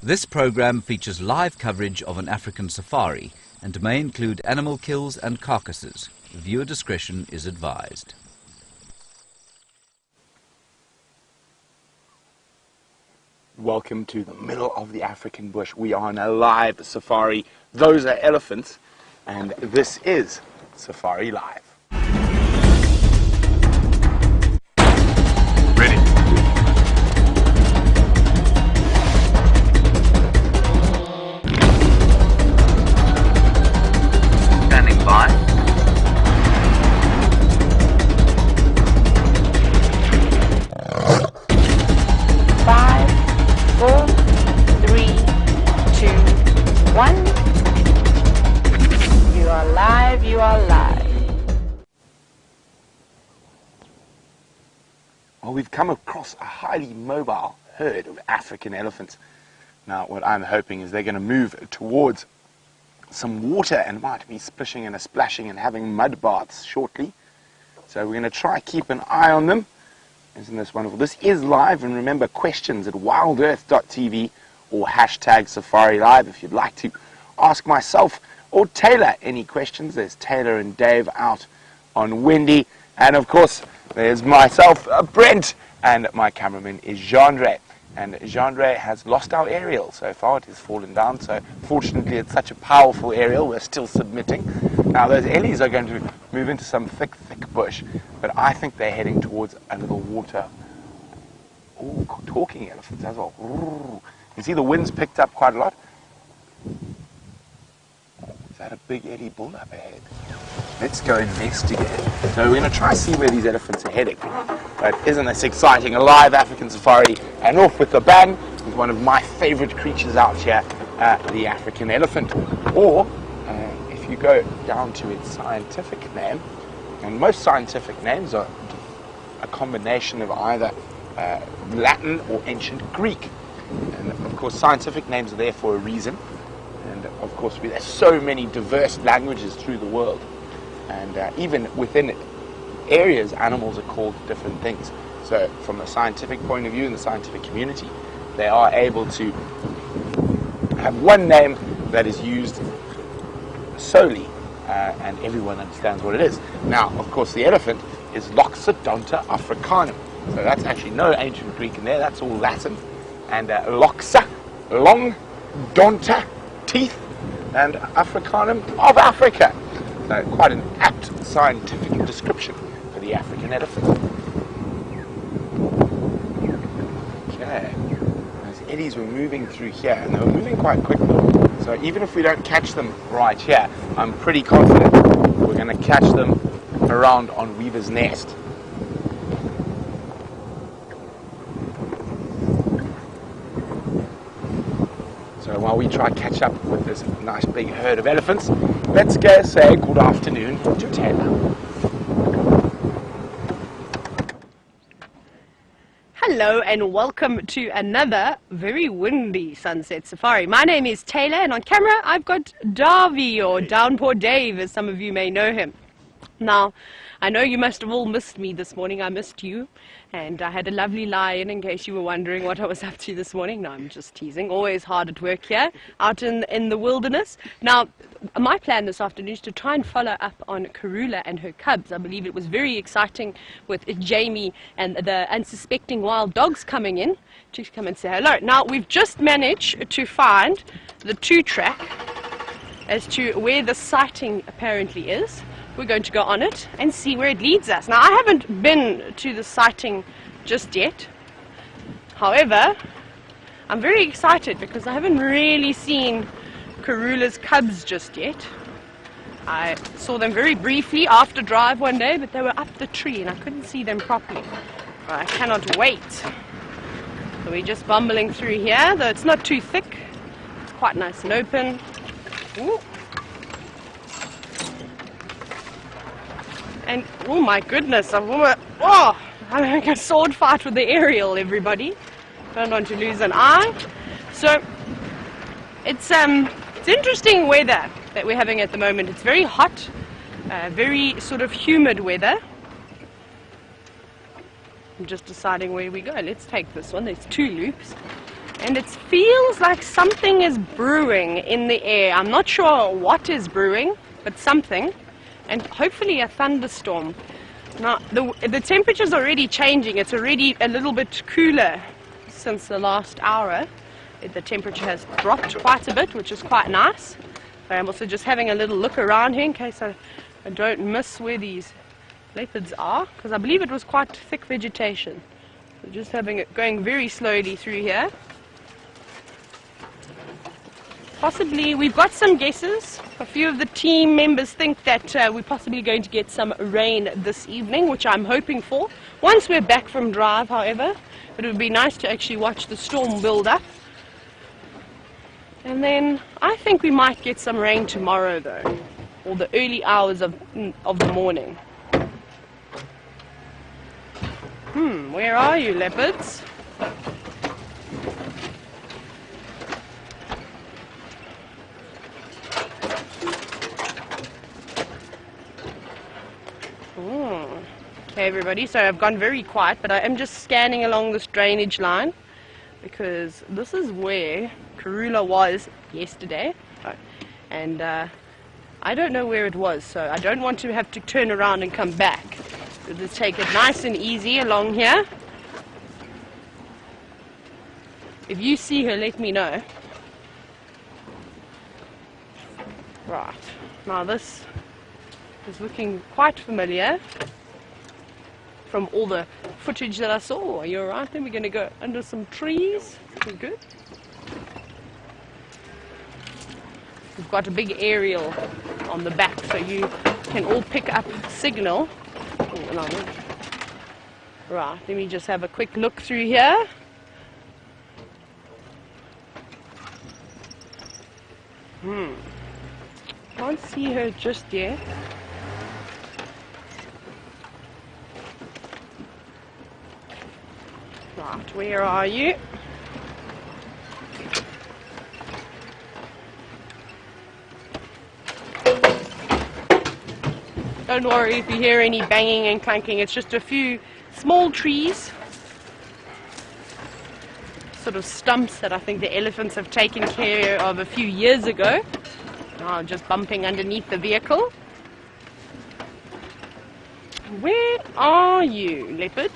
This program features live coverage of an African safari and may include animal kills and carcasses. Viewer discretion is advised. Welcome to the middle of the African bush. We are on a live safari. Those are elephants, and this is Safari Live. Ready? Standing by. 5, 4, 3, 2, 1. You are live, you are live. Well, we've come across a highly mobile herd of African elephants. Now, what I'm hoping is they're going to move towards some water and might be splishing and splashing and having mud baths shortly. So we're going to try keep an eye on them. Isn't this wonderful? This is live, and remember, questions at wildearth.tv or hashtag Safari Live if you'd like to ask myself or Tayla any questions. There's Tayla and Dave out on Wendy, and of course there's myself, Brent, and my cameraman is Jean-Ray. And Jean-Ray has lost our aerial so far. It has fallen down, so fortunately it's such a powerful aerial, we're still submitting. Now those ellies are going to move into some thick bush, but I think they're heading towards a little water. Ooh, talking elephants as well. Ooh. You see the wind's picked up quite a lot. Is that a big Eddie bull up ahead? Let's go investigate. So we're going to try to see where these elephants are heading. But isn't this exciting? A live African safari, and off with the bang with one of my favorite creatures out here, the African elephant. Or, if you go down to its scientific name, and most scientific names are a combination of either Latin or ancient Greek. And of course scientific names are there for a reason. And of course there's so many diverse languages through the world. And even within areas, animals are called different things. So from a scientific point of view, in the scientific community, they are able to have one name that is used solely, and everyone understands what it is. Now, of course, the elephant is Loxodonta africanum. So that's actually no ancient Greek in there, that's all Latin. And Loxa, long, donta, teeth, and africanum, of Africa. So quite an apt scientific description for the African elephant. Okay, those eddies were moving through here, and they were moving quite quickly. So even if we don't catch them right here, I'm pretty confident we're going to catch them around on Weaver's Nest. So while we try to catch up with this nice big herd of elephants, let's go say good afternoon to Tayla. Hello and welcome to another very windy sunset safari. My name is Tayla, and on camera I've got Davy, or Downpour Dave as some of you may know him. Now, I know you must have all missed me this morning. I missed you, and I had a lovely lie-in case you were wondering what I was up to this morning. No, I'm just teasing. Always hard at work here, out in the wilderness. Now, my plan this afternoon is to try and follow up on Karula and her cubs. I believe it was very exciting with Jamie and the unsuspecting wild dogs coming in to come and say hello. Now, we've just managed to find the 2-track as to where the sighting apparently is. We're going to go on it and see where it leads us. Now, I haven't been to the sighting just yet. However, I'm very excited because I haven't really seen Karula's cubs just yet. I saw them very briefly after drive one day, but they were up the tree and I couldn't see them properly. I cannot wait. So we're just bumbling through here, though it's not too thick. It's quite nice and open. Ooh. And oh my goodness, I'm having a sword fight with the aerial, everybody. Don't want to lose an eye. So it's interesting weather that we're having at the moment. It's very hot, very sort of humid weather. I'm just deciding where we go. Let's take this one. There's 2 loops. And it feels like something is brewing in the air. I'm not sure what is brewing, but something. And hopefully a thunderstorm. Now, the temperature's already changing. It's already a little bit cooler since the last hour. The temperature has dropped quite a bit, which is quite nice. I'm also just having a little look around here in case I don't miss where these leopards are, because I believe it was quite thick vegetation. So just having it going very slowly through here. Possibly, we've got some guesses. A few of the team members think that we're possibly going to get some rain this evening, which I'm hoping for. Once we're back from drive, however, it would be nice to actually watch the storm build up. And then I think we might get some rain tomorrow though, or the early hours of the morning. Where are you, leopards? Okay everybody, so I've gone very quiet, but I am just scanning along this drainage line because this is where Karula was yesterday, and I don't know where it was, so I don't want to have to turn around and come back. We'll just take it nice and easy along here. If you see her, let me know. Right, now this is looking quite familiar from all the footage that I saw. Are you alright? Then we're going to go under some trees. We're good. We've got a big aerial on the back so you can all pick up signal. Right, let me just have a quick look through here. Can't see her just yet. Right, where are you? Don't worry if you hear any banging and clanking, it's just a few small trees, sort of stumps that I think the elephants have taken care of a few years ago. Now just bumping underneath the vehicle. Where are you, leopard?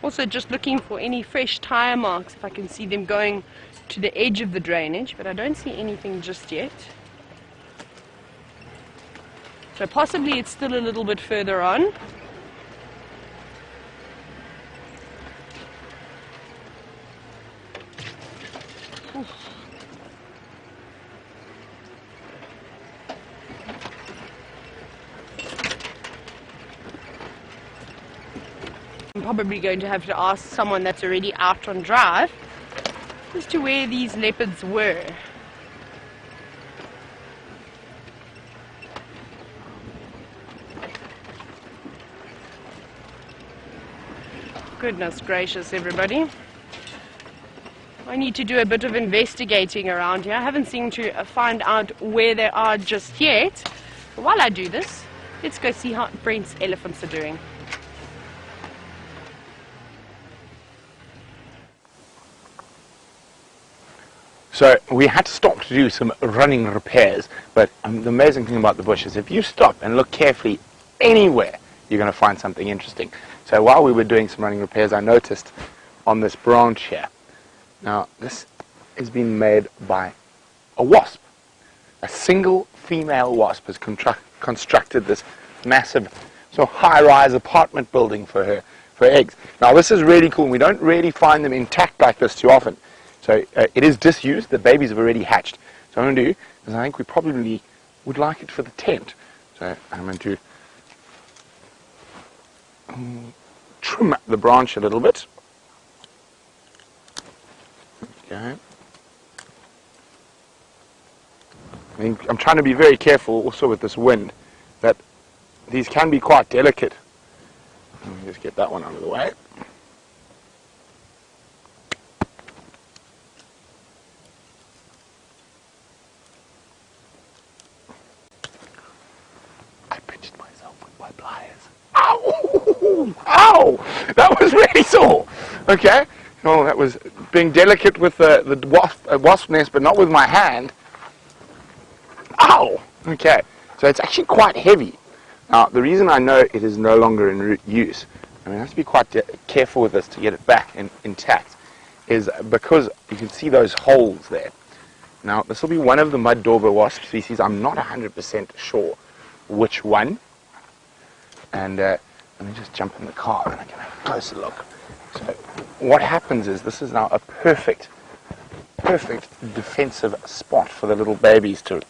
Also just looking for any fresh tire marks, if I can see them going to the edge of the drainage, but I don't see anything just yet. So possibly it's still a little bit further on. I'm probably going to have to ask someone that's already out on drive as to where these leopards were. Goodness gracious, everybody. I need to do a bit of investigating around here. I haven't seemed to find out where they are just yet. But while I do this, let's go see how Brent's elephants are doing. So we had to stop to do some running repairs, but the amazing thing about the bush is if you stop and look carefully anywhere, you're going to find something interesting. So while we were doing some running repairs, I noticed on this branch here, now this has been made by a wasp. A single female wasp has constructed this massive high-rise apartment building for eggs. Now this is really cool. We don't really find them intact like this too often. So it is disused. The babies have already hatched. So what I'm going to do is I think we probably would like it for the tent. So I'm going to trim the branch a little bit. Okay. I'm trying to be very careful also with this wind, that these can be quite delicate. Let me just get that one out of the way. Ow! Ow! That was really sore. Okay. Oh, that was being delicate with the wasp nest, but not with my hand. Ow! Okay. So it's actually quite heavy. Now, the reason I know it is no longer in use, I mean, I have to be quite careful with this to get it back intact, is because you can see those holes there. Now, this will be one of the mud dauber wasp species. I'm not 100% sure which one. And let me just jump in the car and I can have a closer look. So what happens is this is now a perfect defensive spot for the little babies to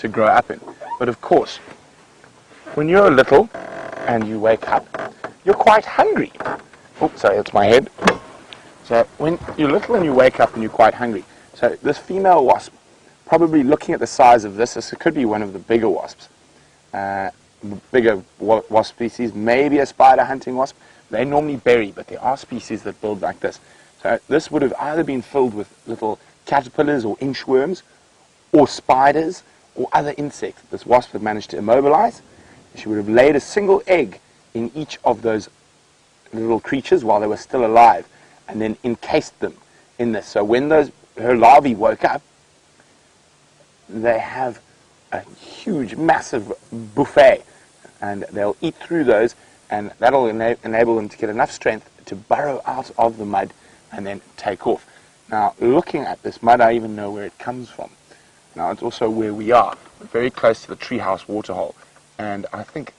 grow up in. But of course, when you're little and you wake up, you're quite hungry. Oh, sorry, that's my head. So when you're little and you wake up and you're quite hungry, so this female wasp, probably looking at the size of this could be one of the bigger wasps. Bigger wasp species, maybe a spider hunting wasp. They normally bury, but there are species that build like this. So this would have either been filled with little caterpillars or inchworms, or spiders, or other insects that this wasp had managed to immobilize. She would have laid a single egg in each of those little creatures while they were still alive, and then encased them in this. So when her larvae woke up, they have a huge, massive buffet, and they'll eat through those, and that'll enable them to get enough strength to burrow out of the mud and then take off. Now, looking at this mud, I even know where it comes from. Now, it's also where we are. We're very close to the treehouse waterhole, and I think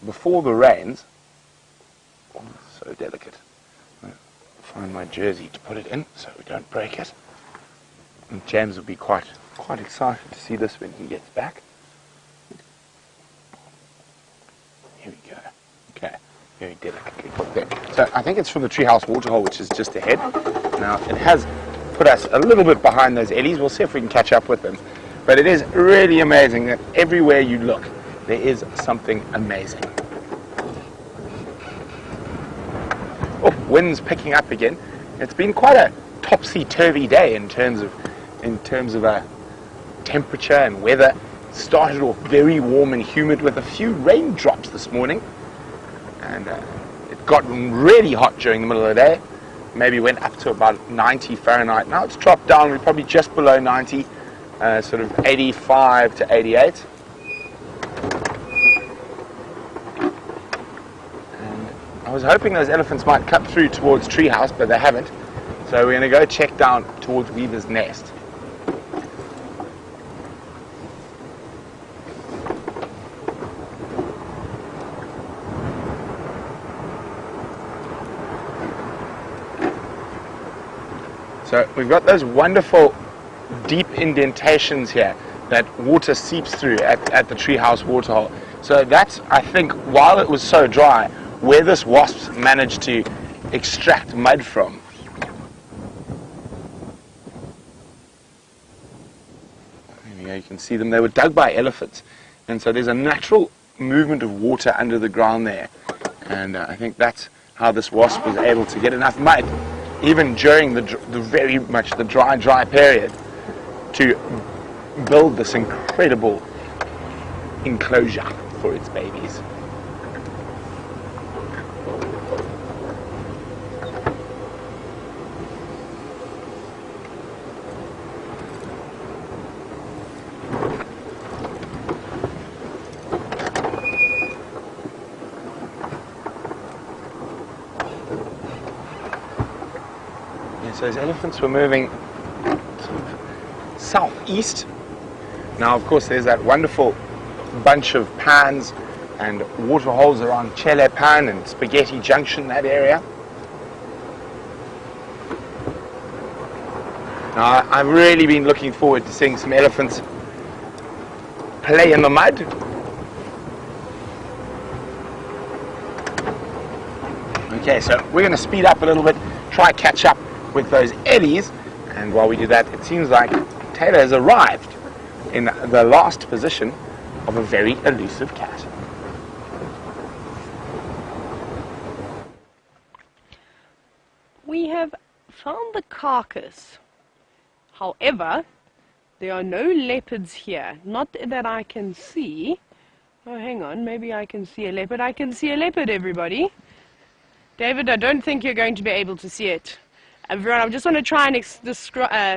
before the rains, oh, so delicate. I'll find my jersey to put it in so we don't break it. And James will be quite excited to see this when he gets back. Here we go. Okay, very delicately put there. So I think it's from the treehouse waterhole, which is just ahead. Now, it has put us a little bit behind those ellies. We'll see if we can catch up with them. But it is really amazing that everywhere you look, there is something amazing. Oh, wind's picking up again. It's been quite a topsy-turvy day in terms of temperature and weather. It started off very warm and humid with a few raindrops this morning, and it got really hot during the middle of the day. Maybe went up to about 90 Fahrenheit. Now it's dropped down. We're probably just below 90, sort of 85 to 88. And I was hoping those elephants might cut through towards Treehouse, but they haven't. So we're going to go check down towards Weaver's Nest. So we've got those wonderful deep indentations here that water seeps through at the treehouse waterhole. So that's, I think, while it was so dry, where this wasp managed to extract mud from. There we go, you can see them. They were dug by elephants. And so there's a natural movement of water under the ground there. And I think that's how this wasp was able to get enough mud, even during the very much the dry period, to build this incredible enclosure for its babies. So those elephants were moving sort of southeast. Now, of course, there's that wonderful bunch of pans and water holes around Chele Pan and Spaghetti Junction, that area. Now, I've really been looking forward to seeing some elephants play in the mud. Okay, so we're going to speed up a little bit, try to catch up with those ellies, and while we do that, it seems like Tayla has arrived in the last position of a very elusive cat. We have found the carcass. However, there are no leopards here, not that I can see. Oh, hang on. Maybe I can see a leopard. I can see a leopard, everybody. David, I don't think you're going to be able to see it. Everyone, I just want to try and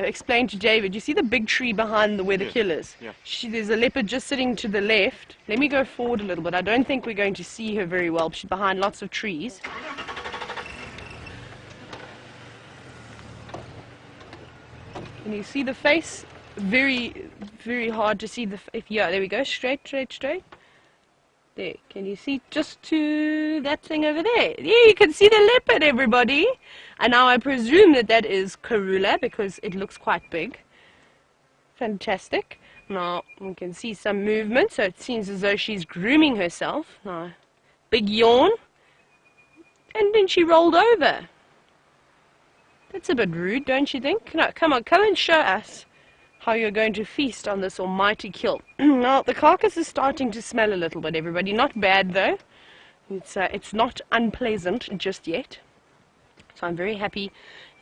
explain to David. You see the big tree behind where the kill is? Yeah. There's a leopard just sitting to the left. Let me go forward a little bit. I don't think we're going to see her very well. She's behind lots of trees. Can you see the face? Very, very hard to see the face. Yeah, there we go. Straight, straight, straight. There. Can you see just to that thing over there? Yeah, you can see the leopard, everybody. And now I presume that that is Karula because it looks quite big. Fantastic. Now we can see some movement, so it seems as though she's grooming herself. Now, big yawn. And then she rolled over. That's a bit rude, don't you think? No, come on, come and show us how you're going to feast on this almighty kill. Now, the carcass is starting to smell a little bit, everybody. Not bad, though. It's not unpleasant just yet. So I'm very happy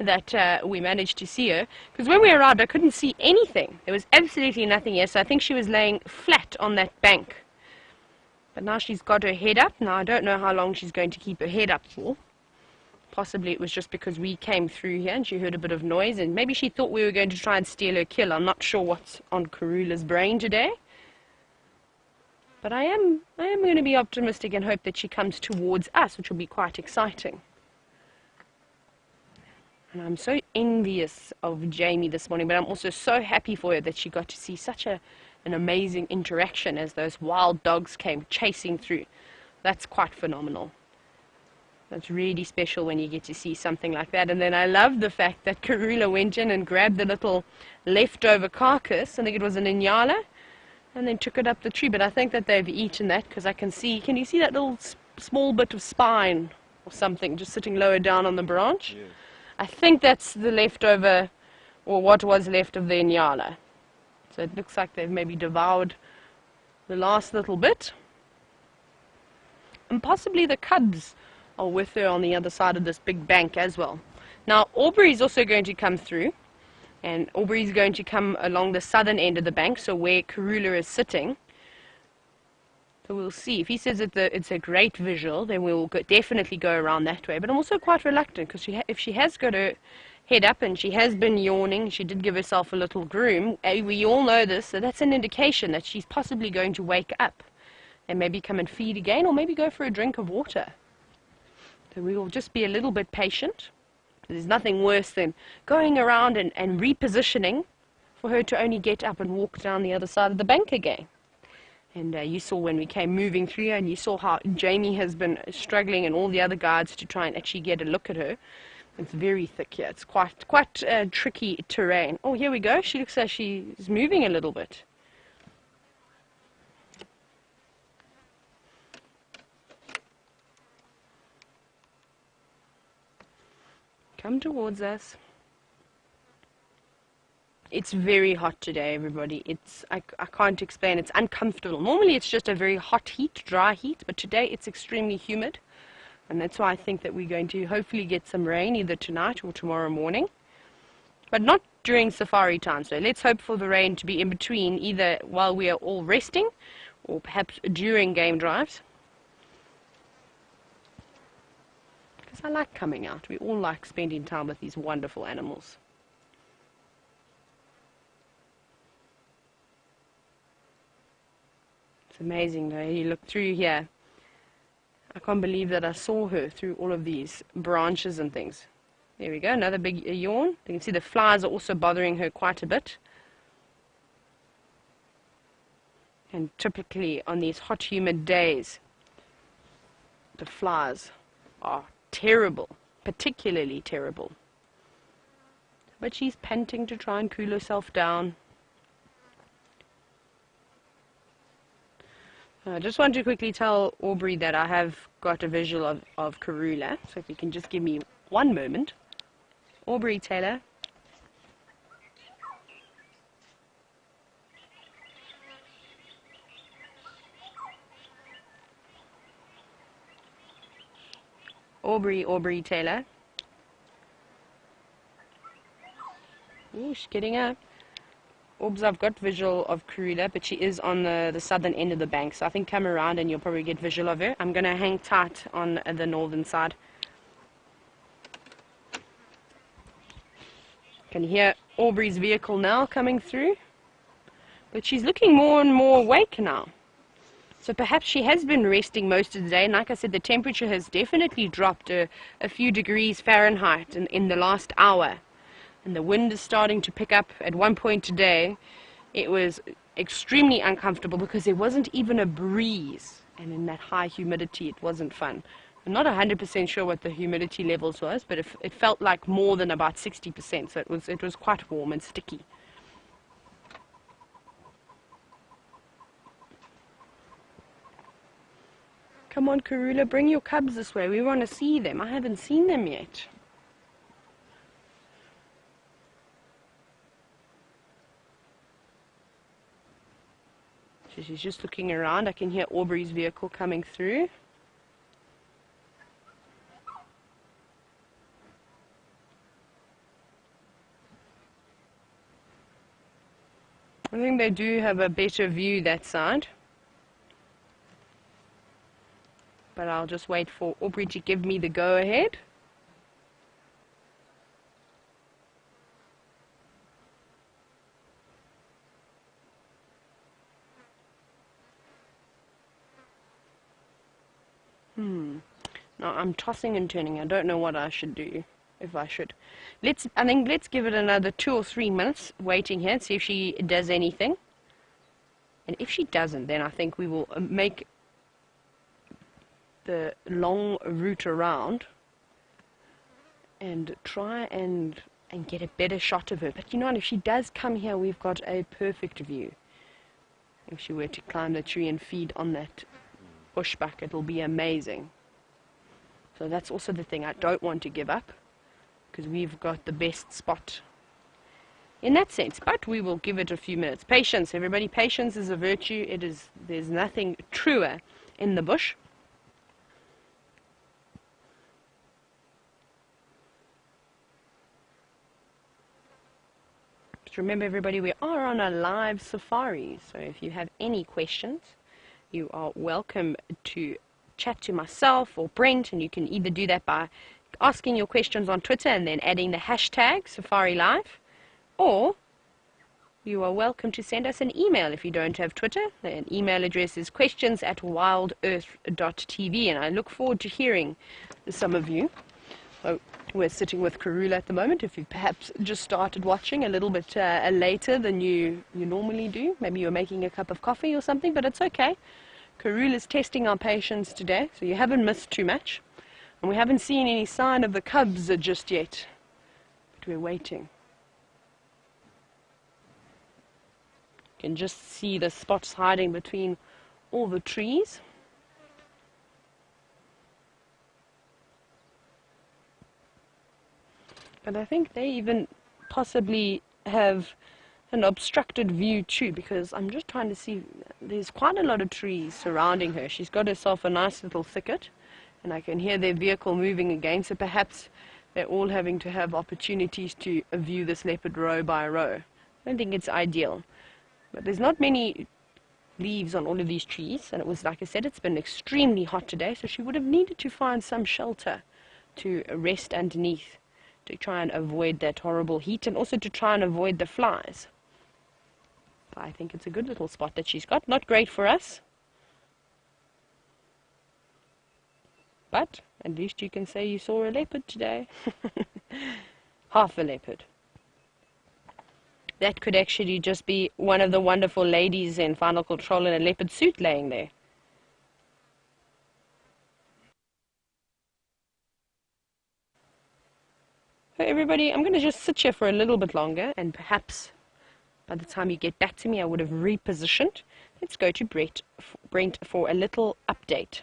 that we managed to see her. Because when we arrived, I couldn't see anything. There was absolutely nothing here. So I think she was laying flat on that bank. But now she's got her head up. Now, I don't know how long she's going to keep her head up for. Possibly it was just because we came through here and she heard a bit of noise, and maybe she thought we were going to try and steal her kill. I'm not sure what's on Karula's brain today. But I am going to be optimistic and hope that she comes towards us, which will be quite exciting. And I'm so envious of Jamie this morning, but I'm also so happy for her that she got to see such an amazing interaction as those wild dogs came chasing through. That's quite phenomenal. That's really special when you get to see something like that. And then I love the fact that Karula went in and grabbed the little leftover carcass, I think it was an inyala, and then took it up the tree. But I think that they've eaten that because I can see, can you see that little small bit of spine or something just sitting lower down on the branch? Yes. I think that's the leftover, or what was left of the inyala. So it looks like they've maybe devoured the last little bit. And possibly the cubs are with her on the other side of this big bank as well. Now, Aubrey's also going to come through, and Aubrey's going to come along the southern end of the bank, so where Karula is sitting. So we'll see. If he says that it's a great visual, then we'll definitely go around that way. But I'm also quite reluctant, because if she has got her head up and she has been yawning, she did give herself a little groom, we all know this, so that's an indication that she's possibly going to wake up and maybe come and feed again, or maybe go for a drink of water. So we will just be a little bit patient. There's nothing worse than going around and repositioning for her to only get up and walk down the other side of the bank again. And you saw when we came moving through, and you saw how Jamie has been struggling and all the other guides to try and actually get a look at her. It's very thick here. It's quite tricky terrain. Oh, here we go. She looks like she's moving a little bit. Come towards us. It's very hot today, everybody. I can't explain. It's uncomfortable. Normally it's just a very hot heat, dry heat, but today it's extremely humid. And that's why I think that we're going to hopefully get some rain either tonight or tomorrow morning. But not during safari time. So let's hope for the rain to be in between, either while we are all resting or perhaps during game drives. I like coming out. We all like spending time with these wonderful animals. It's amazing though. You look through here. I can't believe that I saw her through all of these branches and things. There we go, another big yawn. You can see the flies are also bothering her quite a bit. And typically on these hot, humid days, the flies are terrible, particularly terrible. But she's panting to try and cool herself down. I just want to quickly tell Aubrey that I have got a visual of Karula. So if you can just give me one moment. Aubrey, Taylor. Aubrey, Taylor. Ooh, she's getting up. Orbs, I've got visual of Karula, but she is on the southern end of the bank, so I think come around and you'll probably get visual of her. I'm going to hang tight on the northern side. Can hear Aubrey's vehicle now coming through, but she's looking more and more awake now. So perhaps she has been resting most of the day, and like I said, the temperature has definitely dropped a few degrees Fahrenheit in the last hour. And the wind is starting to pick up. At one point today, it was extremely uncomfortable because there wasn't even a breeze. And in that high humidity, it wasn't fun. I'm not 100% sure what the humidity levels was, but it felt like more than about 60%. So it was quite warm and sticky. Come on, Karula, bring your cubs this way. We want to see them. I haven't seen them yet. She's just looking around. I can hear Aubrey's vehicle coming through. I think they do have a better view that side. But I'll just wait for Aubrey to give me the go-ahead. Now I'm tossing and turning. I don't know what I should do, if I should. I think let's give it another 2 or 3 minutes waiting here and see if she does anything. And if she doesn't, then I think we will make the long route around and try and get a better shot of her. But you know what, if she does come here, we've got a perfect view. If she were to climb the tree and feed on that bushbuck, it'll be amazing. So that's also the thing, I don't want to give up, because we've got the best spot in that sense. But we will give it a few minutes. Patience, everybody, patience is a virtue. There's nothing truer in the bush. Just remember, everybody, we are on a live safari, so if you have any questions, you are welcome to chat to myself or Brent, and you can either do that by asking your questions on Twitter and then adding the hashtag Safari Live, or you are welcome to send us an email if you don't have Twitter. The email address is questions@wildearth.tv, and I look forward to hearing some of you. So we're sitting with Karula at the moment. If you perhaps just started watching a little bit later than you normally do, maybe you're making a cup of coffee or something, but it's okay. Karula's testing our patience today, so you haven't missed too much. And we haven't seen any sign of the cubs just yet, but we're waiting. You can just see the spots hiding between all the trees. But I think they even possibly have an obstructed view too, because I'm just trying to see, there's quite a lot of trees surrounding her. She's got herself a nice little thicket, and I can hear their vehicle moving again, so perhaps they're all having to have opportunities to view this leopard row by row. I don't think it's ideal, but there's not many leaves on all of these trees, and it was, like I said, it's been extremely hot today, so she would have needed to find some shelter to rest underneath, to try and avoid that horrible heat, and also to try and avoid the flies. I think it's a good little spot that she's got. Not great for us, but at least you can say you saw a leopard today. Half a leopard. That could actually just be one of the wonderful ladies in Final Control in a leopard suit laying there. So everybody, I'm going to just sit here for a little bit longer, and perhaps by the time you get back to me, I would have repositioned. Let's go to Brent for a little update.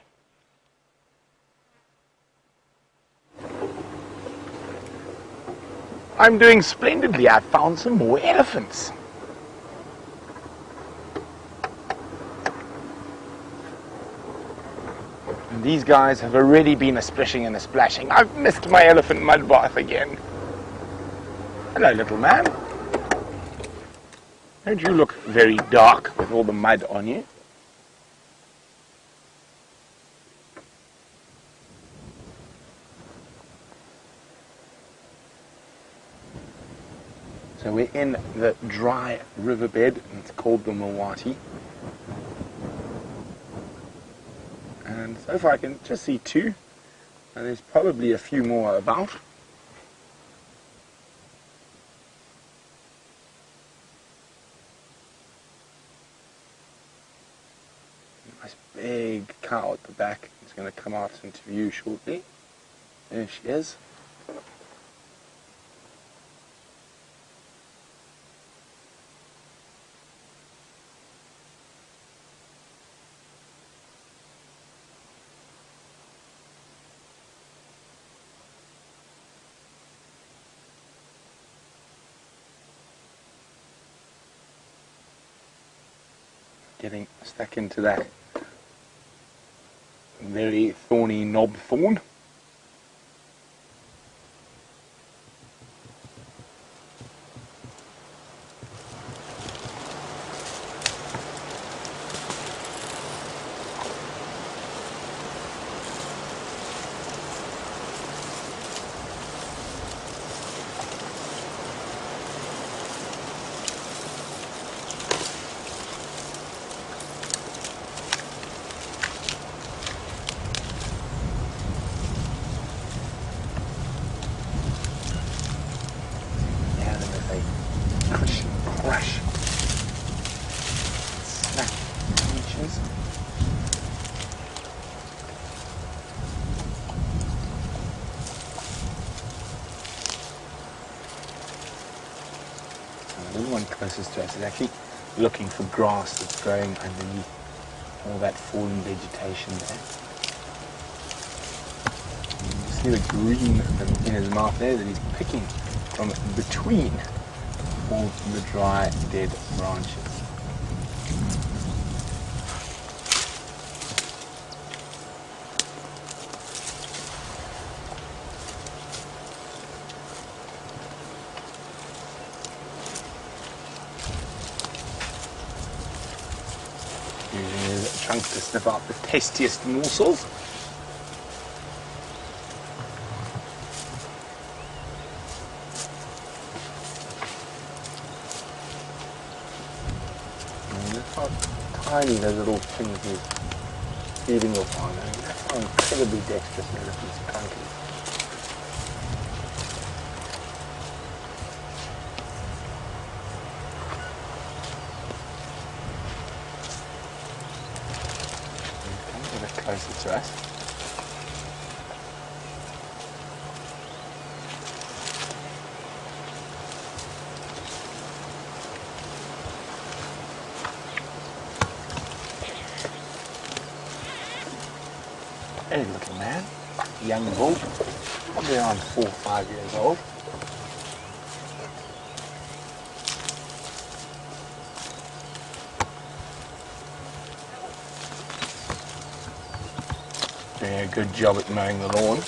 I'm doing splendidly. I found some more elephants. And these guys have already been a splishing and a splashing. I've missed my elephant mud bath again. Hello, little man. Don't you look very dark with all the mud on you? So we're in the dry riverbed, and it's called the Mawati. And so far I can just see two, and there's probably a few more about. Nice big cow at the back. It's going to come out into view shortly. There she is. Getting stuck into that very thorny knob thorn. Crush. Snap inches. The little one closest to us is actually looking for grass that's growing underneath all that fallen vegetation there. You see the green in his mouth there that he's picking from between all the dry, dead branches. Using his trunk to sniff out the tastiest morsels. How tiny those little things he's feeding off on. I mean, that's how incredibly dexterous an elephant's trunk is. Come a bit closer to us. Hey, little man, young bull, probably around 4 or 5 years old. Doing a good job at mowing the lawn.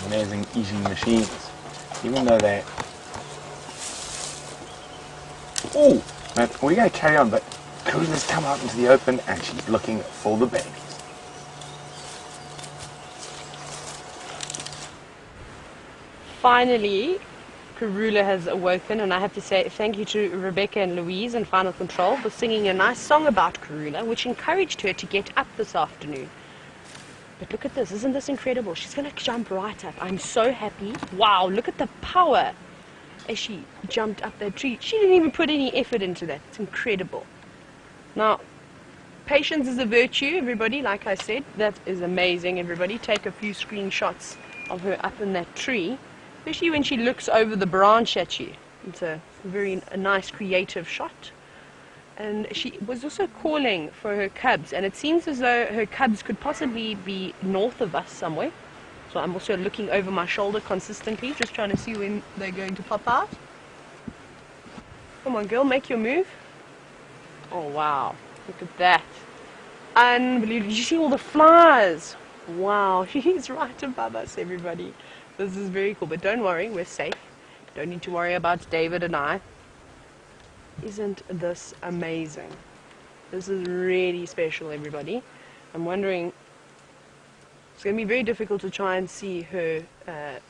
Amazing eating machines, even though they're... Oh, man, we're going to carry on, but Karula's come out into the open and she's looking for the babies. Finally, Karula has awoken, and I have to say thank you to Rebecca and Louise and Final Control for singing a nice song about Karula, which encouraged her to get up this afternoon. But look at this, isn't this incredible? She's going to jump right up. I'm so happy. Wow, look at the power as she jumped up that tree. She didn't even put any effort into that. It's incredible. Now, patience is a virtue, everybody, like I said. That is amazing, everybody. Take a few screenshots of her up in that tree, especially when she looks over the branch at you. It's a very nice, creative shot. And she was also calling for her cubs, and it seems as though her cubs could possibly be north of us somewhere. So I'm also looking over my shoulder consistently, just trying to see when they're going to pop out. Come on, girl, make your move. Oh, wow. Look at that. Unbelievable. Did you see all the flies? Wow, he's right above us, everybody. This is very cool. But don't worry, we're safe. Don't need to worry about David and I. Isn't this amazing? This is really special, everybody. I'm wondering, it's going to be very difficult to try and see her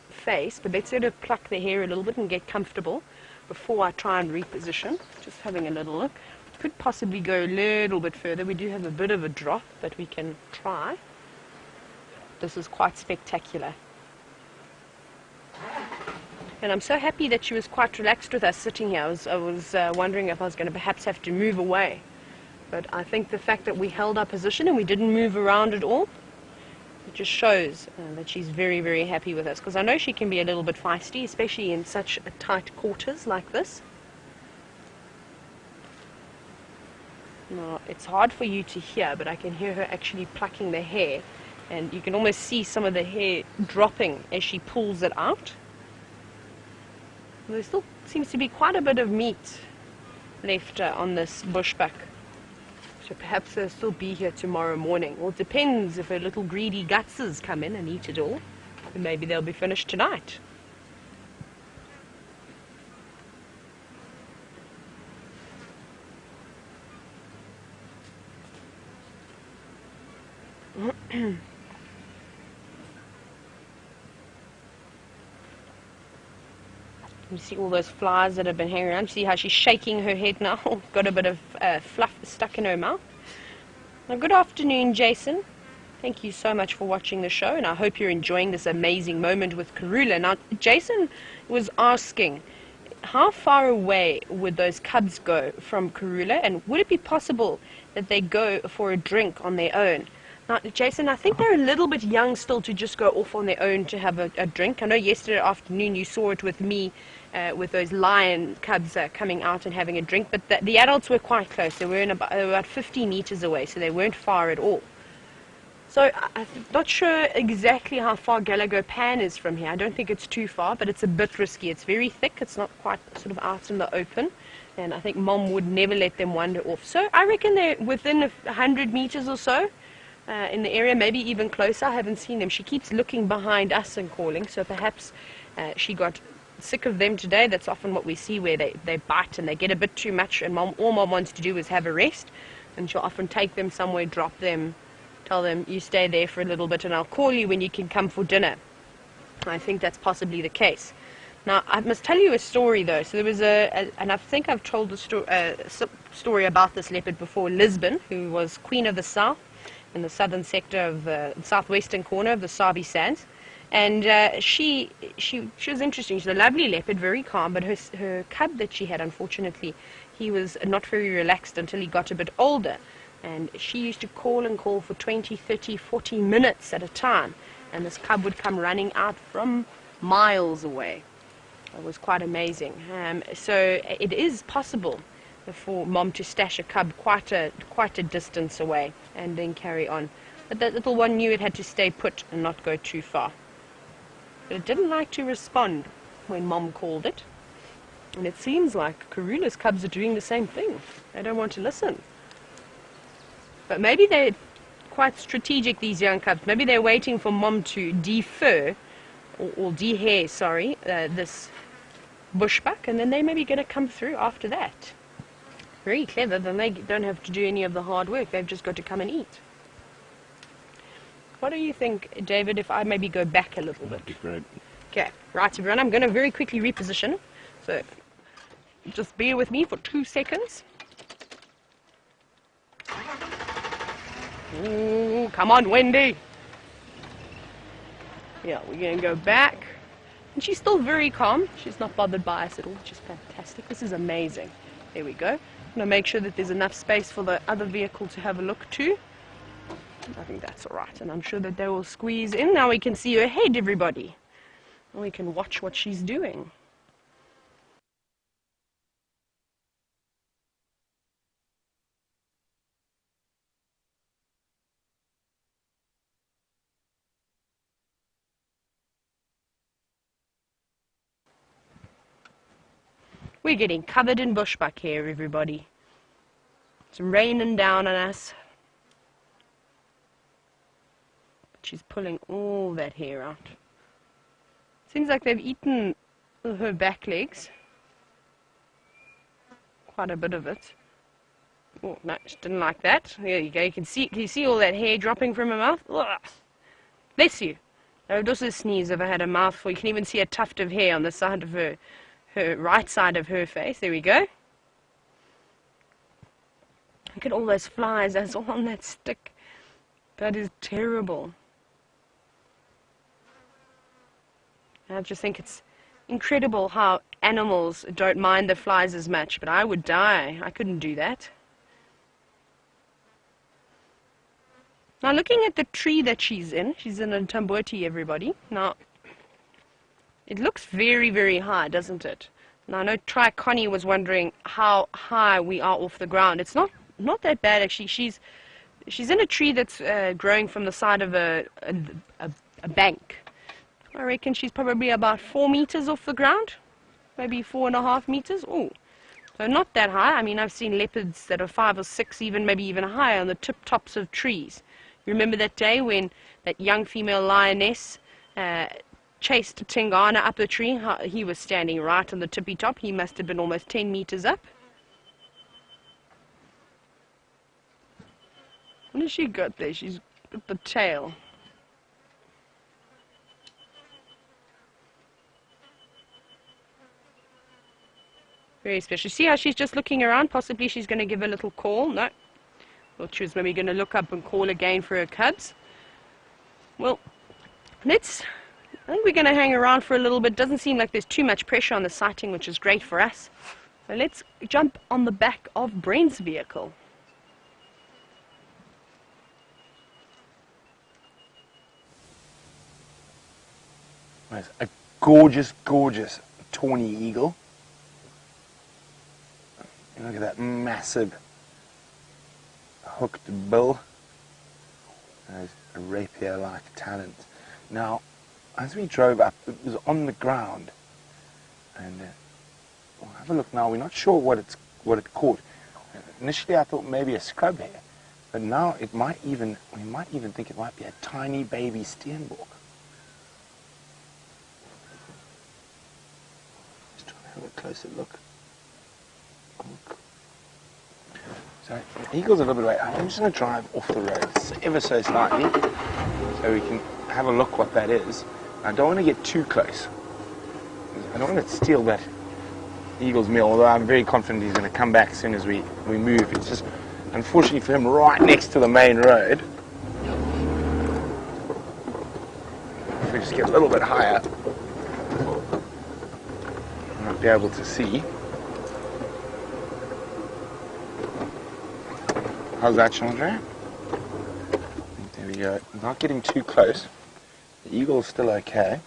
face, but let's let her pluck the hair a little bit and get comfortable before I try and reposition. Just having a little look. Could possibly go a little bit further. We do have a bit of a drop, but we can try. This is quite spectacular. And I'm so happy that she was quite relaxed with us sitting here. I was wondering if I was going to perhaps have to move away. But I think the fact that we held our position and we didn't move around at all, it just shows that she's very, very happy with us. Because I know she can be a little bit feisty, especially in such tight quarters like this. Now, it's hard for you to hear, but I can hear her actually plucking the hair. And you can almost see some of the hair dropping as she pulls it out. There still seems to be quite a bit of meat left on this bushbuck. So perhaps they'll still be here tomorrow morning. Well, it depends if her little greedy gutses come in and eat it all. And maybe they'll be finished tonight. You see all those flies that have been hanging around. You see how she's shaking her head now. Got a bit of fluff stuck in her mouth. Now, good afternoon, Jason. Thank you so much for watching the show, and I hope you're enjoying this amazing moment with Karula. Now, Jason was asking, how far away would those cubs go from Karula, and would it be possible that they go for a drink on their own? Now, Jason, I think they're a little bit young still to just go off on their own to have a drink. I know yesterday afternoon you saw it with me, with those lion cubs coming out and having a drink, but the adults were quite close. They were about 50 meters away, so they weren't far at all. So I'm not sure exactly how far Gallagher Pan is from here. I don't think it's too far, but it's a bit risky. It's very thick. It's not quite sort of out in the open, and I think Mom would never let them wander off. So I reckon they're within 100 meters or so. In the area, maybe even closer. I haven't seen them. She keeps looking behind us and calling, so perhaps she got sick of them today. That's often what we see, where they bite and they get a bit too much, and all Mom wants to do is have a rest, and she'll often take them somewhere, drop them, tell them, you stay there for a little bit and I'll call you when you can come for dinner. I think that's possibly the case. Now, I must tell you a story, though. So there was and I think I've told the story about this leopard before, Lisbon, who was Queen of the South, in the southern sector of the southwestern corner of the Sabi Sands. And she was interesting. She's a lovely leopard, very calm, but her cub that she had, unfortunately, he was not very relaxed until he got a bit older. And she used to call and call for 20, 30, 40 minutes at a time. And this cub would come running out from miles away. It was quite amazing. So it is possible for Mom to stash a cub quite a distance away and then carry on. But that little one knew it had to stay put and not go too far. But it didn't like to respond when Mom called it. And it seems like Karula's cubs are doing the same thing. They don't want to listen. But maybe they're quite strategic, these young cubs. Maybe they're waiting for Mom to defer, or dehair, sorry, this bushbuck, and then they may be going to come through after that. Very clever. Then they don't have to do any of the hard work. They've just got to come and eat. What do you think, David, if I maybe go back a little bit? That'd be great. Okay, right, everyone. I'm going to very quickly reposition. So just bear with me for 2 seconds. Ooh, come on, Wendy. Yeah, we're going to go back. And she's still very calm. She's not bothered by us at all, which is fantastic. This is amazing. There we go. I'm going to make sure that there's enough space for the other vehicle to have a look too. I think that's all right. And I'm sure that they will squeeze in. Now we can see her head, everybody. And we can watch what she's doing. We're getting covered in bushbuck here, everybody. It's raining down on us. But she's pulling all that hair out. Seems like they've eaten her back legs. Quite a bit of it. Oh, no, she didn't like that. There you go. Can you see all that hair dropping from her mouth? Ugh. Bless you. I would also sneeze if I had a mouthful. You can even see a tuft of hair on the side of her right side of her face. There we go. Look at all those flies. That's all on that stick. That is terrible. I just think it's incredible how animals don't mind the flies as much, but I would die. I couldn't do that. Now, looking at the tree that she's in a Tamboti, everybody. Now, it looks very, very high, doesn't it? Now, I know Connie was wondering how high we are off the ground. It's not that bad, actually. She's in a tree that's growing from the side of a bank. I reckon she's probably about 4 meters off the ground, maybe 4.5 meters. Oh, so not that high. I mean, I've seen leopards that are 5 or 6, maybe even higher on the tops of trees. You remember that day when that young female lioness chased Tingana up the tree? He was standing right on the tippy top. He must have been almost 10 meters up. What has she got there? She's got the tail. Very special. See how she's just looking around? Possibly she's going to give a little call. No. Thought she was maybe going to look up and call again for her cubs. Well, I think we're going to hang around for a little bit. Doesn't seem like there's too much pressure on the sighting, which is great for us. So let's jump on the back of Brent's vehicle. There's a gorgeous, gorgeous tawny eagle. And look at that massive hooked bill. There's a rapier-like talent. Now, as we drove up, it was on the ground, and we'll have a look now. We're not sure what it caught. Initially, I thought maybe a scrub hare, but now we might even think it might be a tiny baby steenbok. Just trying to have a closer look. So the eagle's a little bit away. I'm just going to drive off the road ever so slightly so we can have a look what that is. I don't want to get too close. I don't want to steal that eagle's meal, although I'm very confident he's going to come back as soon as we move. It's just, unfortunately for him, right next to the main road. If we just get a little bit higher, I might be able to see. How's that, Chandra? There we go. Not getting too close. The eagle's still okay.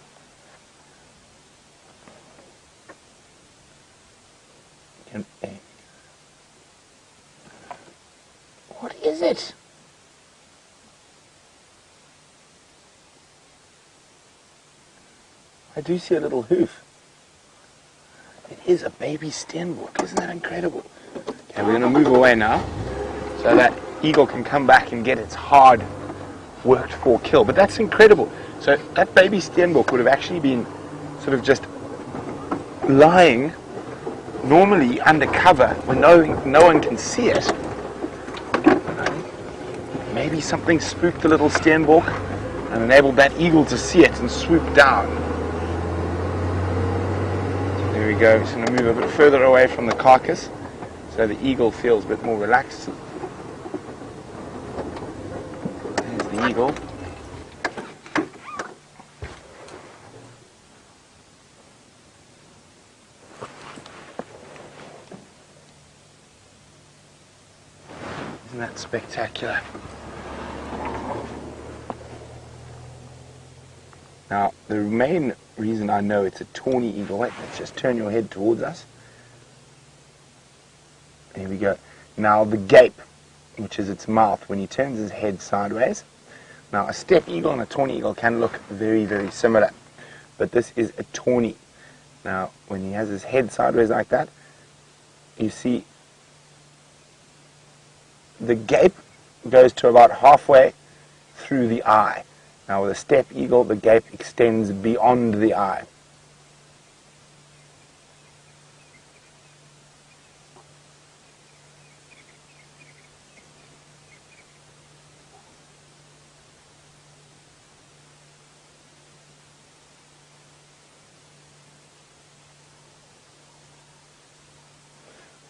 What is it? I do see a little hoof. It is a baby steenbok. Isn't that incredible? Okay, we're going to move away now, so that eagle can come back and get its hard worked for kill. But that's incredible. So that baby steenbok would have actually been sort of just lying normally under cover when no one can see it. Maybe something spooked the little steenbok and enabled that eagle to see it and swoop down. So there we go. Just going to move a bit further away from the carcass so the eagle feels a bit more relaxed. There's the eagle. Isn't that spectacular? Now, the main reason I know it's a tawny eagle, let's just turn your head towards us. There we go. Now, the gape, which is its mouth, when he turns his head sideways. Now, a steppe eagle and a tawny eagle can look very, very similar, but this is a tawny. Now, when he has his head sideways like that, you see the gape goes to about halfway through the eye. Now with a steppe eagle, the gape extends beyond the eye.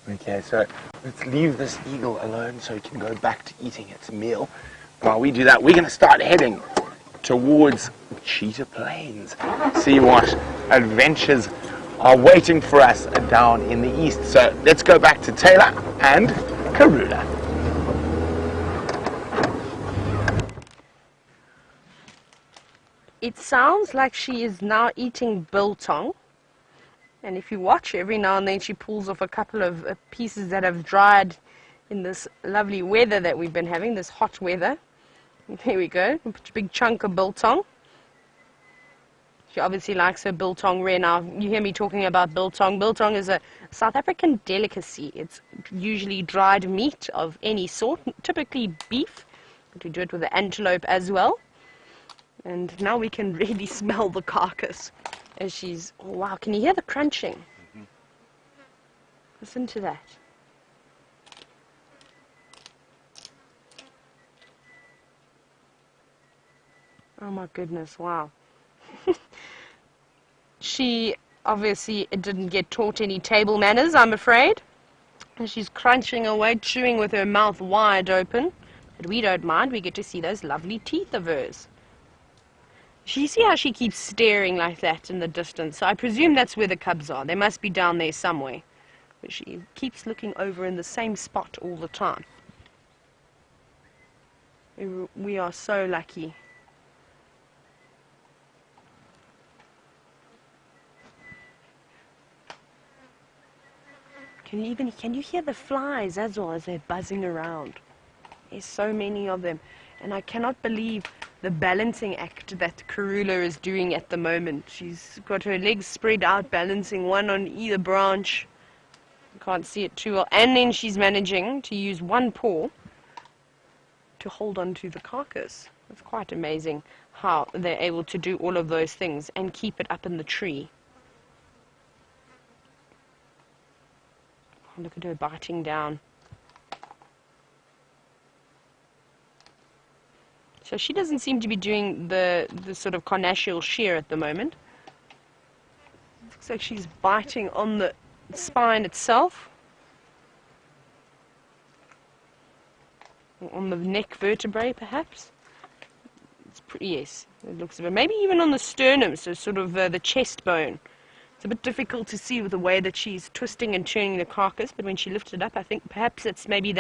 Okay, so let's leave this eagle alone so it can go back to eating its meal. While we do that, we're going to start heading towards Cheetah Plains. See what adventures are waiting for us down in the east. So let's go back to Tayla and Karula. It sounds like she is now eating biltong. And if you watch, every now and then she pulls off a couple of pieces that have dried in this lovely weather that we've been having, this hot weather. There we go, a big chunk of biltong. She obviously likes her biltong rare. Now, you hear me talking about biltong. Biltong is a South African delicacy. It's usually dried meat of any sort, typically beef, but we do it with the antelope as well. And now we can really smell the carcass. As she's, oh wow, can you hear the crunching? Mm-hmm. Listen to that. Oh my goodness, wow. She obviously didn't get taught any table manners, I'm afraid. And she's crunching away, chewing with her mouth wide open. But we don't mind, we get to see those lovely teeth of hers. You see how she keeps staring like that in the distance? So I presume that's where the cubs are. They must be down there somewhere. But she keeps looking over in the same spot all the time. We are so lucky. Can you hear the flies as well as they're buzzing around? There's so many of them. And I cannot believe the balancing act that Karula is doing at the moment. She's got her legs spread out, balancing one on either branch. You can't see it too well. And then she's managing to use one paw to hold on to the carcass. It's quite amazing how they're able to do all of those things and keep it up in the tree. Oh, look at her biting down. So she doesn't seem to be doing the sort of carnassial shear at the moment. Looks like she's biting on the spine itself. Or on the neck vertebrae, perhaps. It's pretty, yes, it looks a bit. Maybe even on the sternum, so sort of the chest bone. It's a bit difficult to see with the way that she's twisting and turning the carcass, but when she lifts it up, I think perhaps it's maybe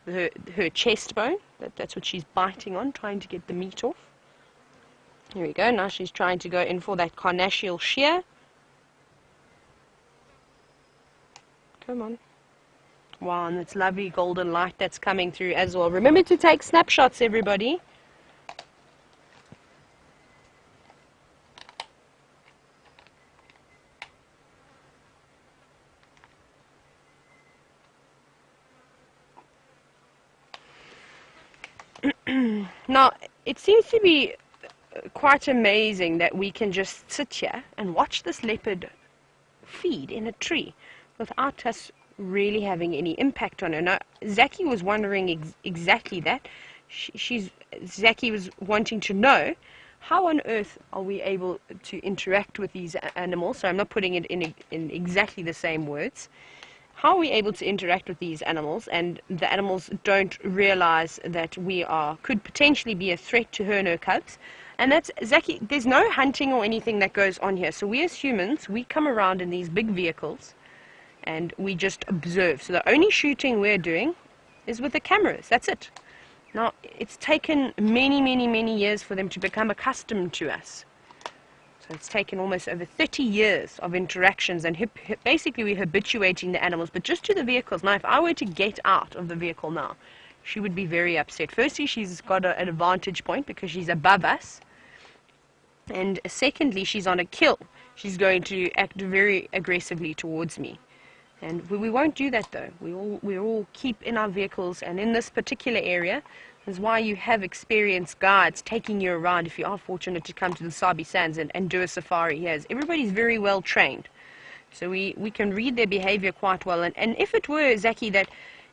her chest bone. That's what she's biting on, trying to get the meat off. Here we go. Now she's trying to go in for that carnassial shear. Come on. Wow, and it's lovely golden light that's coming through as well. Remember to take snapshots, everybody. Now, it seems to be quite amazing that we can just sit here and watch this leopard feed in a tree without us really having any impact on her. Now, Zaki was wondering exactly that. Zaki was wanting to know, how on earth are we able to interact with these animals? So I'm not putting it in exactly the same words. How are we able to interact with these animals, and the animals don't realize that we could potentially be a threat to her and her cubs? And that's, Zaki, there's no hunting or anything that goes on here. So we as humans, we come around in these big vehicles and we just observe. So the only shooting we're doing is with the cameras. That's it. Now, it's taken many years for them to become accustomed to us. So it's taken almost over 30 years of interactions, and basically we're habituating the animals, but just to the vehicles. Now, if I were to get out of the vehicle now, she would be very upset. Firstly, she's got an advantage point because she's above us. And secondly, she's on a kill. She's going to act very aggressively towards me. And we won't do that though. We all keep in our vehicles, and in this particular area is why you have experienced guides taking you around if you are fortunate to come to the Sabi Sands and do a safari here. Everybody's very well trained. So we can read their behavior quite well. And if it were, Zaki, that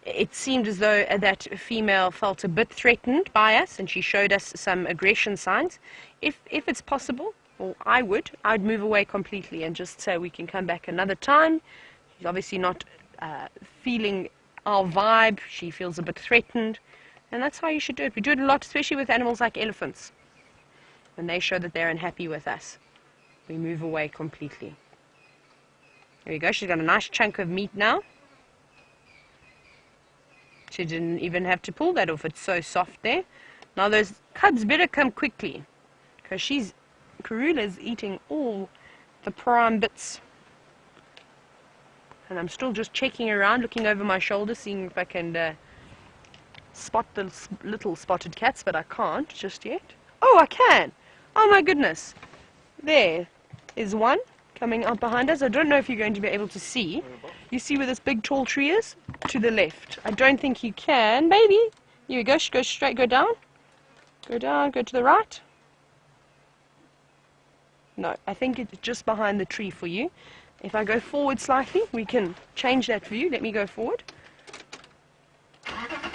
it seemed as though that female felt a bit threatened by us and she showed us some aggression signs, if it's possible, or I'd move away completely and just say we can come back another time. She's obviously not feeling our vibe. She feels a bit threatened. And that's how you should do it. We do it a lot, especially with animals like elephants. When they show that they're unhappy with us, we move away completely. There we go. She's got a nice chunk of meat now. She didn't even have to pull that off. It's so soft there. Now those cubs better come quickly, because Karula's eating all the prime bits. And I'm still just checking around, looking over my shoulder, seeing if I can spot the little spotted cats, but I can't just yet. Oh, I can! Oh my goodness! There is one coming up behind us. I don't know if you're going to be able to see. You see where this big tall tree is? To the left. I don't think you can. Maybe. Here we go. Go straight, go down. Go down, go to the right. No, I think it's just behind the tree for you. If I go forward slightly, we can change that view. Let me go forward.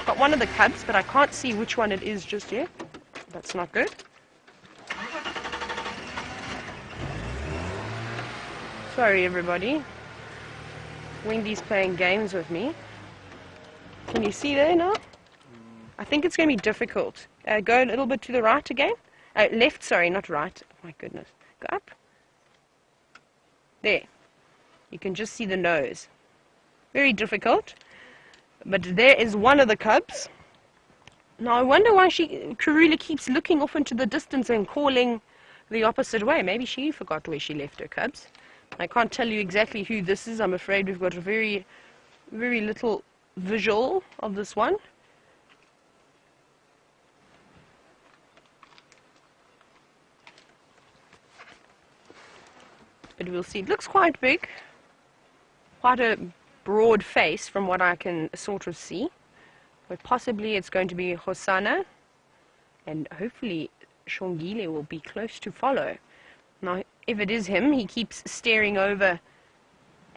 Got one of the cubs, but I can't see which one it is just yet. That's not good. Sorry, everybody. Wendy's playing games with me. Can you see there now? I think it's going to be difficult. Go a little bit to the right again. Left, sorry, not right. Oh, my goodness. Go up. There. You can just see the nose. Very difficult. But there is one of the cubs. Now I wonder why Karula keeps looking off into the distance and calling the opposite way. Maybe she forgot where she left her cubs. I can't tell you exactly who this is. I'm afraid we've got a very, very little visual of this one. But we'll see. It looks quite big. Quite a broad face from what I can sort of see. But possibly it's going to be Hosana. And hopefully Shongile will be close to follow. Now, if it is him, he keeps staring over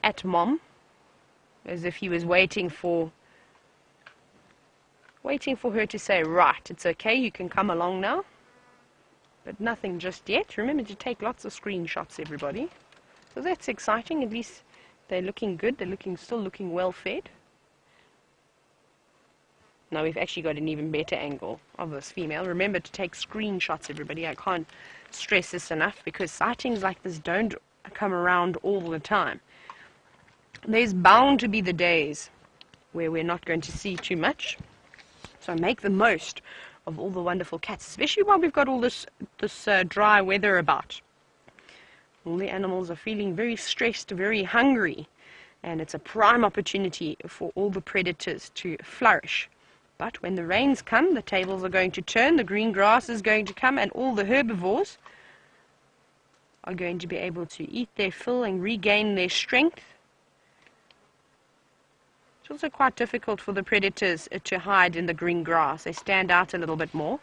at Mom, as if he was waiting for her to say, right, it's okay, you can come along now. But nothing just yet. Remember to take lots of screenshots, everybody. So that's exciting. At least they're looking good. They're still looking well fed. Now we've actually got an even better angle of this female. Remember to take screenshots, everybody. I can't stress this enough, because sightings like this don't come around all the time. There's bound to be the days where we're not going to see too much. So make the most of all the wonderful cats, especially while we've got all this dry weather about. All the animals are feeling very stressed, very hungry, and it's a prime opportunity for all the predators to flourish. But when the rains come, the tables are going to turn, the green grass is going to come, and all the herbivores are going to be able to eat their fill and regain their strength. It's also quite difficult for the predators to hide in the green grass. They stand out a little bit more.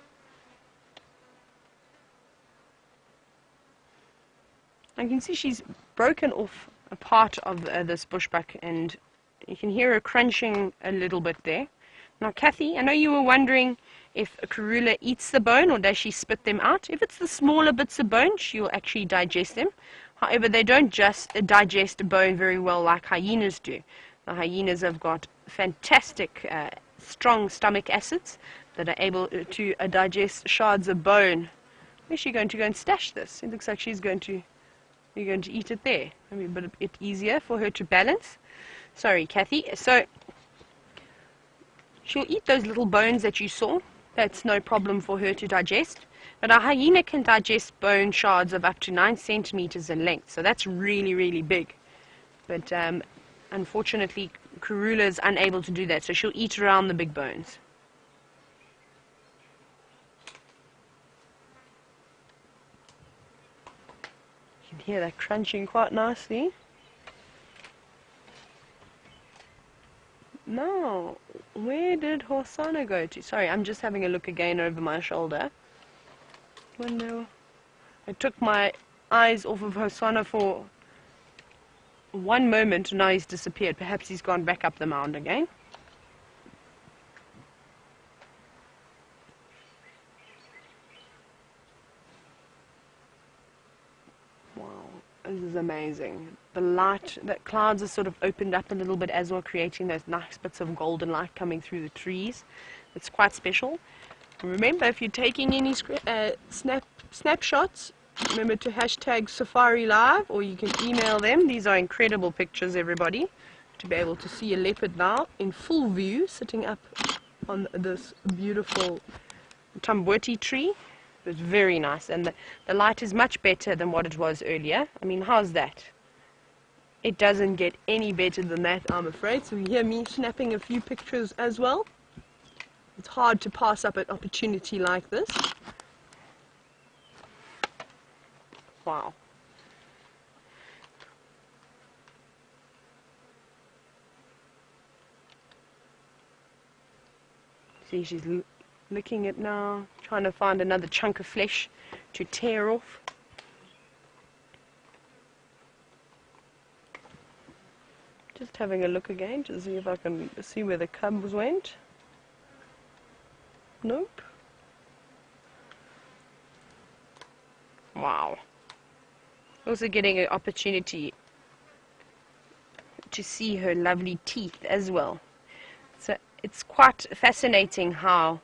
I can see she's broken off a part of this bushbuck, and you can hear her crunching a little bit there. Now, Kathy, I know you were wondering if Karula eats the bone or does she spit them out. If it's the smaller bits of bone, she'll actually digest them. However, they don't just digest bone very well like hyenas do. The hyenas have got fantastic, strong stomach acids that are able to digest shards of bone. Where's she going to go and stash this? It looks like you're going to eat it there. I mean, but a bit easier for her to balance. Sorry, Kathy. So she'll eat those little bones that you saw. That's no problem for her to digest. But a hyena can digest bone shards of up to 9 centimeters in length. So that's really, really big. But unfortunately, Karula is unable to do that. So she'll eat around the big bones. You can hear that crunching quite nicely. Where did Hosanna go to? Sorry, I'm just having a look again over my shoulder. Wonder. I took my eyes off of Hosanna for one moment and now he's disappeared. Perhaps he's gone back up the mound again. Wow, this is amazing. The light, the clouds are sort of opened up a little bit as well, creating those nice bits of golden light coming through the trees. It's quite special. Remember, if you're taking any snapshots, remember to hashtag Safari Live, or you can email them. These are incredible pictures, everybody. To be able to see a leopard now in full view, sitting up on this beautiful tamboti tree. It's very nice, and the light is much better than what it was earlier. I mean, how's that? It doesn't get any better than that, I'm afraid. So you hear me snapping a few pictures as well. It's hard to pass up an opportunity like this. Wow. See, she's licking it now, trying to find another chunk of flesh to tear off. Just having a look again to see if I can see where the cubs went. Nope. Wow. Also getting an opportunity to see her lovely teeth as well. So it's quite fascinating how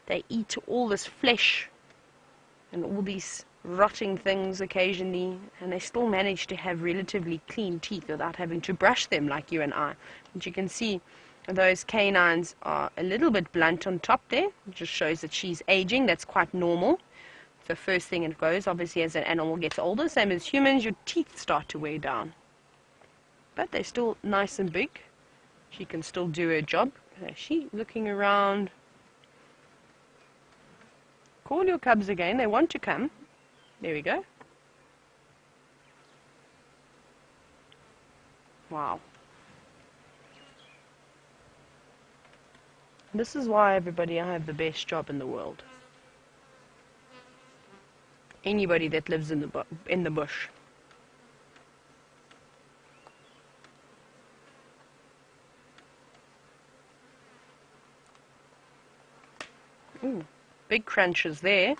they eat all this flesh and all these rotting things occasionally, and they still manage to have relatively clean teeth without having to brush them like you and I. And you can see those canines are a little bit blunt on top there. It just shows that she's aging. That's quite normal. The first thing it goes, obviously, as an animal gets older, same as humans, your teeth start to wear down. But they're still nice and big. She can still do her job. She's looking around. Call your cubs again. They want to come. There we go. Wow. This is why, everybody, I have the best job in the world. Anybody that lives in the bush. Ooh, big crunches there.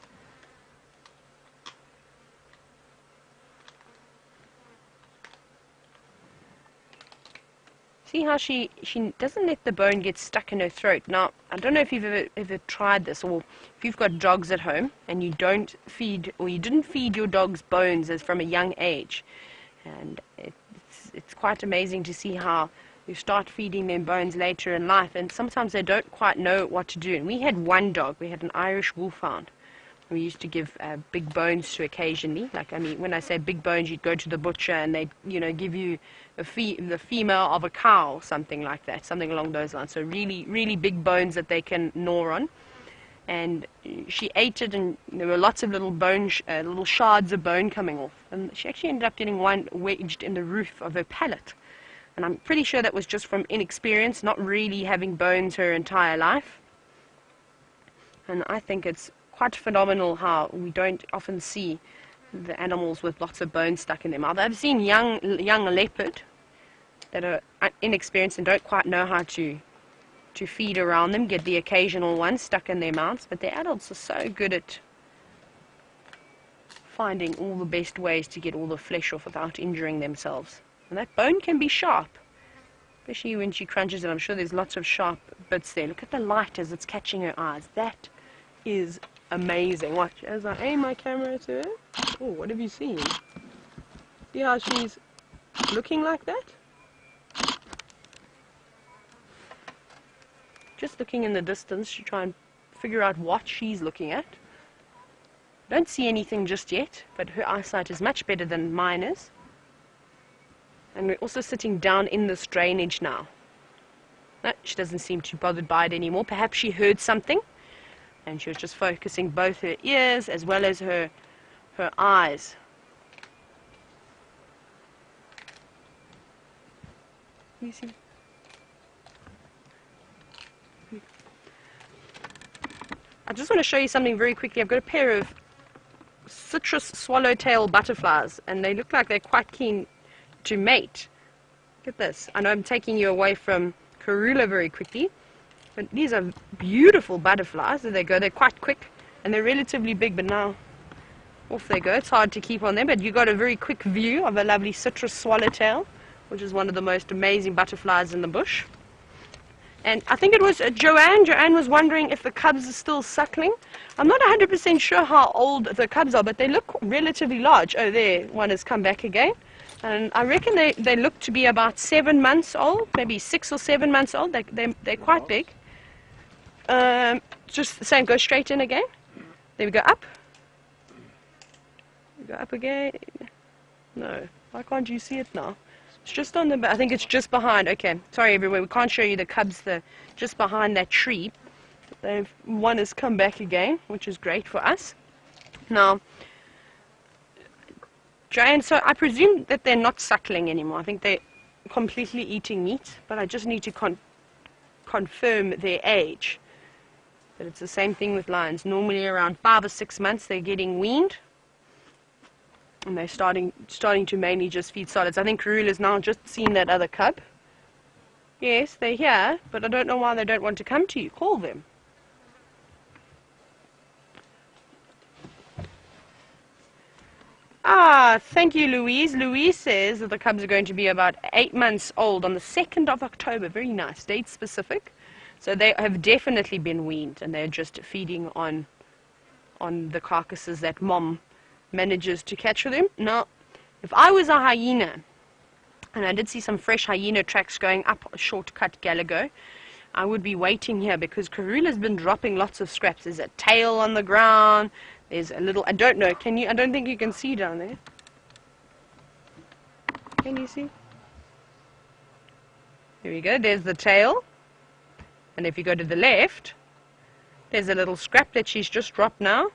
See how she doesn't let the bone get stuck in her throat. Now, I don't know if you've ever tried this, or if you've got dogs at home and you don't feed, or you didn't feed your dogs bones as from a young age. And it's quite amazing to see how you start feeding them bones later in life, and sometimes they don't quite know what to do. And we had one dog, we had an Irish wolfhound. We used to give big bones to occasionally. Like, I mean, when I say big bones, you'd go to the butcher and they'd, give you the female of a cow or something like that, something along those lines. So really, really big bones that they can gnaw on. And she ate it, and there were lots of little little shards of bone coming off. And she actually ended up getting one wedged in the roof of her palate. And I'm pretty sure that was just from inexperience, not really having bones her entire life. And I think it's quite phenomenal how we don't often see the animals with lots of bones stuck in their mouth. I've seen young leopard that are inexperienced and don't quite know how to feed around them, get the occasional one stuck in their mouths, but the adults are so good at finding all the best ways to get all the flesh off without injuring themselves. And that bone can be sharp, especially when she crunches it. I'm sure there's lots of sharp bits there. Look at the light as it's catching her eyes. That is amazing. Watch as I aim my camera to her. Oh, what have you seen? See how she's looking like that? Just looking in the distance to try and figure out what she's looking at. Don't see anything just yet, but her eyesight is much better than mine is. And we're also sitting down in this drainage now. No, she doesn't seem too bothered by it anymore. Perhaps she heard something, and she was just focusing both her ears as well as her eyes. You see? I just want to show you something very quickly. I've got a pair of citrus swallowtail butterflies, and they look like they're quite keen to mate. Look at this. I know I'm taking you away from Karula very quickly, but these are beautiful butterflies. There they go. They're quite quick, and they're relatively big, but now off they go. It's hard to keep on them, but you got a very quick view of a lovely citrus swallowtail, which is one of the most amazing butterflies in the bush. And I think it was Joanne. Joanne was wondering if the cubs are still suckling. I'm not 100% sure how old the cubs are, but they look relatively large. Oh, there, one has come back again. And I reckon they look to be about 7 months old, maybe 6 or 7 months old. They're quite big. Just the same, go straight in again. There we go, up. Go up again. No, why can't you see it now? It's just on the, I think it's just behind. Okay, sorry everyone, we can't show you the cubs. They're just behind that tree. One has come back again, which is great for us. Now, Joanne, so I presume that they're not suckling anymore. I think they're completely eating meat, but I just need to confirm their age. But it's the same thing with lions. Normally around 5 or 6 months they're getting weaned. And they're starting to mainly just feed solids. I think Karula's now just seen that other cub. Yes, they're here, but I don't know why they don't want to come to you. Call them. Ah, thank you, Louise. Louise says that the cubs are going to be about 8 months old on the 2nd of October. Very nice, date specific. So they have definitely been weaned, and they're just feeding on the carcasses that Mom manages to catch for them. Now, if I was a hyena, and I did see some fresh hyena tracks going up a shortcut Galago, I would be waiting here because Karula's been dropping lots of scraps. There's a tail on the ground. There's a little, I don't know, can you, I don't think you can see down there. Can you see? There we go, there's the tail. And if you go to the left, there's a little scrap that she's just dropped now.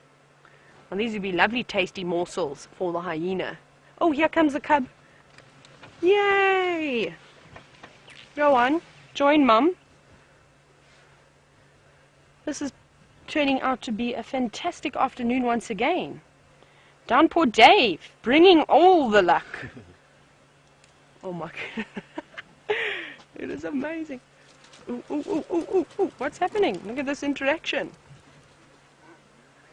Well, these would be lovely tasty morsels for the hyena. Oh, here comes the cub. Yay! Go on, join Mum. This is turning out to be a fantastic afternoon once again. Downpour Dave, bringing all the luck. Oh my God. It is amazing. Ooh, ooh, ooh, ooh, ooh, ooh. What's happening? Look at this interaction.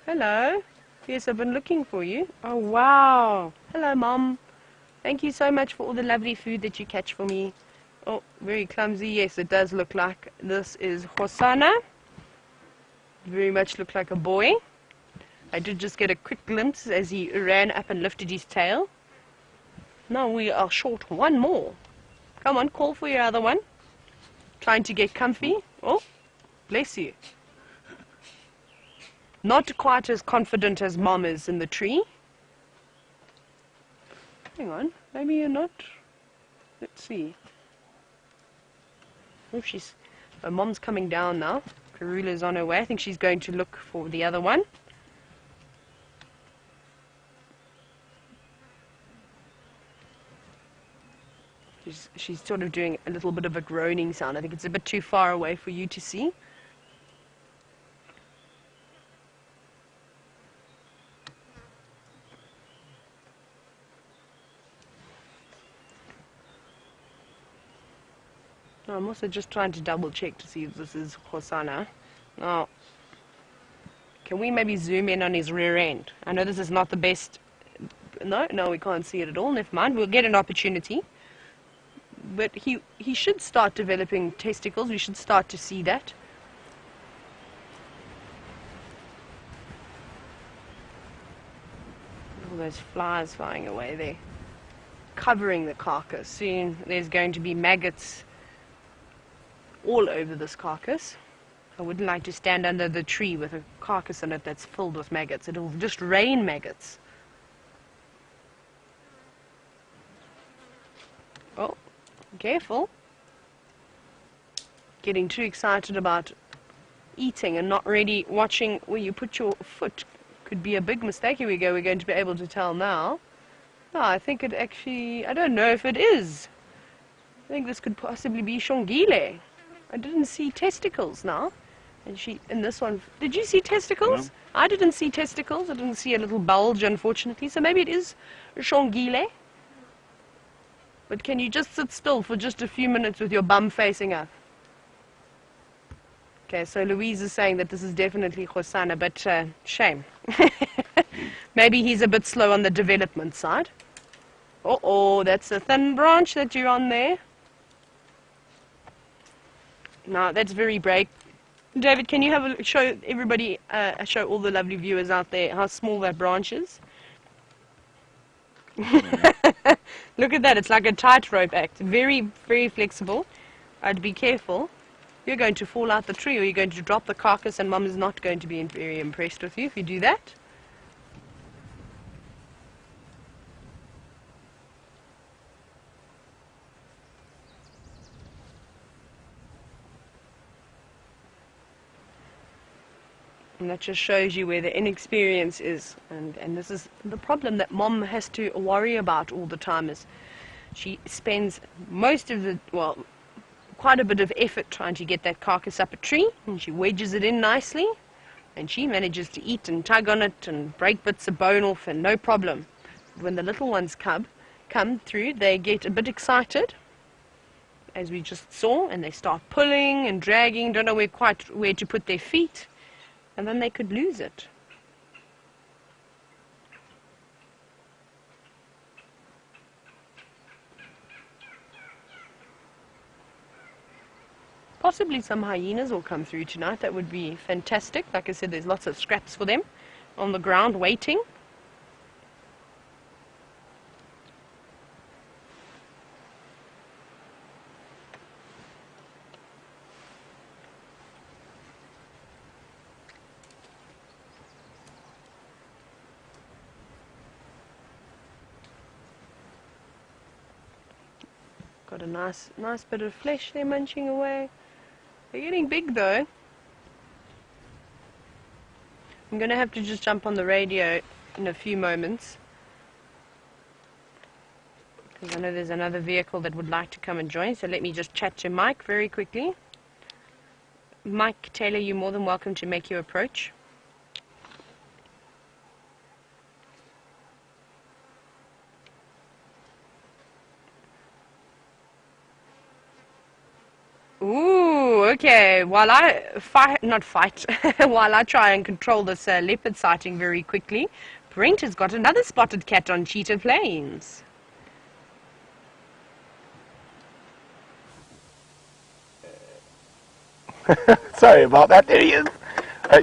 Hello. Yes, I've been looking for you. Oh, wow. Hello, Mom. Thank you so much for all the lovely food that you catch for me. Oh, very clumsy. Yes, it does look like this is Hosanna. Very much look like a boy. I did just get a quick glimpse as he ran up and lifted his tail. Now we are short one more. Come on, call for your other one. Trying to get comfy. Oh, bless you. Not quite as confident as Mom is in the tree. Hang on, maybe you're not. Let's see. Oh, Mom's coming down now. Karula's on her way. I think she's going to look for the other one. She's sort of doing a little bit of a groaning sound. I think it's a bit too far away for you to see. I'm also just trying to double check to see if this is Hosanna. Now, can we maybe zoom in on his rear end? I know this is not the best. No, we can't see it at all. Never mind. We'll get an opportunity. But he should start developing testicles. We should start to see that. All those flies flying away there, covering the carcass. Soon there's going to be maggots all over this carcass. I wouldn't like to stand under the tree with a carcass in it that's filled with maggots. It'll just rain maggots. Oh, careful. Getting too excited about eating and not really watching where you put your foot could be a big mistake. Here we go. We're going to be able to tell now. No, I think it actually, I don't know if it is. I think this could possibly be Shongile. I didn't see testicles now. And in this one, did you see testicles? No. I didn't see testicles. I didn't see a little bulge, unfortunately. So maybe it is shongile. But can you just sit still for just a few minutes with your bum facing up? Okay, so Louise is saying that this is definitely Khosana, but shame. Maybe he's a bit slow on the development side. Oh, that's a thin branch that you're on there. No, that's very break. David, can you have show everybody, show all the lovely viewers out there how small that branch is? Look at that, it's like a tightrope act. Very, very flexible. I'd be careful. You're going to fall out the tree or you're going to drop the carcass, and Mum is not going to be very impressed with you if you do that. And that just shows you where the inexperience is. And this is the problem that Mom has to worry about all the time, is she spends most of the, well, quite a bit of effort trying to get that carcass up a tree, and she wedges it in nicely, and she manages to eat and tug on it and break bits of bone off, and no problem. When the little ones come through, they get a bit excited, as we just saw, and they start pulling and dragging, don't know quite where to put their feet, and then they could lose it. Possibly some hyenas will come through tonight. That would be fantastic. Like I said, there's lots of scraps for them on the ground waiting. Got a nice bit of flesh there munching away. They're getting big though. I'm going to have to just jump on the radio in a few moments, because I know there's another vehicle that would like to come and join. So let me just chat to Mike very quickly. Mike Taylor, you're more than welcome to make your approach. Ooh, okay. While I while I try and control this leopard sighting very quickly, Brent has got another spotted cat on Cheetah Plains. Sorry about that. There he is.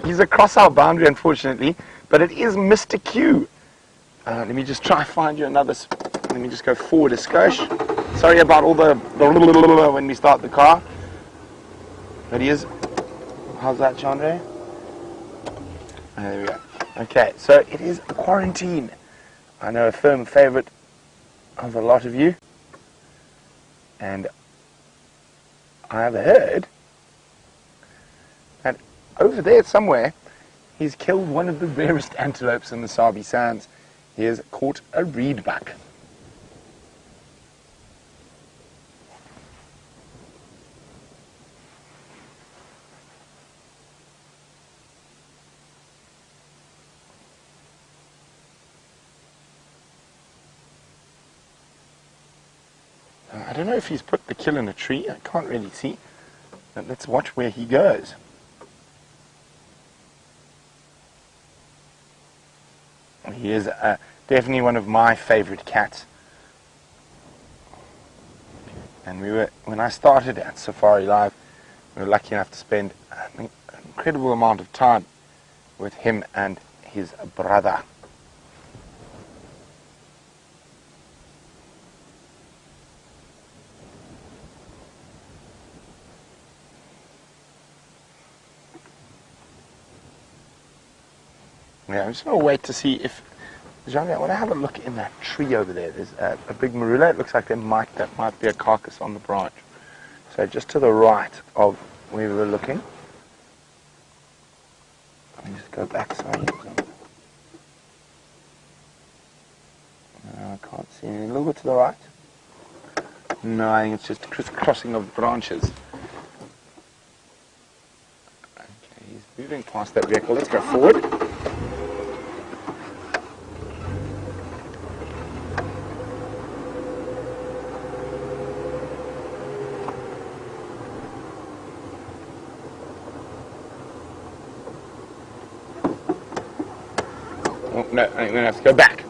He's across our boundary, unfortunately, but it is Mr. Q. Let me just try find you another. Let me just go forward a skosh. Sorry about all the when we start the car. But he is. How's that, Chandra? There we go. Okay, so it is quarantine. I know, a firm favourite of a lot of you. And I have heard that over there somewhere he's killed one of the rarest antelopes in the Sabi Sands. He has caught a reedbuck. I don't know if he's put the kill in a tree. I can't really see. But let's watch where he goes. He is definitely one of my favorite cats. And when I started at Safari Live, we were lucky enough to spend an incredible amount of time with him and his brother. Yeah, I'm just going to wait to see if... Johnny, I want to have a look in that tree over there. There's a big marula. It looks like that might be a carcass on the branch. So just to the right of where we were looking. Let me just go back. Sorry. No, I can't see anything. A little bit to the right. No, I think it's just a crisscrossing of branches. moving past that vehicle. Let's go forward. Oh, no, I'm going to have to go back.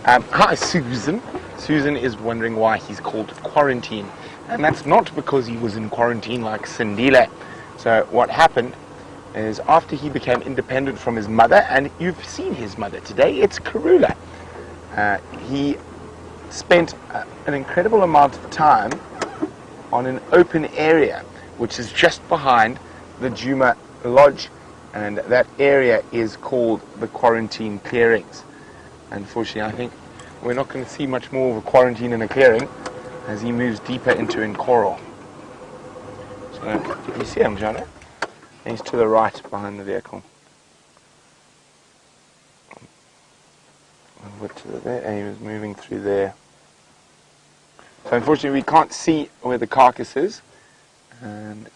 Hi, Susan. Susan is wondering why he's called Quarantine. And that's not because he was in quarantine like Sindile. So what happened is after he became independent from his mother, and you've seen his mother today, it's Karula. He spent an incredible amount of time on an open area, which is just behind the Nkuhuma Lodge, and that area is called the quarantine clearings. Unfortunately, I think we're not going to see much more of a quarantine in a clearing as he moves deeper into Nkuhuma. So, you see him, Johnny? He's to the right behind the vehicle. Over to there, and he was moving through there. So unfortunately we can't see where the carcass is, and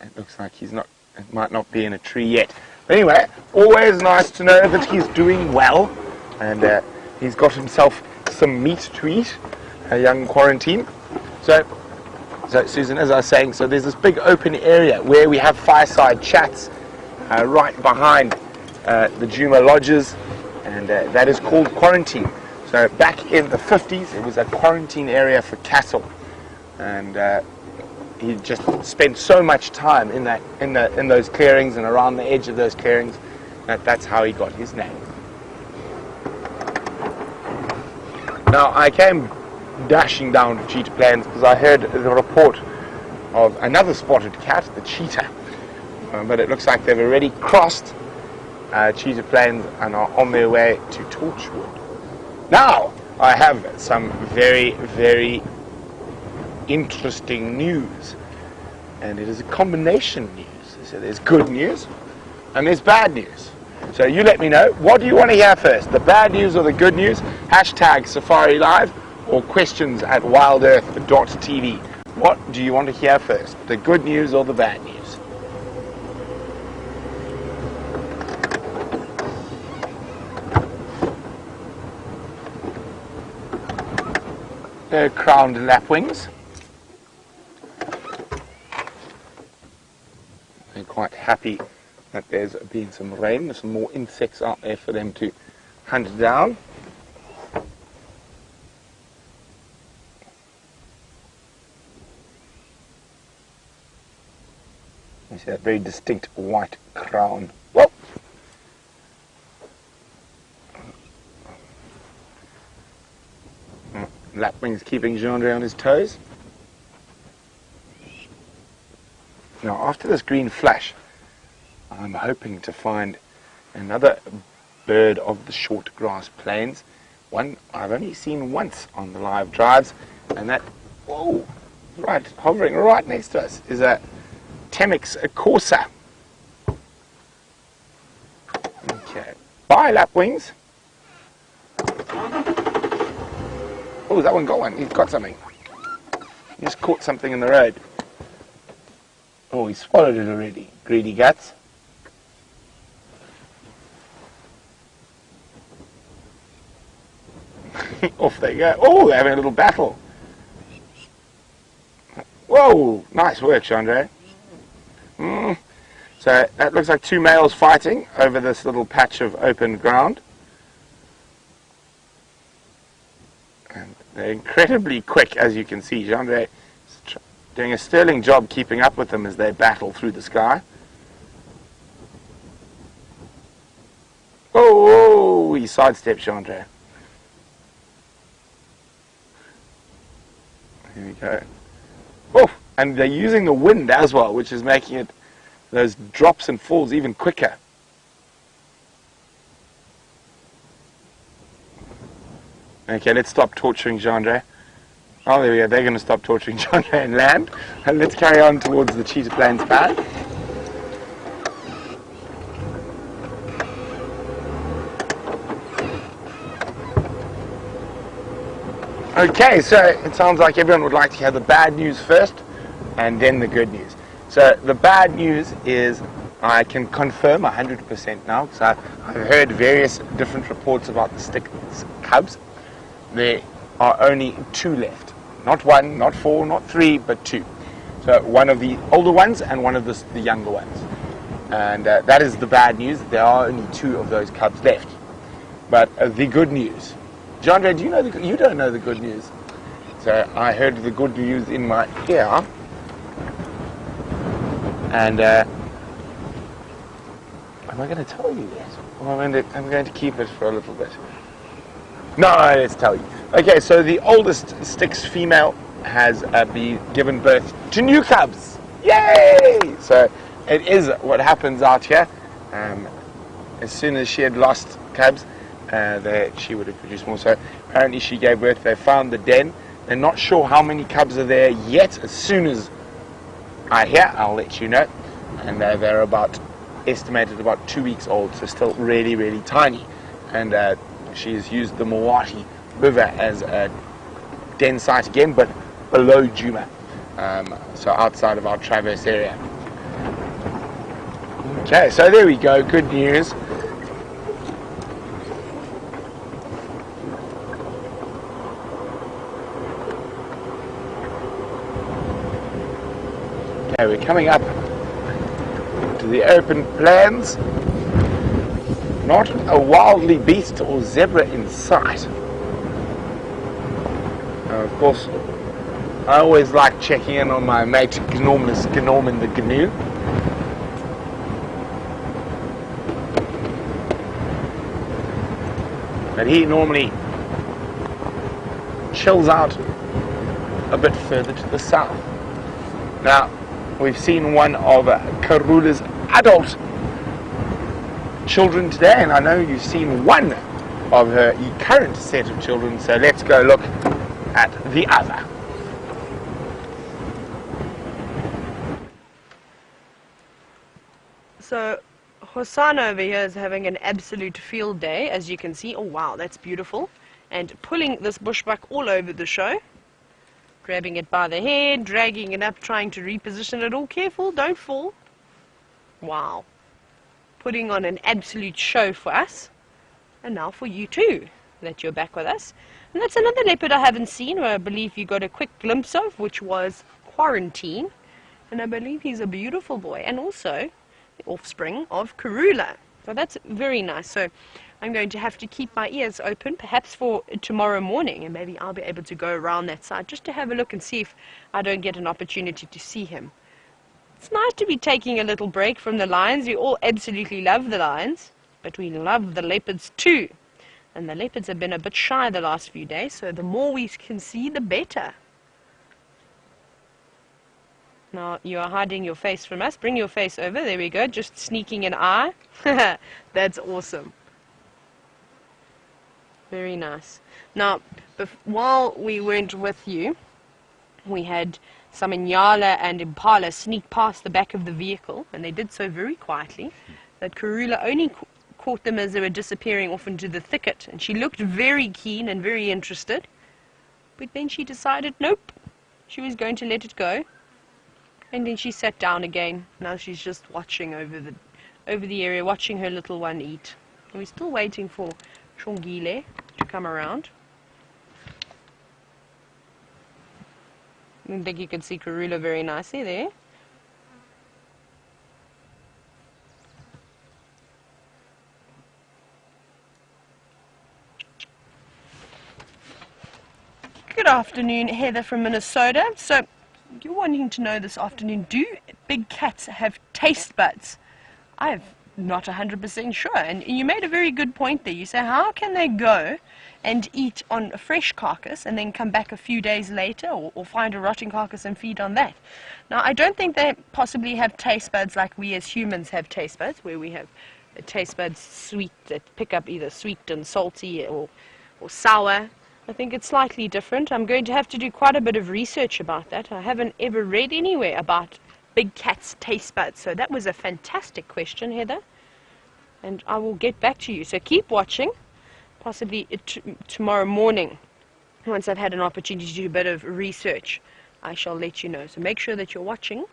it looks like it might not be in a tree yet. But anyway, always nice to know that he's doing well, and he's got himself some meat to eat, a young quarantine. So Susan, as I was saying, so there's this big open area where we have fireside chats right behind the Nkuhuma lodges, and that is called quarantine. So back in the 50s, it was a quarantine area for cattle, and he just spent so much time in those clearings and around the edge of those clearings that's how he got his name. Now I came dashing down to Cheetah Plains because I heard the report of another spotted cat, the cheetah, but it looks like they've already crossed Cheetah Plains and are on their way to Torchwood. Now I have some very, very interesting news, and it is a combination news. So there's good news and there's bad news. So you let me know, what do you want to hear first, the bad news or the good news? Hashtag Safari Live or questions at wildearth.tv. What do you want to hear first, the good news or the bad news? They're crowned lapwings. They're quite happy that there's been some rain. There's some more insects out there for them to hunt down. You see that very distinct white crown. Whoa! Lapwing's keeping Jean-Andre on his toes. Now, after this green flash, I'm hoping to find another bird of the short grass plains. One I've only seen once on the live drives, and that, whoa, right, hovering right next to us is a Temix corsa. Okay, bye lapwings. Oh, is that one got one? He's got something. He just caught something in the road. Oh, he swallowed it already. Greedy guts. Off they go. Oh, they're having a little battle. Whoa, nice work, Chandra. So that looks like two males fighting over this little patch of open ground. And they're incredibly quick, as you can see. Chandra is doing a sterling job keeping up with them as they battle through the sky. Oh, he sidestepped Chandra. Here we go. Oh, and they're using the wind as well, which is making it those drops and falls even quicker. Okay, let's stop torturing Jean-Andre. Oh, there we go. They're going to stop torturing Jean-Andre and land. And let's carry on towards the Cheetah Plains path. Okay, so it sounds like everyone would like to hear the bad news first and then the good news. So the bad news is I can confirm 100% now, because I've heard various different reports about the stick cubs. There are only 2 left. Not 1, not 4, not 3, but 2. So one of the older ones and one of the younger ones. And that is the bad news. There are only 2 of those cubs left. But the good news. John, do you know you don't know the good news. So I heard the good news in my ear. And am I going to tell you this? Or I'm going to keep it for a little bit. No, let's tell you. Okay, so the oldest Styx female has been given birth to new cubs. Yay! So it is what happens out here. As soon as she had lost cubs, she would have produced more. So apparently she gave birth. They found the den. They're not sure how many cubs are there yet. As soon as I hear, I'll let you know. And they're estimated about 2 weeks old, so still really, really tiny. And she's used the Mawati River as a den site again, but below Djuma, so outside of our Traverse area. Okay, so there we go, good news. Okay, we're coming up to the open plains. Not a wildly beast or zebra in sight. Of course, I always like checking in on my mate Gnorm in the GNU. But he normally chills out a bit further to the south. Now, we've seen one of Karula's adult children today, and I know you've seen one of her current set of children, so let's go look at the other. So Hosanna over here is having an absolute field day, as you can see. Oh wow, that's beautiful. And pulling this bushbuck all over the show. Grabbing it by the head, dragging it up, trying to reposition it all. Careful, don't fall. Wow. Putting on an absolute show for us. And now for you too, that you're back with us. And that's another leopard I haven't seen, where I believe you got a quick glimpse of, which was Quarantine. And I believe he's a beautiful boy. And also the offspring of Karula. So that's very nice. So I'm going to have to keep my ears open, perhaps for tomorrow morning, and maybe I'll be able to go around that side just to have a look and see if I don't get an opportunity to see him. It's nice to be taking a little break from the lions. We all absolutely love the lions, but we love the leopards too. And the leopards have been a bit shy the last few days, so the more we can see, the better. Now, you are hiding your face from us. Bring your face over. There we go. Just sneaking an eye. That's awesome. Very nice. Now, while we weren't with you, we had some Inyala and Impala sneak past the back of the vehicle, and they did so very quietly, that Karula only caught them as they were disappearing off into the thicket, and she looked very keen and very interested, but then she decided, nope, she was going to let it go, and then she sat down again. Now she's just watching over the area, watching her little one eat. And we're still waiting for Shongile to come around. I think you can see Karula very nicely there. Good afternoon, Heather from Minnesota. So, you're wanting to know this afternoon, do big cats have taste buds? I'm not 100% sure. And you made a very good point there. You say, how can they go and eat on a fresh carcass and then come back a few days later, or find a rotting carcass and feed on that? Now, I don't think they possibly have taste buds like we as humans have taste buds, where we have taste buds sweet that pick up either sweet and salty or sour. I think it's slightly different. I'm going to have to do quite a bit of research about that. I haven't ever read anywhere about big cats' taste buds. So that was a fantastic question, Heather. And I will get back to you. So keep watching. Possibly tomorrow morning, once I've had an opportunity to do a bit of research, I shall let you know. So make sure that you're watching,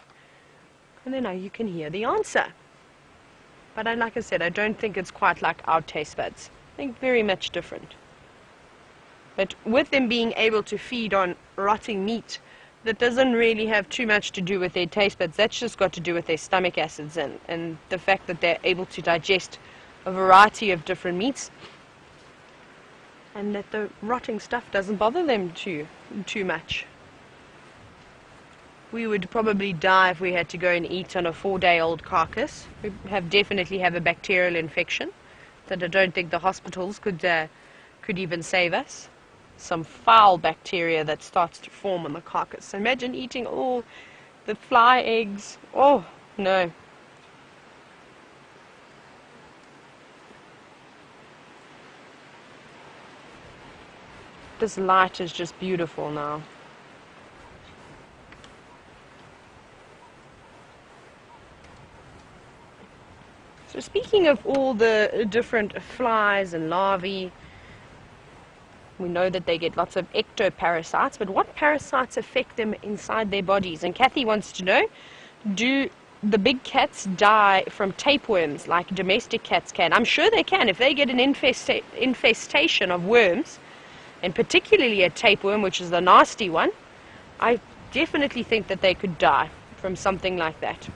and then now you can hear the answer. But like I said, I don't think it's quite like our taste buds. I think very much different. But with them being able to feed on rotting meat, that doesn't really have too much to do with their taste buds. That's just got to do with their stomach acids and the fact that they're able to digest a variety of different meats, and that the rotting stuff doesn't bother them too much. We would probably die if we had to go and eat on a 4-day-old carcass. We definitely have a bacterial infection that I don't think the hospitals could even save us. Some foul bacteria that starts to form on the carcass. Imagine eating all the fly eggs. Oh, no. This light is just beautiful now. So speaking of all the different flies and larvae, we know that they get lots of ectoparasites, but what parasites affect them inside their bodies? And Kathy wants to know, do the big cats die from tapeworms like domestic cats can? I'm sure they can. If they get an infestation of worms, and particularly a tapeworm, which is the nasty one, I definitely think that they could die from something like that.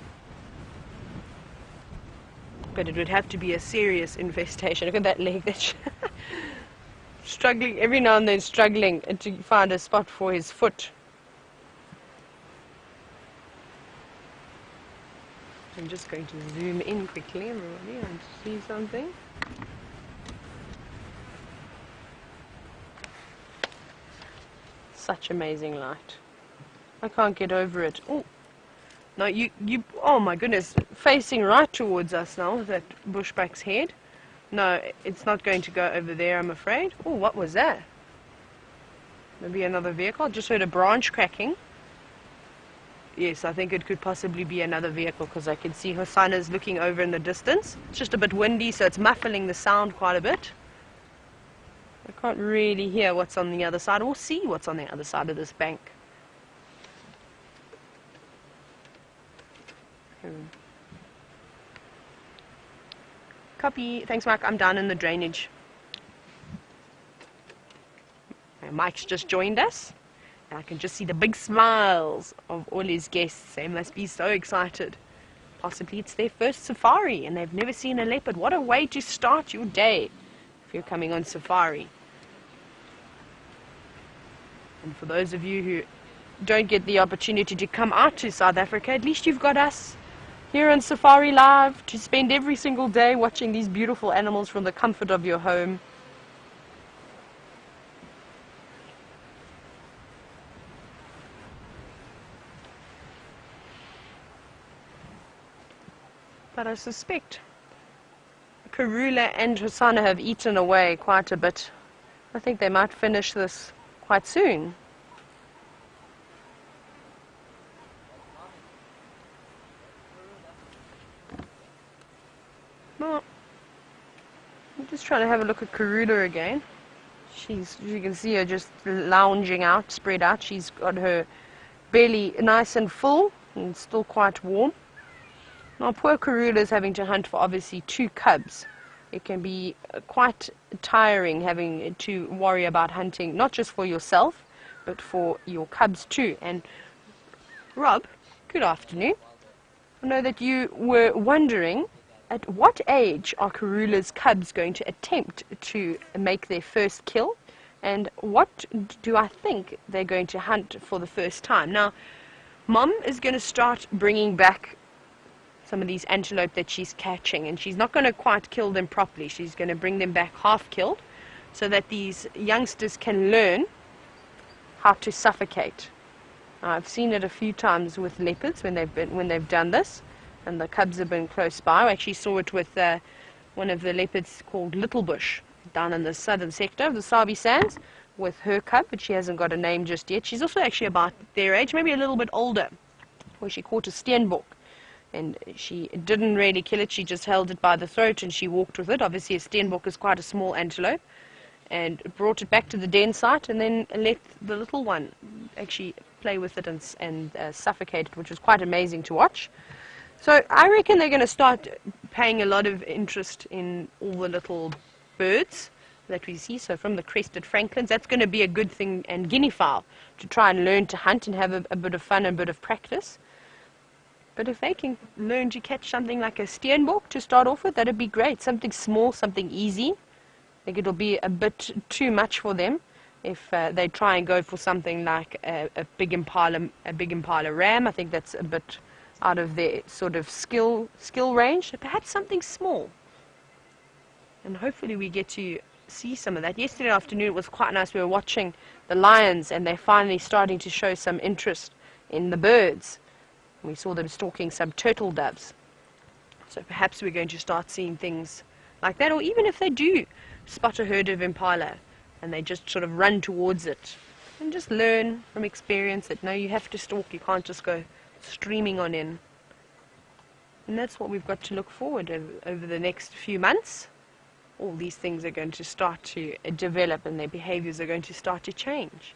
But it would have to be a serious infestation. Look at that leg. That's struggling, every now and then struggling to find a spot for his foot. I'm just going to zoom in quickly, everybody, and see something. Such amazing light. I can't get over it. Oh, no, you, oh my goodness, facing right towards us now, that bushbuck's head. No, it's not going to go over there, I'm afraid. Oh, what was that? Maybe another vehicle. I just heard a branch cracking. Yes, I think it could possibly be another vehicle because I can see Hosanna's looking over in the distance. It's just a bit windy, so it's muffling the sound quite a bit. I can't really hear what's on the other side or see what's on the other side of this bank. Copy. Thanks, Mike. I'm down in the drainage. Mike's just joined us, and I can just see the big smiles of all his guests. They must be so excited. Possibly it's their first safari, and they've never seen a leopard. What a way to start your day if you're coming on safari. And for those of you who don't get the opportunity to come out to South Africa, at least you've got us here on Safari Live to spend every single day watching these beautiful animals from the comfort of your home. But I suspect Karula and Hosanna have eaten away quite a bit. I think they might finish this quite soon. Well, I'm just trying to have a look at Karula again. You can see her just lounging out, spread out. She's got her belly nice and full and still quite warm. Now, poor Karula is having to hunt for obviously 2 cubs. It can be quite tiring having to worry about hunting, not just for yourself, but for your cubs too. And Rob, good afternoon. I know that you were wondering at what age are Karula's cubs going to attempt to make their first kill, and what do I think they're going to hunt for the first time. Now, Mom is going to start bringing back some of these antelope that she's catching, and she's not going to quite kill them properly. She's going to bring them back half killed so that these youngsters can learn how to suffocate. Now, I've seen it a few times with leopards when they've done this, and the cubs have been close by. I actually saw it with one of the leopards called Little Bush down in the southern sector of the Sabi Sands with her cub, but she hasn't got a name just yet. She's also actually about their age, maybe a little bit older, where she caught a steenbok. And she didn't really kill it, she just held it by the throat and she walked with it. Obviously a steenbok is quite a small antelope, and brought it back to the den site and then let the little one actually play with it and suffocate it, which was quite amazing to watch. So I reckon they're going to start paying a lot of interest in all the little birds that we see. So from the crested francolins, that's going to be a good thing, and guinea fowl, to try and learn to hunt and have a bit of fun and a bit of practice. But if they can learn to catch something like a steenbok to start off with, that'd be great. Something small, something easy. I think it'll be a bit too much for them if they try and go for something like a big impala ram. I think that's a bit out of their sort of skill range. Perhaps something small. And hopefully we get to see some of that. Yesterday afternoon it was quite nice. We were watching the lions, and they're finally starting to show some interest in the birds. We saw them stalking some turtle doves. So perhaps we're going to start seeing things like that. Or even if they do spot a herd of impala and they just sort of run towards it and just learn from experience that no, you have to stalk, you can't just go streaming on in. And that's what we've got to look forward over the next few months. All these things are going to start to develop, and their behaviors are going to start to change.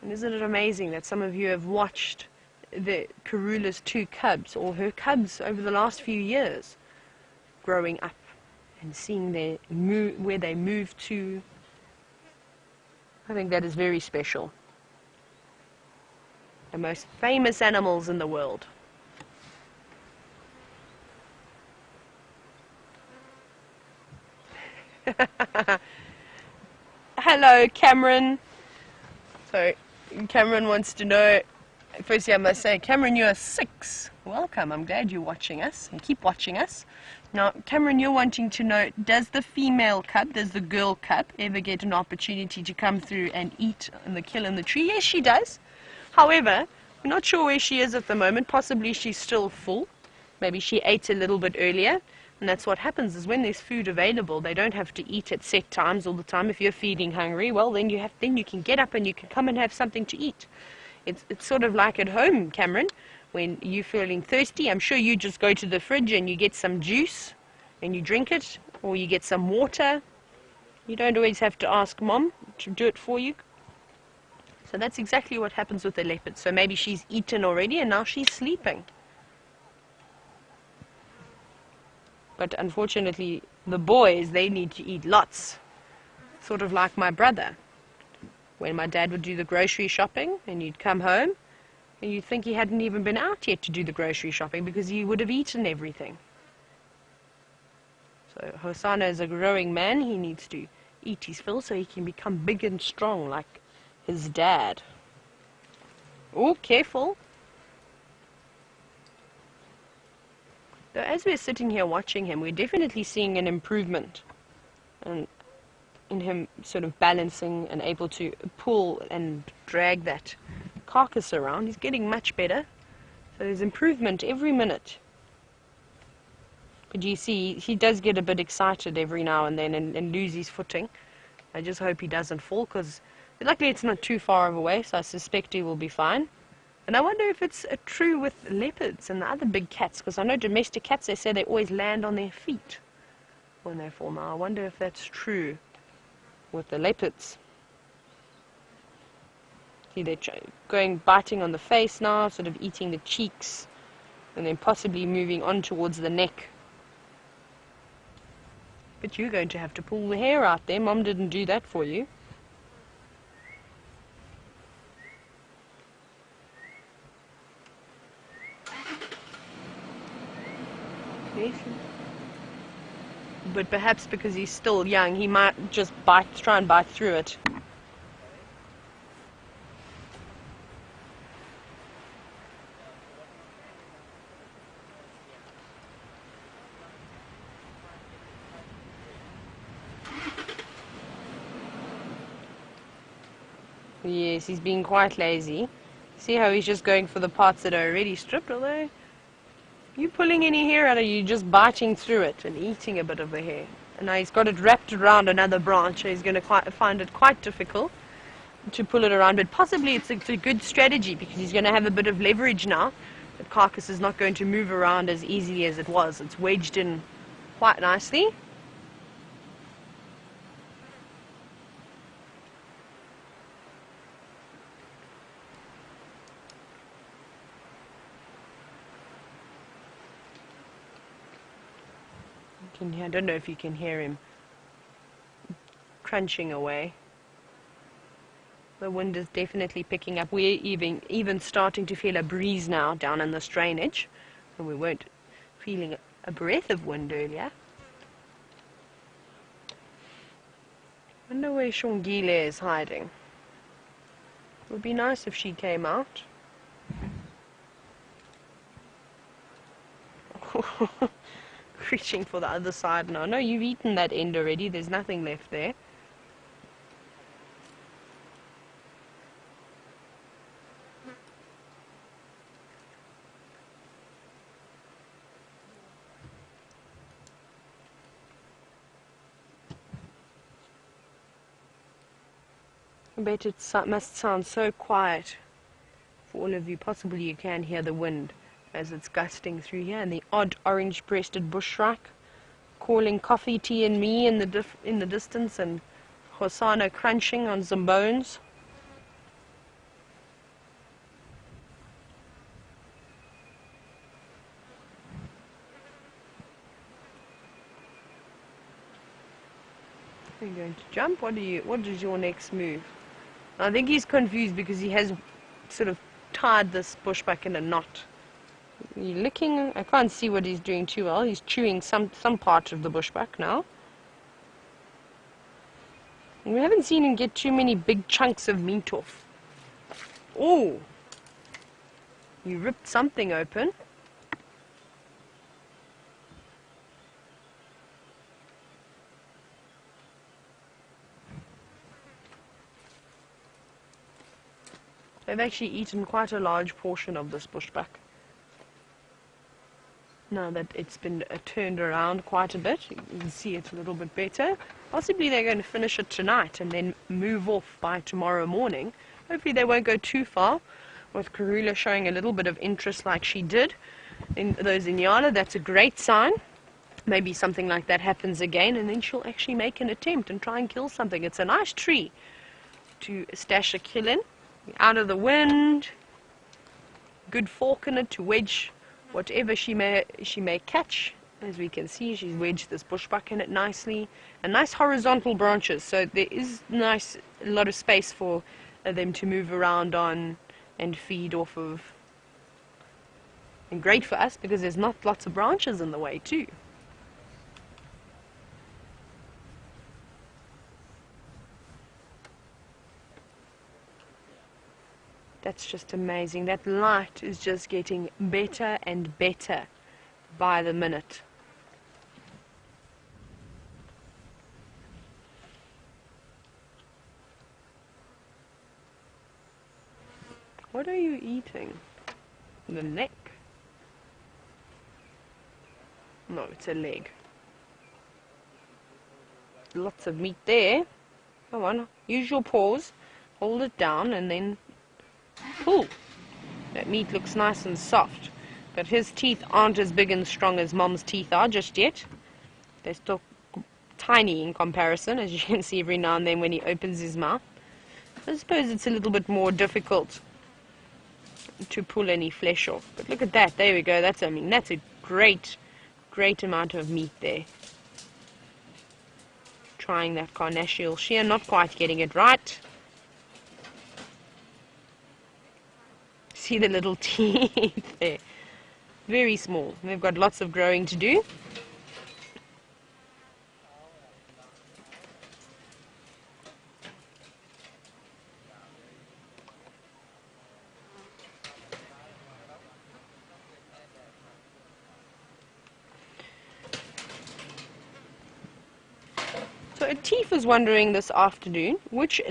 And isn't it amazing that some of you have watched the Karula's 2 cubs, or her cubs, over the last few years, growing up and seeing where they move to? I think that is very special. The most famous animals in the world. Hello, Cameron. So, Cameron wants to know, firstly I must say, Cameron, you're 6. Welcome, I'm glad you're watching us, and keep watching us. Now, Cameron, you're wanting to know, does the female cub, does the girl cub, ever get an opportunity to come through and eat in the kill in the tree? Yes, she does. However, we're not sure where she is at the moment. Possibly she's still full. Maybe she ate a little bit earlier. And that's what happens, is when there's food available, they don't have to eat at set times all the time. If you're feeding hungry, well, then you can get up and you can come and have something to eat. It's sort of like at home, Cameron, when you're feeling thirsty. I'm sure you just go to the fridge and you get some juice and you drink it, or you get some water. You don't always have to ask Mom to do it for you. So that's exactly what happens with the leopard. So maybe she's eaten already and now she's sleeping. But unfortunately, the boys, they need to eat lots. Sort of like my brother. When my dad would do the grocery shopping, and you'd come home, and you'd think he hadn't even been out yet to do the grocery shopping because he would have eaten everything. So Hosanna is a growing man. He needs to eat his fill so he can become big and strong like his dad. Oh, careful. So as we're sitting here watching him, we're definitely seeing an improvement in him sort of balancing and able to pull and drag that carcass around. He's getting much better. So there's improvement every minute. But you see, he does get a bit excited every now and then and lose his footing. I just hope he doesn't fall, because luckily it's not too far away, so I suspect he will be fine. And I wonder if it's true with leopards and the other big cats, because I know domestic cats, they say they always land on their feet when they fall. Now I wonder if that's true with the leopards. See, they're biting on the face now, sort of eating the cheeks, and then possibly moving on towards the neck. But you're going to have to pull the hair out there. Mom didn't do that for you. But perhaps because he's still young, he might just try and bite through it. Yes, he's being quite lazy. See how he's just going for the parts that are already stripped, although you pulling any hair out of you, just biting through it and eating a bit of the hair. And now he's got it wrapped around another branch, so he's going to find it quite difficult to pull it around. But possibly it's a good strategy, because he's going to have a bit of leverage now. The carcass is not going to move around as easily as it was. It's wedged in quite nicely. can hear, I don't know if you can hear him crunching away. The wind is definitely picking up. We're even starting to feel a breeze now down in this drainage, and we weren't feeling a breath of wind earlier. I wonder where Shongile is hiding. It would be nice if she came out. Reaching for the other side now. No, you've eaten that end already. There's nothing left there. I bet it must sound so quiet for all of you. Possibly you can hear the wind as it's gusting through here, and the odd orange-breasted bushrack calling coffee, tea and me in the distance, and Hosanna crunching on some bones. Are you going to jump? What is your next move? I think he's confused because he has sort of tied this bushback in a knot. You're licking. I can't see what he's doing too well. He's chewing some part of the bushback now. And we haven't seen him get too many big chunks of meat off. Oh! You ripped something open. They've actually eaten quite a large portion of this bushback. Now that it's been turned around quite a bit, you can see it a little bit better. Possibly they're going to finish it tonight and then move off by tomorrow morning. Hopefully they won't go too far, with Karula showing a little bit of interest like she did in those Inyala. That's a great sign. Maybe something like that happens again, and then she'll actually make an attempt and try and kill something. It's a nice tree to stash a kill in. Out of the wind, good fork in it to wedge whatever she may catch. As we can see, she's wedged this bushbuck in it nicely, and nice horizontal branches, so there is a lot of space for them to move around on and feed off of. And great for us because there's not lots of branches in the way too. That's just amazing. That light is just getting better and better by the minute. What are you eating? The neck? No, it's a leg. Lots of meat there. Come on, use your paws. Hold it down and then pull. That meat looks nice and soft, but his teeth aren't as big and strong as Mom's teeth are just yet. They're still tiny in comparison, as you can see every now and then when he opens his mouth. I suppose it's a little bit more difficult to pull any flesh off. But look at that. There we go. That's a great amount of meat there. Trying that carnassial shear, not quite getting it right. See the little teeth there. Very small. They've got lots of growing to do. So Atif was wondering this afternoon which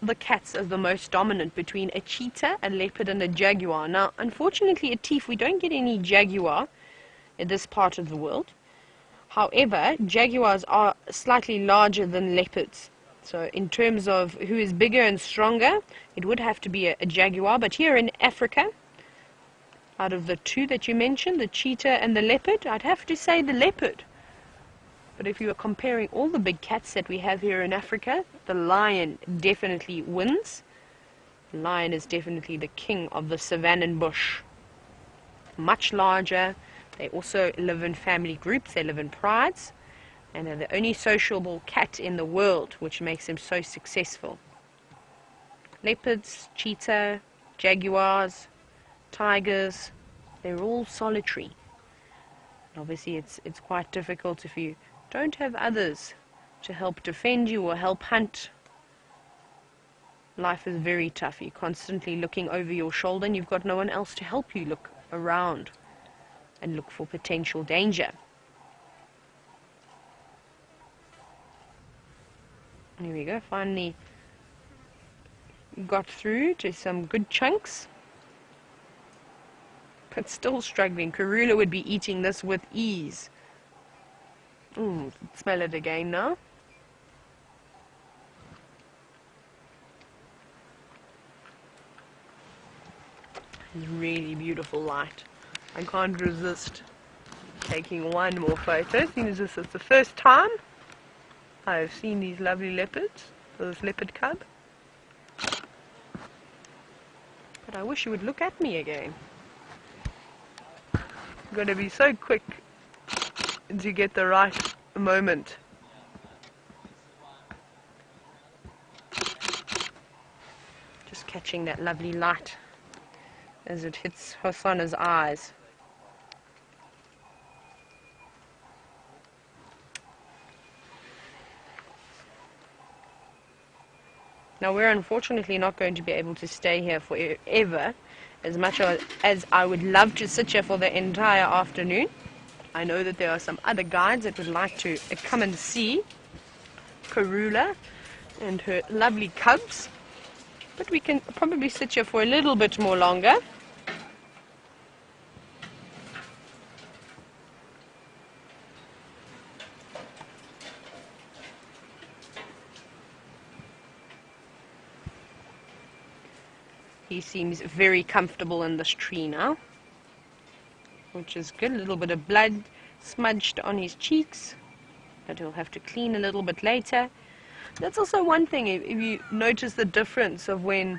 the cats are the most dominant between a cheetah, a leopard and a jaguar. Now, unfortunately, Atif, we don't get any jaguar in this part of the world. However, jaguars are slightly larger than leopards. So in terms of who is bigger and stronger, it would have to be a jaguar. But here in Africa, out of the two that you mentioned, the cheetah and the leopard, I'd have to say the leopard. But if you are comparing all the big cats that we have here in Africa, the lion definitely wins. The lion is definitely the king of the savanna bush. Much larger, They also live in family groups, they live in prides, and they're the only sociable cat in the world, which makes them so successful. Leopards, cheetah, jaguars, tigers, they're all solitary. Obviously it's quite difficult if you don't have others to help defend you or help hunt. Life is very tough. You're constantly looking over your shoulder and you've got no one else to help you look around and look for potential danger. Here we go, finally got through to some good chunks, but still struggling. Karula would be eating this with ease. Smell it again now. It's really beautiful light. I can't resist taking one more photo. Seems as it's the first time I've seen these lovely leopards, or this leopard cub. But I wish you would look at me again. I'm going to be so quick to get the right moment. Just catching that lovely light as it hits Hosanna's eyes. Now we're unfortunately not going to be able to stay here forever, as much as I would love to sit here for the entire afternoon. I know that there are some other guides that would like to come and see Karula and her lovely cubs, but we can probably sit here for a little bit more longer. He seems very comfortable in this tree now, which is good. A little bit of blood smudged on his cheeks, but he'll have to clean a little bit later. That's also one thing, if you notice the difference of when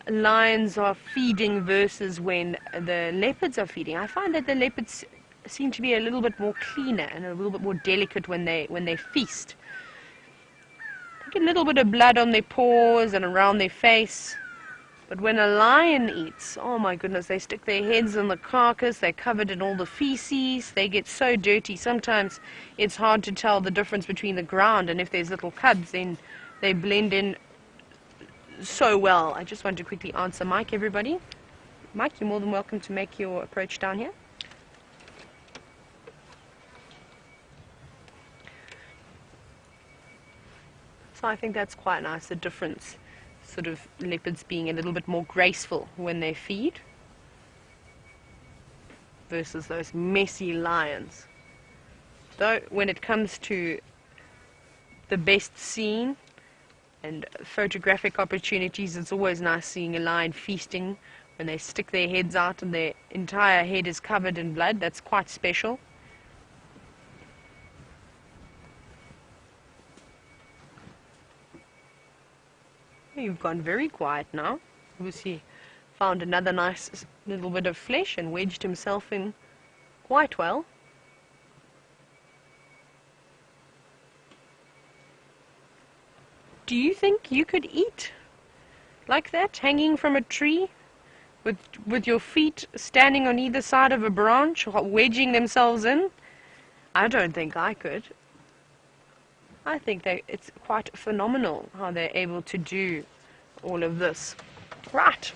lions are feeding versus when the leopards are feeding. I find that the leopards seem to be a little bit more cleaner and a little bit more delicate when they feast. They get a little bit of blood on their paws and around their face. But when a lion eats, oh my goodness, they stick their heads in the carcass, they're covered in all the feces, they get so dirty. Sometimes it's hard to tell the difference between the ground, and if there's little cubs, then they blend in so well. I just want to quickly answer Mike, everybody. Mike, you're more than welcome to make your approach down here. So I think that's quite nice, the difference. Sort of leopards being a little bit more graceful when they feed versus those messy lions. Though when it comes to the best scene and photographic opportunities, it's always nice seeing a lion feasting when they stick their heads out and their entire head is covered in blood. That's quite special. You've gone very quiet now. Obviously found another nice little bit of flesh and wedged himself in quite well. Do you think you could eat like that, hanging from a tree with your feet standing on either side of a branch, wedging themselves in? I don't think I could. I think that it's quite phenomenal how they're able to do all of this. Right.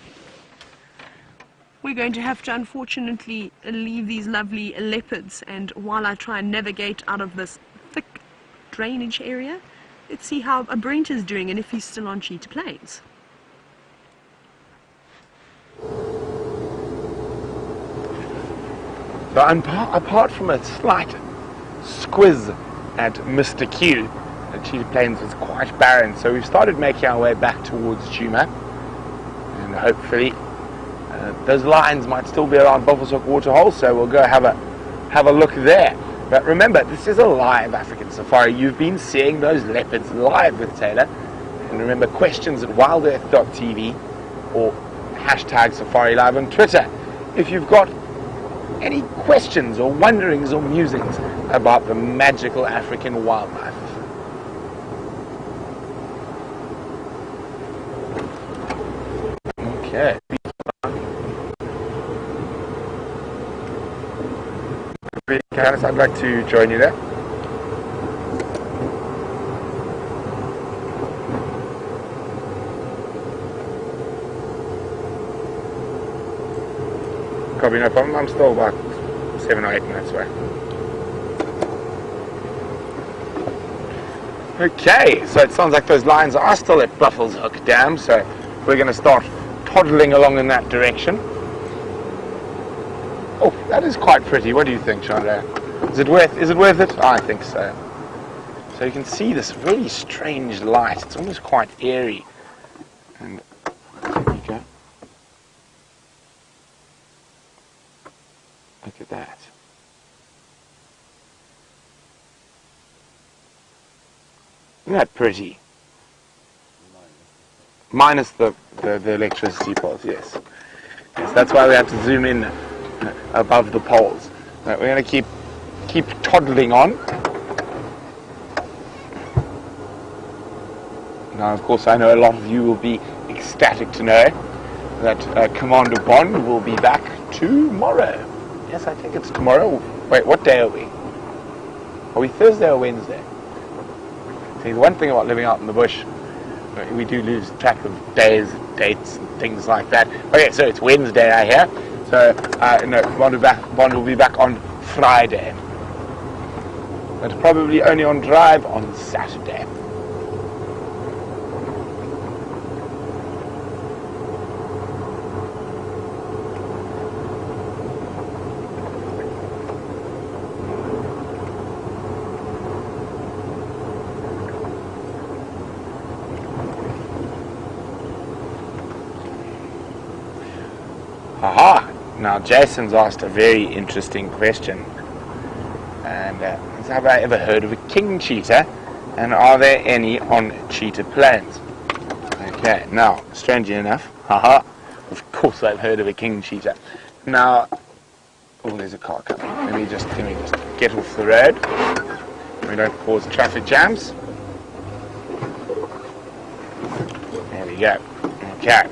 We're going to have to unfortunately leave these lovely leopards, and while I try and navigate out of this thick drainage area, let's see how Brent is doing and if he's still on Cheetah Plains. So apart from a slight squiz at Mr. Q, the Cheetah Plains is quite barren, so we've started making our way back towards Nkuhuma, and hopefully those lions might still be around Buffelshoek Waterhole, so we'll go have a look there. But remember, this is a live African safari. You've been seeing those leopards live with Tayla, and remember, questions at wildearth.tv or #SafariLive on Twitter. If you've got any questions or wonderings or musings about the magical African wildlife? Okay. Candice, I'd like to join you there. Copy, no problem. I'm still about 7 or 8 minutes away. Okay, so it sounds like those lions are still at Buffels Hook Dam, so we're going to start toddling along in that direction. Oh, that is quite pretty. What do you think, Chandra? Is it worth it? I think so. So you can see this really strange light. It's almost quite eerie. And there you go. Look at that. Isn't that pretty? Minus the electricity poles, yes. Yes, that's why we have to zoom in above the poles. Right, we're going to keep toddling on. Now, of course, I know a lot of you will be ecstatic to know that Commander Bond will be back tomorrow. Yes, I think it's tomorrow. Wait, what day are we? Are we Thursday or Wednesday? See, the one thing about living out in the bush, we do lose track of days, dates, and things like that. Okay, so it's Wednesday, I hear. So, no, Bond will be back on Friday. But probably only on drive on Saturday. Aha! Now Jason's asked a very interesting question. And have I ever heard of a king cheetah? And are there any on cheetah plains? Okay, now, strangely enough, haha, of course I've heard of a king cheetah. Now, oh, there's a car coming. Let me just get off the road. We don't cause traffic jams. There we go. Okay.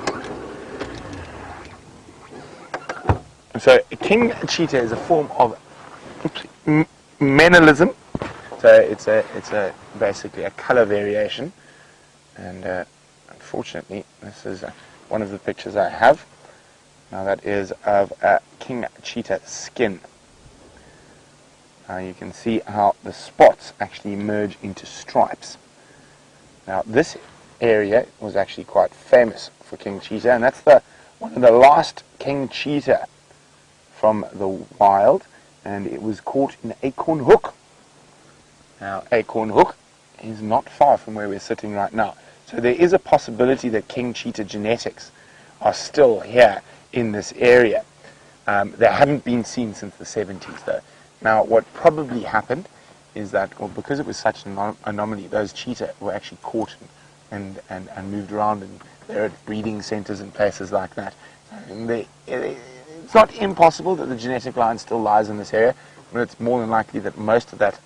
So a king cheetah is a form of menelism. So it's basically a color variation, and unfortunately this is one of the pictures I have. Now that is of a king cheetah skin. Now you can see how the spots actually merge into stripes. Now this area was actually quite famous for king cheetah, and that's one of the last king cheetah from the wild, and it was caught in Acorn Hook. Now, Acorn Hook is not far from where we're sitting right now. So there is a possibility that king cheetah genetics are still here in this area. They haven't been seen since the 70s, though. Now, what probably happened is that, well, because it was such an anomaly, those cheetah were actually caught and moved around, and they're at breeding centers and places like that. And it's not impossible that the genetic line still lies in this area, but it's more than likely that most of that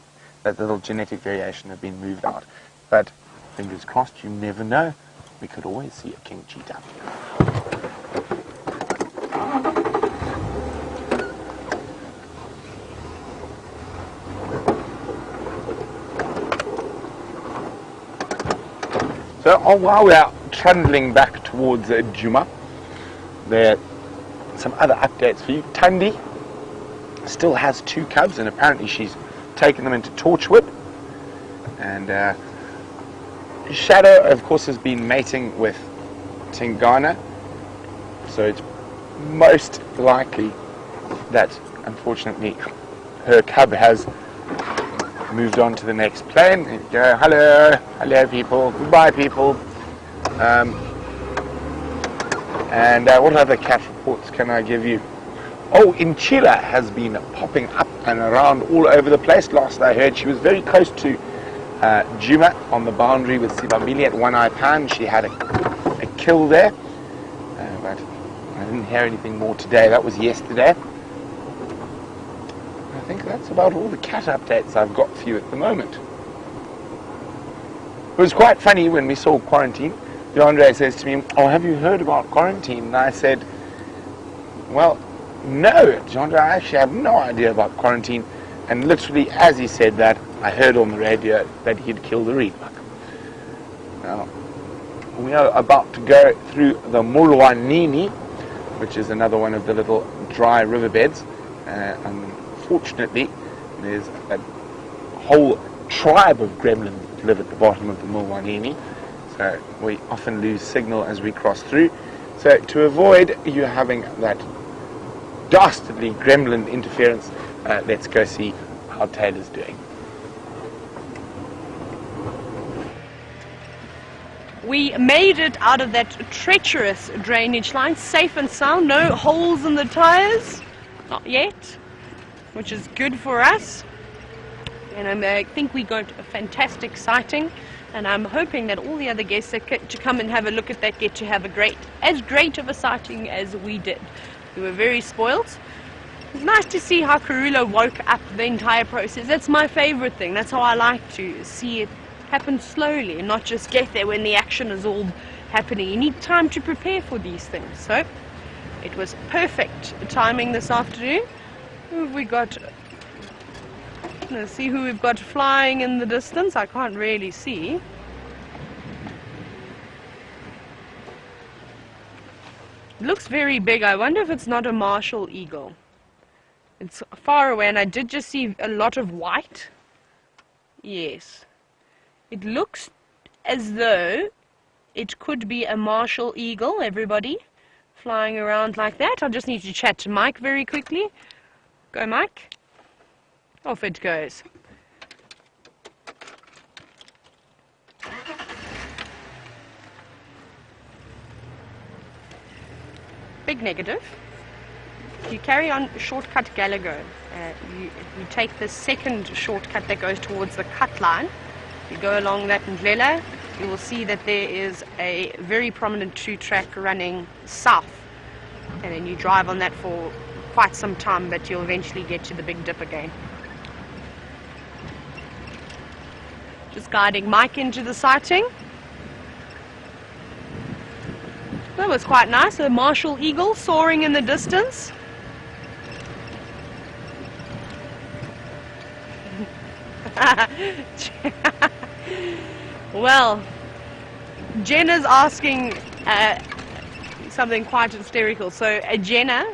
little genetic variation have been moved out. But fingers crossed, you never know. We could always see a king cheetah. So while we are trundling back towards Nkuhuma, there some other updates for you. Tawny still has 2 cubs, and apparently she's taken them into Torchwood. And Shadow, of course, has been mating with Tingana, so it's most likely that, unfortunately, her cub has moved on to the next plane. There you go. Hello people, goodbye people. And what other cat reports can I give you? Oh, Inchila has been popping up and around all over the place. Last I heard, she was very close to Nkuhuma on the boundary with Sibambili at One Eye Pan. She had a kill there, but I didn't hear anything more today. That was yesterday. think that's about all the cat updates I've got for you at the moment. It was quite funny when we saw quarantine. DeAndre says to me, "Oh, have you heard about quarantine?" And I said, "Well, no, DeAndre, I actually have no idea about quarantine." And literally, as he said that, I heard on the radio that he'd killed a reed bug. Now, we are about to go through the Mulwanini, which is another one of the little dry riverbeds. Unfortunately, there's a whole tribe of gremlins that live at the bottom of the Mulwanini, so we often lose signal as we cross through. So to avoid you having that dastardly gremlin interference, let's go see how Tayla's doing. We made it out of that treacherous drainage line, safe and sound, no holes in the tires, not yet, which is good for us. And I think we got a fantastic sighting, and I'm hoping that all the other guests that get to come and have a look at that get to have as great of a sighting as we did. We were very spoilt. It's nice to see how Karula woke up the entire process. That's my favorite thing. That's how I like to see it happen slowly and not just get there when the action is all happening. You need time to prepare for these things. So it was perfect timing this afternoon. Who have we got? Let's see who we've got flying in the distance. I can't really see. It looks very big. I wonder if it's not a martial eagle. It's far away, and I did just see a lot of white. Yes. It looks as though it could be a martial eagle, everybody, flying around like that. I'll just need to chat to Mike very quickly. Go, Mike. Off it goes. Big negative. If you carry on shortcut Gallagher, you take the second shortcut that goes towards the cut line. You go along that Ndlela, you will see that there is a very prominent 2-track running south. And then you drive on that for quite some time, but you'll eventually get to the Big Dip again. Just guiding Mike into the sighting. That was quite nice, a martial eagle soaring in the distance. Well, Jenna's asking something quite hysterical. So Jenna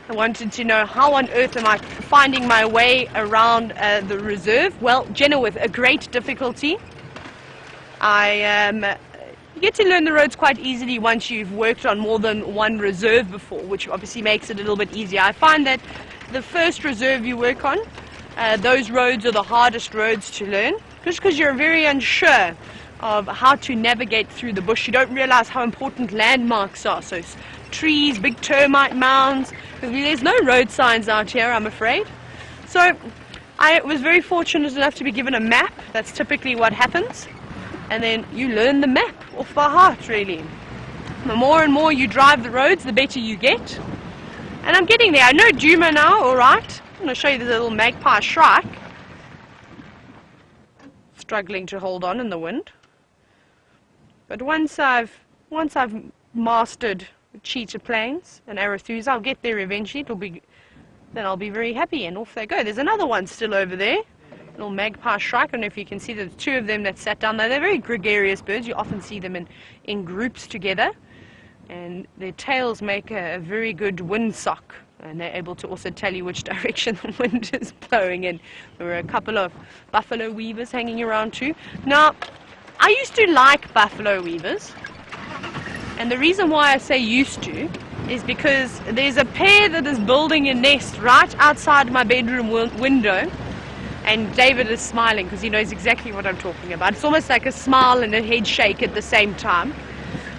wanted to know, how on earth am I finding my way around the reserve? Well, Jenna, with a great difficulty. You get to learn the roads quite easily once you've worked on more than one reserve before, which obviously makes it a little bit easier. I find that the first reserve you work on, those roads are the hardest roads to learn, just because you're very unsure of how to navigate through the bush. You don't realize how important landmarks are. So trees, big termite mounds, because there's no road signs out here, I'm afraid. So I was very fortunate enough to be given a map. That's typically what happens. And then you learn the map off by heart, really. The more and more you drive the roads, the better you get. And I'm getting there. I know Duma now, all right. I'm going to show you the little magpie shrike. Struggling to hold on in the wind. But once I've mastered cheetah plains and Arathusa, I'll get there eventually. Then I'll be very happy, and off they go. There's another one still over there. Little magpie shrike. I don't know if you can see, there's two of them that sat down there. They're very gregarious birds. You often see them in groups together, and their tails make a very good windsock, and they're able to also tell you which direction the wind is blowing in. There were a couple of buffalo weavers hanging around too. Now, I used to like buffalo weavers, and the reason why I say used to is because there's a pair that is building a nest right outside my bedroom window. And David is smiling because he knows exactly what I'm talking about. It's almost like a smile and a head shake at the same time.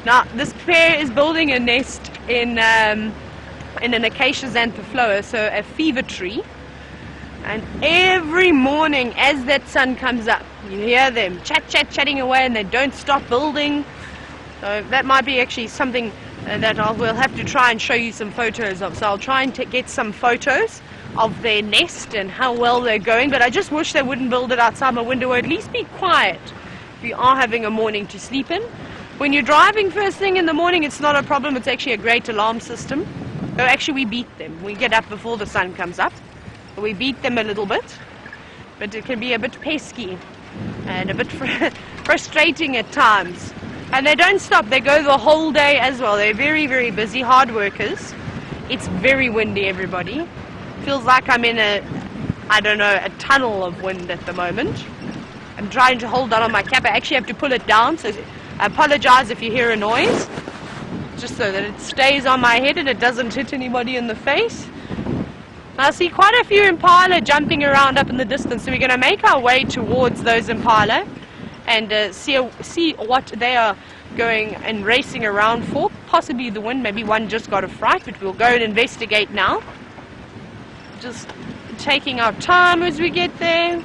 Now, this pair is building a nest in an acacia xanthophylla, so a fever tree. And every morning as that sun comes up, you hear them chatting away, and they don't stop building. So that might be actually something that we'll have to try and show you some photos of. So I'll try and get some photos of their nest and how well they're going, but I just wish they wouldn't build it outside my window, or at least be quiet if you are having a morning to sleep in. When you're driving first thing in the morning, it's not a problem. It's actually a great alarm system. Oh, actually, we beat them. We get up before the sun comes up. We beat them a little bit, but it can be a bit pesky and a bit frustrating at times. And they don't stop. They go the whole day as well. They're very, very busy, hard workers. It's very windy, everybody. Feels like I'm in a tunnel of wind at the moment. I'm trying to hold on my cap. I actually have to pull it down, so I apologize if you hear a noise, just so that it stays on my head and it doesn't hit anybody in the face. I see quite a few impala jumping around up in the distance, so we're going to make our way towards those impala and see what they are going and racing around for. Possibly the wind, maybe one just got a fright, but we'll go and investigate now. Just taking our time as we get there.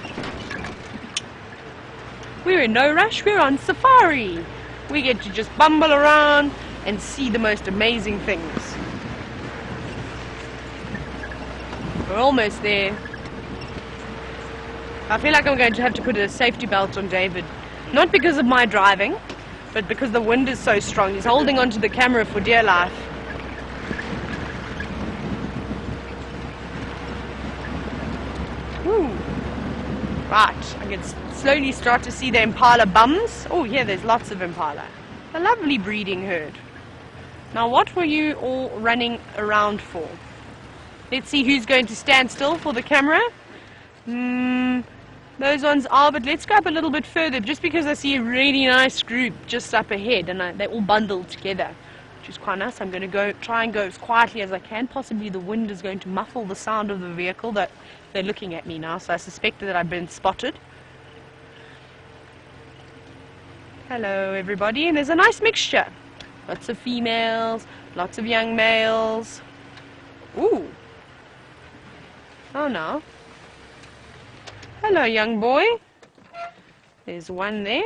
We're in no rush, we're on safari. We get to just bumble around and see the most amazing things. We're almost there. I feel like I'm going to have to put a safety belt on David. Not because of my driving, but because the wind is so strong. He's holding onto the camera for dear life. Ooh. Right, I can slowly start to see the impala bums. Oh, yeah, there's lots of impala. A lovely breeding herd. Now, what were you all running around for? Let's see who's going to stand still for the camera. Those ones are, but let's go up a little bit further, just because I see a really nice group just up ahead, and they're all bundled together, which is quite nice. I'm going to try and go as quietly as I can. Possibly the wind is going to muffle the sound of the vehicle. That they're looking at me now, so I suspect that I've been spotted. Hello, everybody, and there's a nice mixture. Lots of females, lots of young males. Ooh. Oh, no. Hello, young boy. There's one there.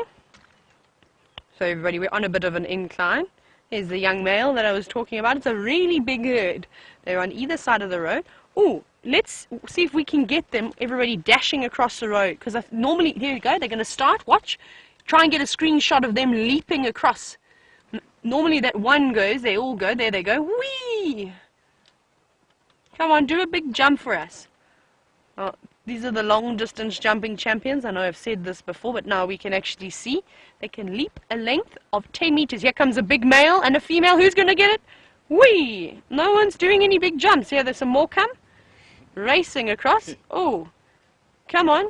So, everybody, we're on a bit of an incline. There's the young male that I was talking about. It's a really big herd. They're on either side of the road. Ooh, let's see if we can get them, everybody dashing across the road. Because normally, here we go, they're going to start. Watch. Try and get a screenshot of them leaping across. Normally that one goes, they all go. There they go. Whee! Come on, do a big jump for us. Oh, these are the long distance jumping champions. I know I've said this before, but now we can actually see. They can leap a length of 10 meters. Here comes a big male and a female. Who's going to get it? Whee! No one's doing any big jumps. Here, there's some more come. Racing across. Oh, come on.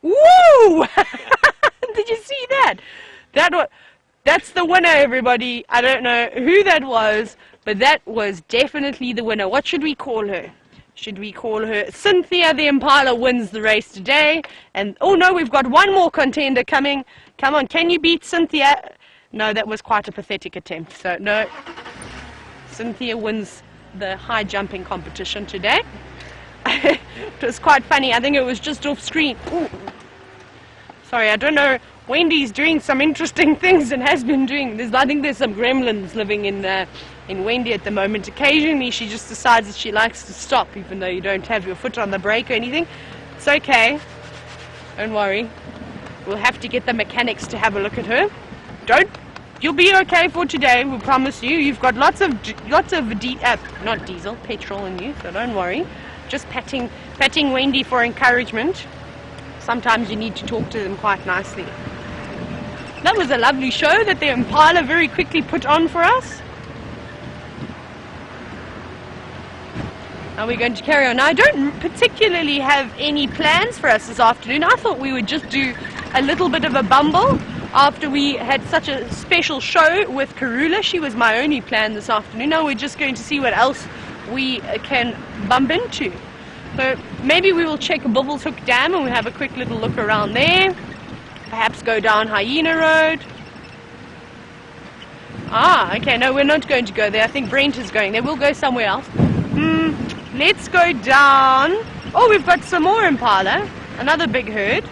Woo! Did you see that? That's the winner, everybody. I don't know who that was, but that was definitely the winner. What should we call her? Should we call her Cynthia the Impala wins the race today? And oh no, we've got one more contender coming. Come on, can you beat Cynthia? No, that was quite a pathetic attempt. So no, Cynthia wins the high jumping competition today. It was quite funny. I think it was just off screen. Ooh. Sorry, I don't know. Wendy's doing some interesting things and has been doing. I think there's some gremlins living in Wendy at the moment. Occasionally she just decides that she likes to stop, even though you don't have your foot on the brake or anything. It's okay. Don't worry. We'll have to get the mechanics to have a look at her. You'll be okay for today, we promise you. You've got lots of not diesel, petrol in you, so don't worry. Just patting Wendy for encouragement. Sometimes you need to talk to them quite nicely. That was a lovely show that the Impala very quickly put on for us. Now we're going to carry on. Now, I don't particularly have any plans for us this afternoon. I thought we would just do a little bit of a bumble after we had such a special show with Karula. She was my only plan this afternoon. Now we're just going to see what else we can bump into. So maybe we will check Bubble's Hook Dam and we'll have a quick little look around there. Perhaps go down Hyena Road. Ah, okay, no, we're not going to go there. I think Brent is going there. We'll go somewhere else. Let's go down. Oh, we've got some more Impala. Another big herd.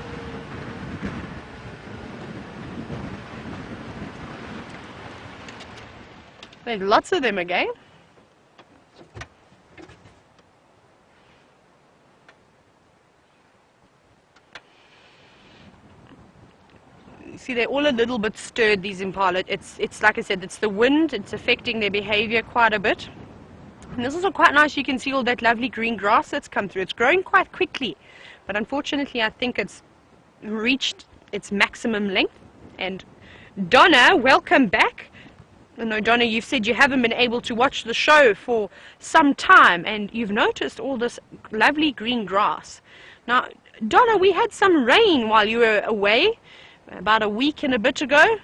There's lots of them again. see they're all a little bit stirred, these impala. It's like I said, it's the wind, it's affecting their behavior quite a bit. And this is also quite nice, you can see all that lovely green grass that's come through. It's growing quite quickly, but unfortunately I think it's reached its maximum length. And Donna, welcome back. I know, Donna, you've said you haven't been able to watch the show for some time, and you've noticed all this lovely green grass. Now, Donna, we had some rain while you were away, about a week and a bit ago.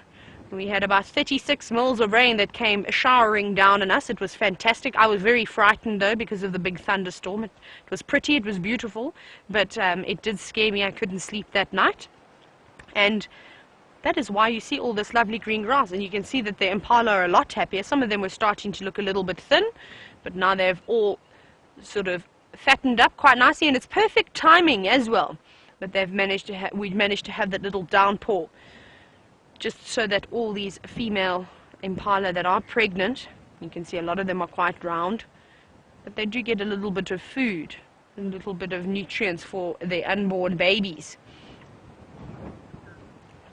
We had about 36 mils of rain that came showering down on us. It was fantastic. I was very frightened, though, because of the big thunderstorm. It was pretty, it was beautiful, but it did scare me. I couldn't sleep that night. And that is why you see all this lovely green grass, and you can see that the impala are a lot happier. Some of them were starting to look a little bit thin, but now they've all sort of fattened up quite nicely, and it's perfect timing as well. But we've managed to have that little downpour, just so that all these female impala that are pregnant, you can see a lot of them are quite round, but they do get a little bit of food, a little bit of nutrients for their unborn babies.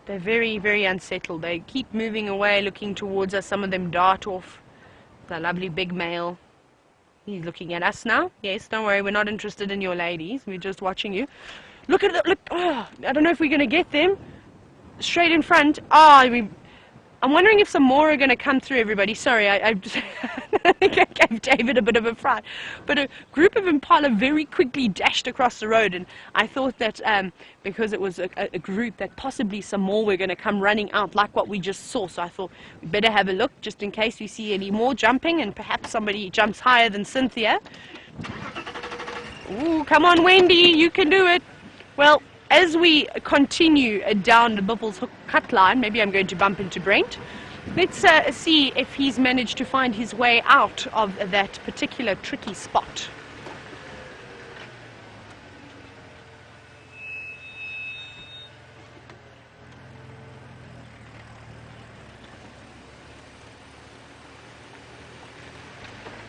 They're very, very unsettled. They keep moving away, looking towards us. Some of them dart off. The lovely big male. He's looking at us now. Yes, don't worry, we're not interested in your ladies. We're just watching you. Look at it. Look. Oh, I don't know if we're going to get them. Straight in front. I'm wondering if some more are going to come through, everybody. Sorry, I think I gave David a bit of a fright. But a group of impala very quickly dashed across the road, and I thought that because it was a group, that possibly some more were going to come running out like what we just saw. So I thought we'd better have a look just in case we see any more jumping, and perhaps somebody jumps higher than Cynthia. Ooh, come on, Wendy, you can do it. Well, as we continue down the Buffels Hook cut line, maybe I'm going to bump into Brent. Let's see if he's managed to find his way out of that particular tricky spot.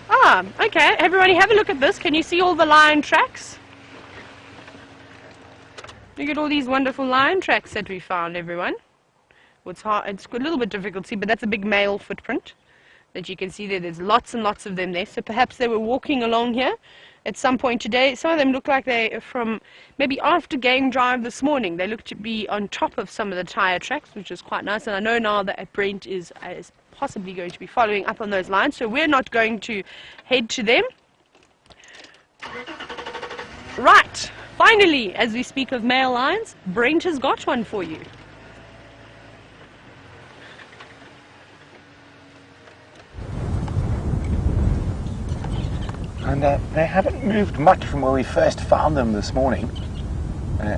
Ah, okay, everybody have a look at this. Can you see all the lion tracks? Look at all these wonderful lion tracks that we found, everyone. It's got a little bit difficult to see, but that's a big male footprint that you can see there. There's lots and lots of them there. So perhaps they were walking along here at some point today. Some of them look like they're from maybe after game drive this morning. They look to be on top of some of the tire tracks, which is quite nice. And I know now that Brent is possibly going to be following up on those lines. So we're not going to head to them. Right. Finally, as we speak of male lions, Brent has got one for you. And they haven't moved much from where we first found them this morning. I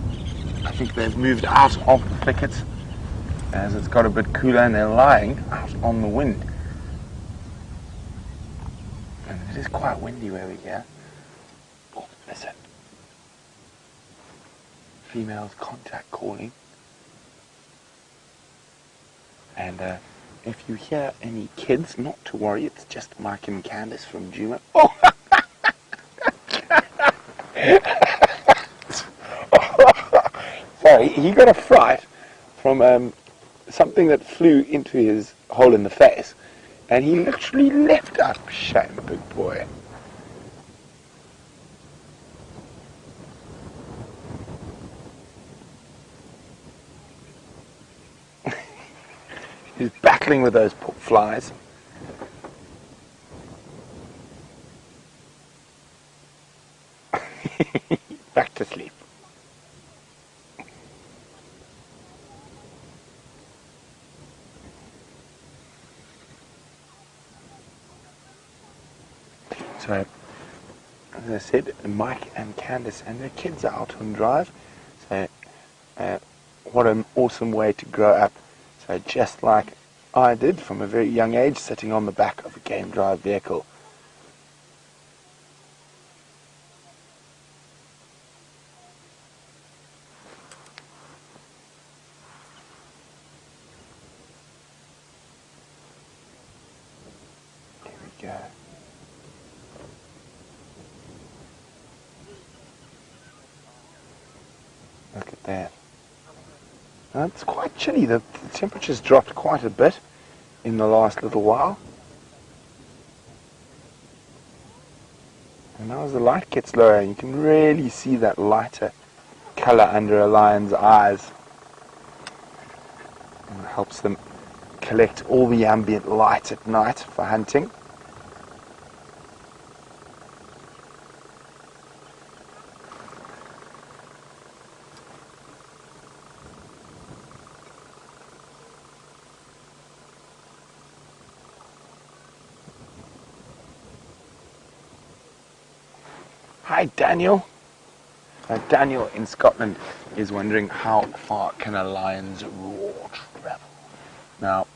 think they've moved out of the thickets as it's got a bit cooler, and they're lying out on the wind. And it is quite windy where we're here. Oh, listen. Females contact calling, and if you hear any kids, not to worry, it's just Mike and Candace from Juma. Oh! Sorry, he got a fright from something that flew into his hole in the face, and he literally leapt up. Shame, big boy. He's battling with those flies. Back to sleep. So, as I said, Mike and Candace and their kids are out on drive. So, what an awesome way to grow up. So just like I did from a very young age, sitting on the back of a game drive vehicle. There we go. Look at that. It's quite chilly. The temperature's dropped quite a bit in the last little while. And now as the light gets lower, you can really see that lighter color under a lion's eyes. And it helps them collect all the ambient light at night for hunting. Hi, Daniel. Daniel in Scotland is wondering how far can a lion's roar travel. Now,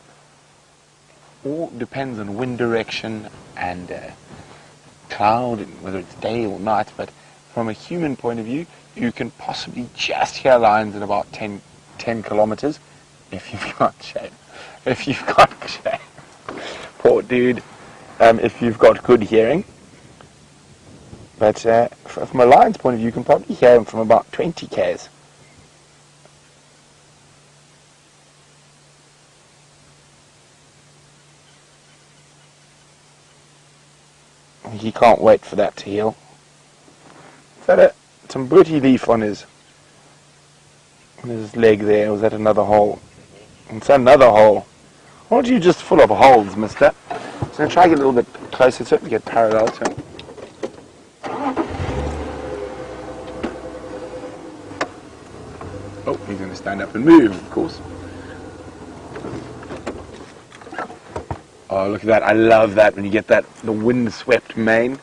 all depends on wind direction and cloud, and whether it's day or night, but from a human point of view, you can possibly just hear lions at about 10 kilometers if you've got shame. If you've got shame. Poor dude. If you've got good hearing. But from a lion's point of view, you can probably hear them from about 20 k's. He can't wait for that to heal. Is that some booty leaf on his leg there? Or was that another hole? It's another hole. Aren't you just full of holes, mister? So I'm going to try to get a little bit closer to it and get parallel to him. Oh, he's going to stand up and move, of course. Oh, look at that. I love that when you get that, the wind-swept mane.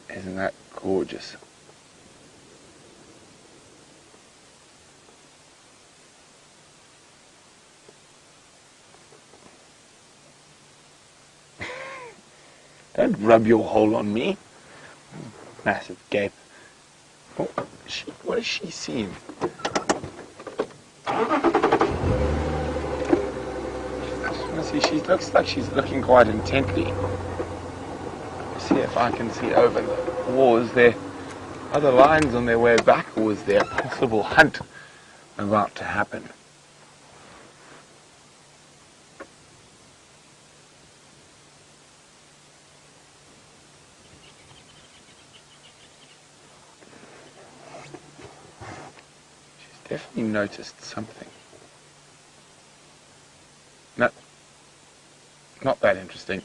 Isn't that gorgeous? Don't rub your hole on me. Massive gape. Oh, what is she seeing? See, she looks like she's looking quite intently. See if I can see over the wall. Is there other lions on their way back, or is there a possible hunt about to happen? She's definitely noticed something. No. Not that interesting.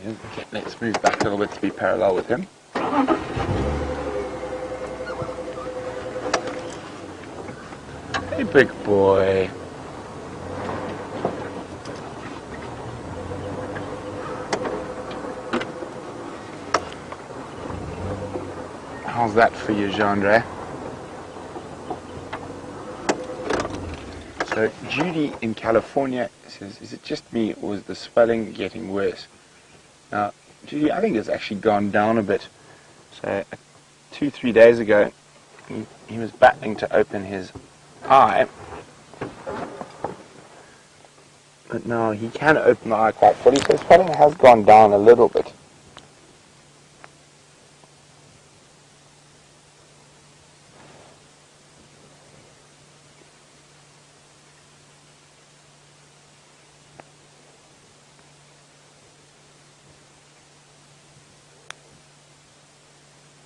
Okay, let's move back a little bit to be parallel with him. Hey, big boy. How's that for you, Jean-Andre? So Judy in California says, is it just me or is the swelling getting worse? Now, Judy, I think it's actually gone down a bit. So 2-3 days ago, he was battling to open his eye, but now he can open the eye quite fully, so his swelling has gone down a little bit.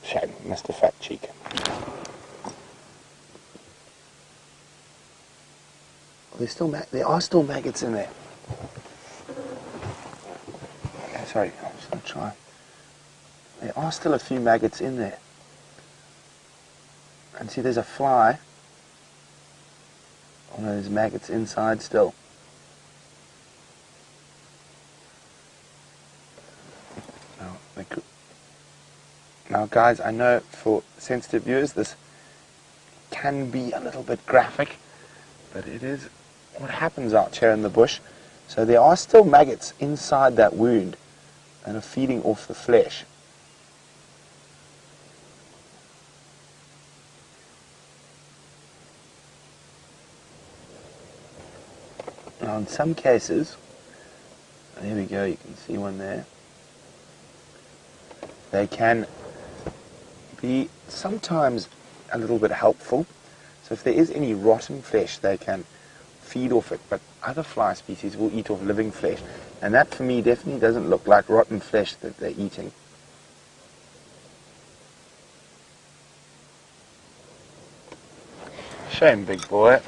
Shame, Mr. Fat Cheek. There are still maggots in there. Okay, sorry, I'm just going to try. There are still a few maggots in there. And see, there's a fly. Oh no, there's maggots inside still. Now guys, I know for sensitive viewers this can be a little bit graphic, but it is what happens out here in the bush. So there are still maggots inside that wound and are feeding off the flesh. Now in some cases, there we go, you can see one there, they can be sometimes a little bit helpful. So if there is any rotten flesh, they can feed off it, but other fly species will eat off living flesh, and that for me definitely doesn't look like rotten flesh that they're eating. Shame, big boy.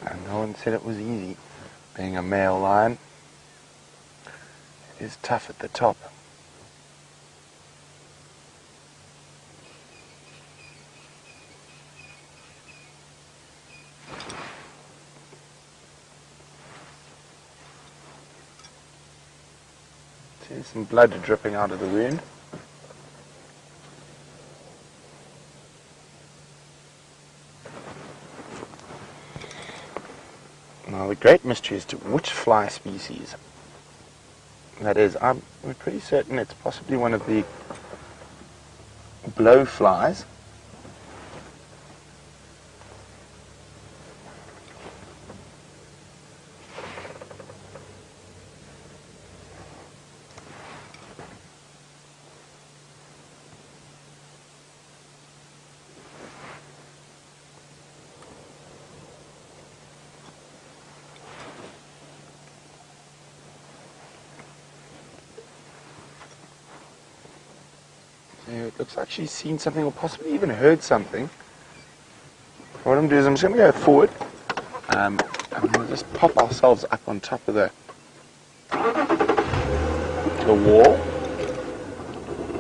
And no one said it was easy being a male lion. It is tough at the top. See some blood dripping out of the wound. Now the great mystery is to which fly species that is. We're pretty certain it's possibly one of the blowflies. It looks like she's seen something or possibly even heard something. What I'm going to do is I'm just going to go forward. I'm going to just pop ourselves up on top of the wall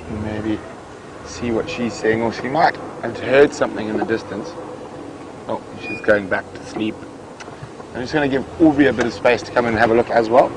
and maybe see what she's saying, or she might have heard something in the distance. Oh, she's going back to sleep. I'm just going to give Aubrey a bit of space to come in and have a look as well.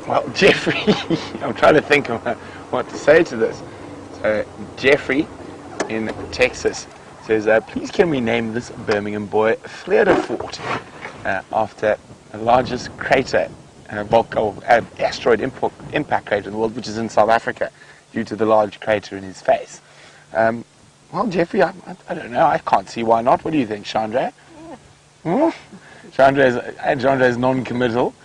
Well, Jeffrey, I'm trying to think of what to say to this. So, Jeffrey in Texas says, please can we name this Birmingham boy Fort after the largest crater, asteroid impact crater in the world, which is in South Africa, due to the large crater in his face. Well, Jeffrey, I don't know. I can't see why not. What do you think, Chandra? Chandra is non-committal.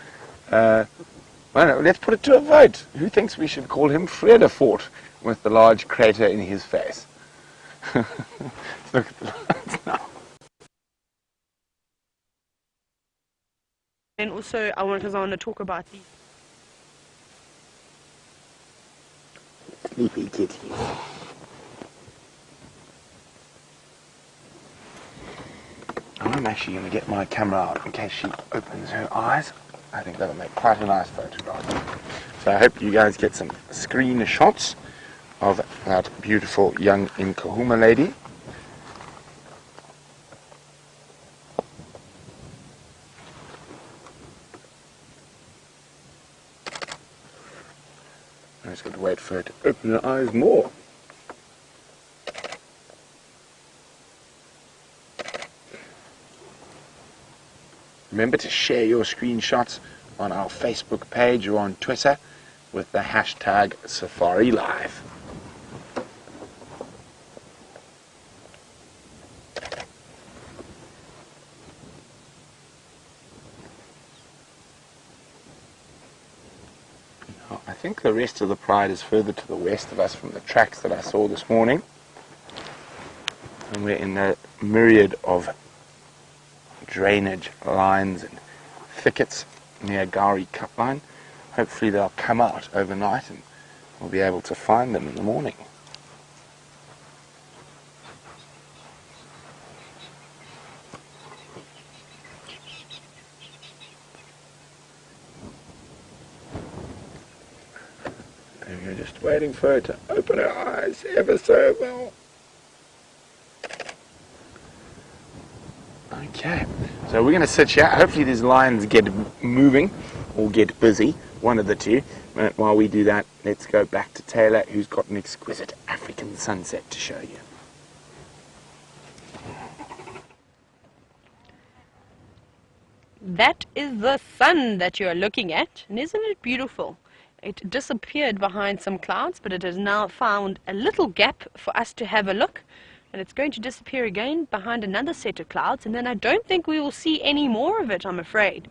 Well, let's put it to a vote. Who thinks we should call him Fort with the large crater in his face? Let's look at the lights now. And also, I want to talk about the Sleepy kitty. I'm actually going to get my camera out in case she opens her eyes. I think that'll make quite a nice photograph. So I hope you guys get some screenshots of that beautiful young Nkuhuma lady. I'm just going to wait for her to open her eyes more. Remember to share your screenshots on our Facebook page or on Twitter with the hashtag SafariLive. Now, I think the rest of the pride is further to the west of us from the tracks that I saw this morning. And we're in a myriad of drainage lines and thickets near Gowrie Cut Line. Hopefully they'll come out overnight and we'll be able to find them in the morning. There we go, just waiting for her to open her eyes ever so well. Okay, so we're going to sit here. Hopefully these lions get moving or get busy, one of the two. But while we do that, let's go back to Tayla, who's got an exquisite African sunset to show you. That is the sun that you are looking at, and isn't it beautiful? It disappeared behind some clouds, but it has now found a little gap for us to have a look. And it's going to disappear again behind another set of clouds, and then I don't think we will see any more of it, I'm afraid.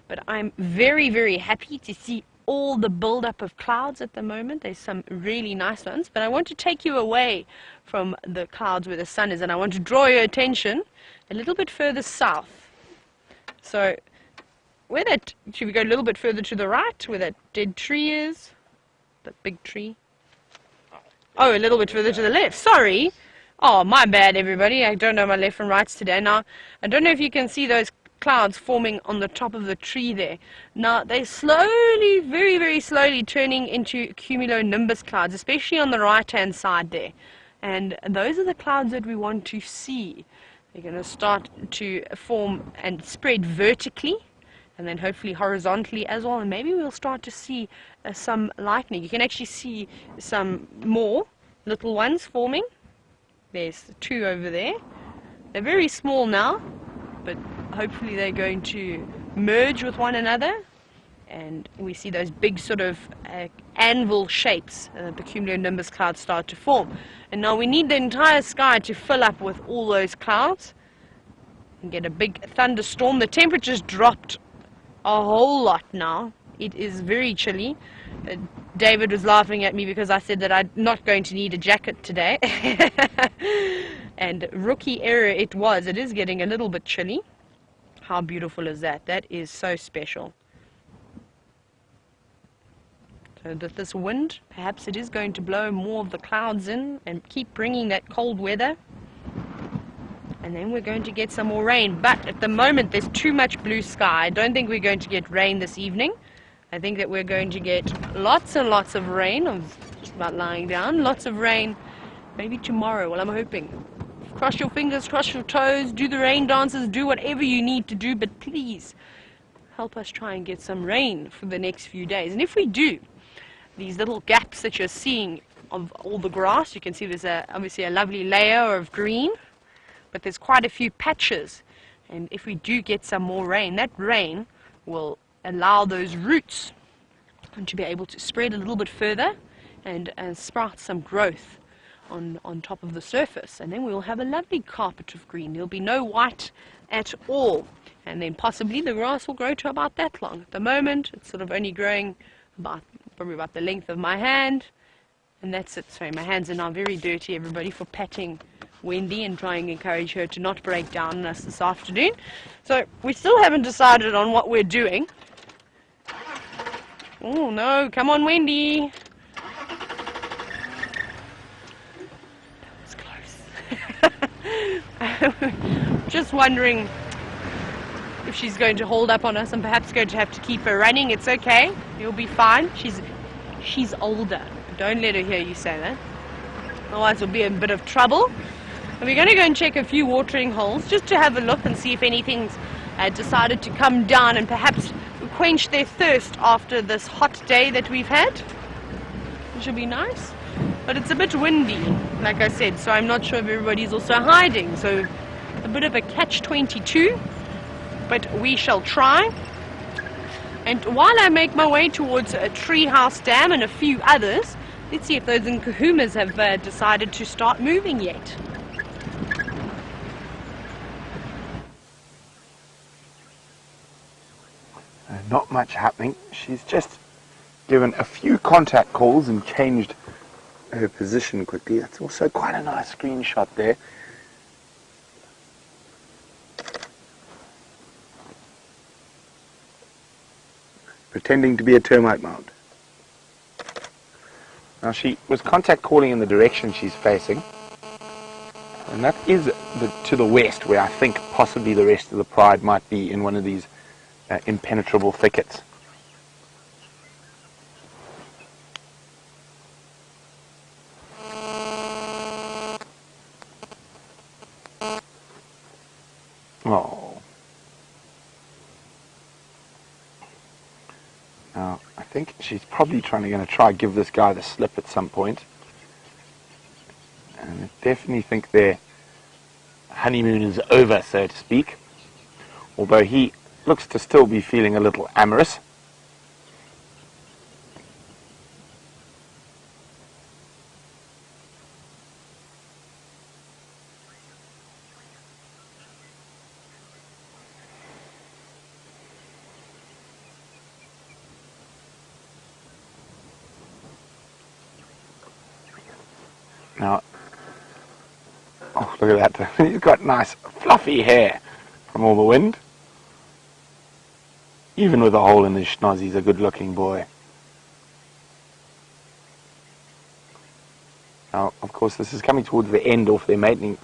But I'm very, very happy to see all the build-up of clouds at the moment. There's some really nice ones, but I want to take you away from the clouds where the sun is, and I want to draw your attention a little bit further south. So, should we go a little bit further to the right, where that dead tree is? The big tree? Oh, a little bit further to the left, sorry. Oh, my bad, everybody. I don't know my left and rights today. Now, I don't know if you can see those clouds forming on the top of the tree there. Now, they're slowly, very, very slowly turning into cumulonimbus clouds, especially on the right-hand side there. And those are the clouds that we want to see. They're going to start to form and spread vertically, and then hopefully horizontally as well. And maybe we'll start to see some lightning. You can actually see some more little ones forming. There's two over there. They're very small now, but hopefully they're going to merge with one another. And we see those big sort of anvil shapes, the cumulonimbus clouds start to form. And now we need the entire sky to fill up with all those clouds and get a big thunderstorm. The temperature's dropped a whole lot now. It is very chilly. David was laughing at me because I said that I'm not going to need a jacket today. And rookie error it was. It is getting a little bit chilly. How beautiful is that? That is so special. So that this wind, perhaps it is going to blow more of the clouds in and keep bringing that cold weather. And then we're going to get some more rain. But at the moment there's too much blue sky. I don't think we're going to get rain this evening. I think that we're going to get lots and lots of rain. I'm just about lying down. Lots of rain. Maybe tomorrow. Well, I'm hoping. Cross your fingers, cross your toes, do the rain dances, do whatever you need to do. But please help us try and get some rain for the next few days. And if we do, these little gaps that you're seeing of all the grass, you can see there's obviously a lovely layer of green. But there's quite a few patches. And if we do get some more rain, that rain will allow those roots to be able to spread a little bit further and sprout some growth on top of the surface. And then we'll have a lovely carpet of green. There'll be no white at all. And then possibly the grass will grow to about that long. At the moment, it's sort of only growing probably about the length of my hand. And that's it. Sorry, my hands are now very dirty, everybody, for patting Wendy and trying to encourage her to not break down on us this afternoon. So we still haven't decided on what we're doing. Oh no, come on Wendy. That was close. Just wondering if she's going to hold up on us and perhaps going to have to keep her running. It's okay, you'll be fine. She's older. Don't let her hear you say that. Otherwise we'll be in a bit of trouble. And we're going to go and check a few watering holes just to have a look and see if anything's decided to come down and perhaps quench their thirst after this hot day that we've had. It should be nice. But it's a bit windy, like I said, so I'm not sure if everybody's also hiding. So a bit of a catch-22, but we shall try. And while I make my way towards a Treehouse Dam and a few others, let's see if those Nkuhumas have decided to start moving yet. Not much happening. She's just given a few contact calls and changed her position quickly. That's also quite a nice screenshot there. pretending to be a termite mound. Now she was contact calling in the direction she's facing, and that is to the west, where I think possibly the rest of the pride might be in one of these impenetrable thickets. Oh. Now, I think she's probably going to try and give this guy the slip at some point. And I definitely think their honeymoon is over, so to speak. Although he looks to still be feeling a little amorous. Now, oh, look at that. He's got nice fluffy hair from all the wind. Even with a hole in his schnoz, he's a good-looking boy. Now, of course, this is coming towards the end of their mating.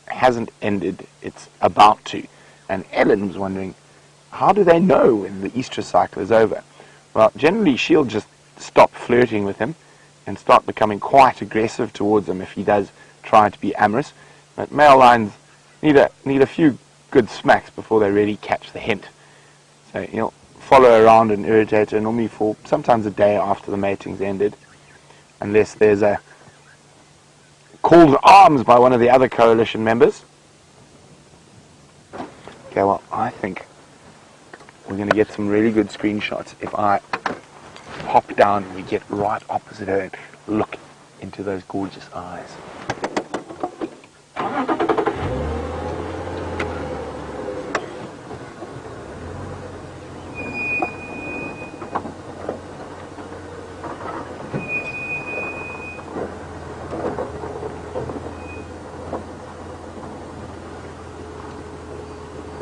Hasn't ended, it's about to. And Ellen was wondering, how do they know when the estrus cycle is over? Well, generally she'll just stop flirting with him and start becoming quite aggressive towards him if he does try to be amorous. But male lions need a few good smacks before they really catch the hint. So he'll follow around and irritate her normally for sometimes a day after the mating's ended, unless there's a call to arms by one of the other coalition members. Okay, well, I think we're going to get some really good screenshots if I hop down and we get right opposite her and look into those gorgeous eyes.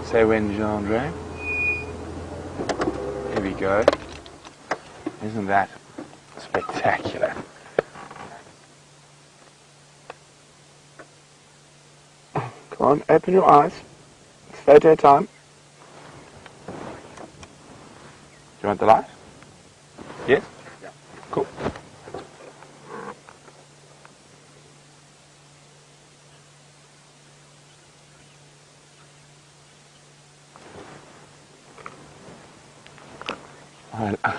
Say when, Jean-Andre. Here we go. Isn't that spectacular? Come on, open your eyes. It's photo time. Do you want the light? Yes? Yeah. Cool.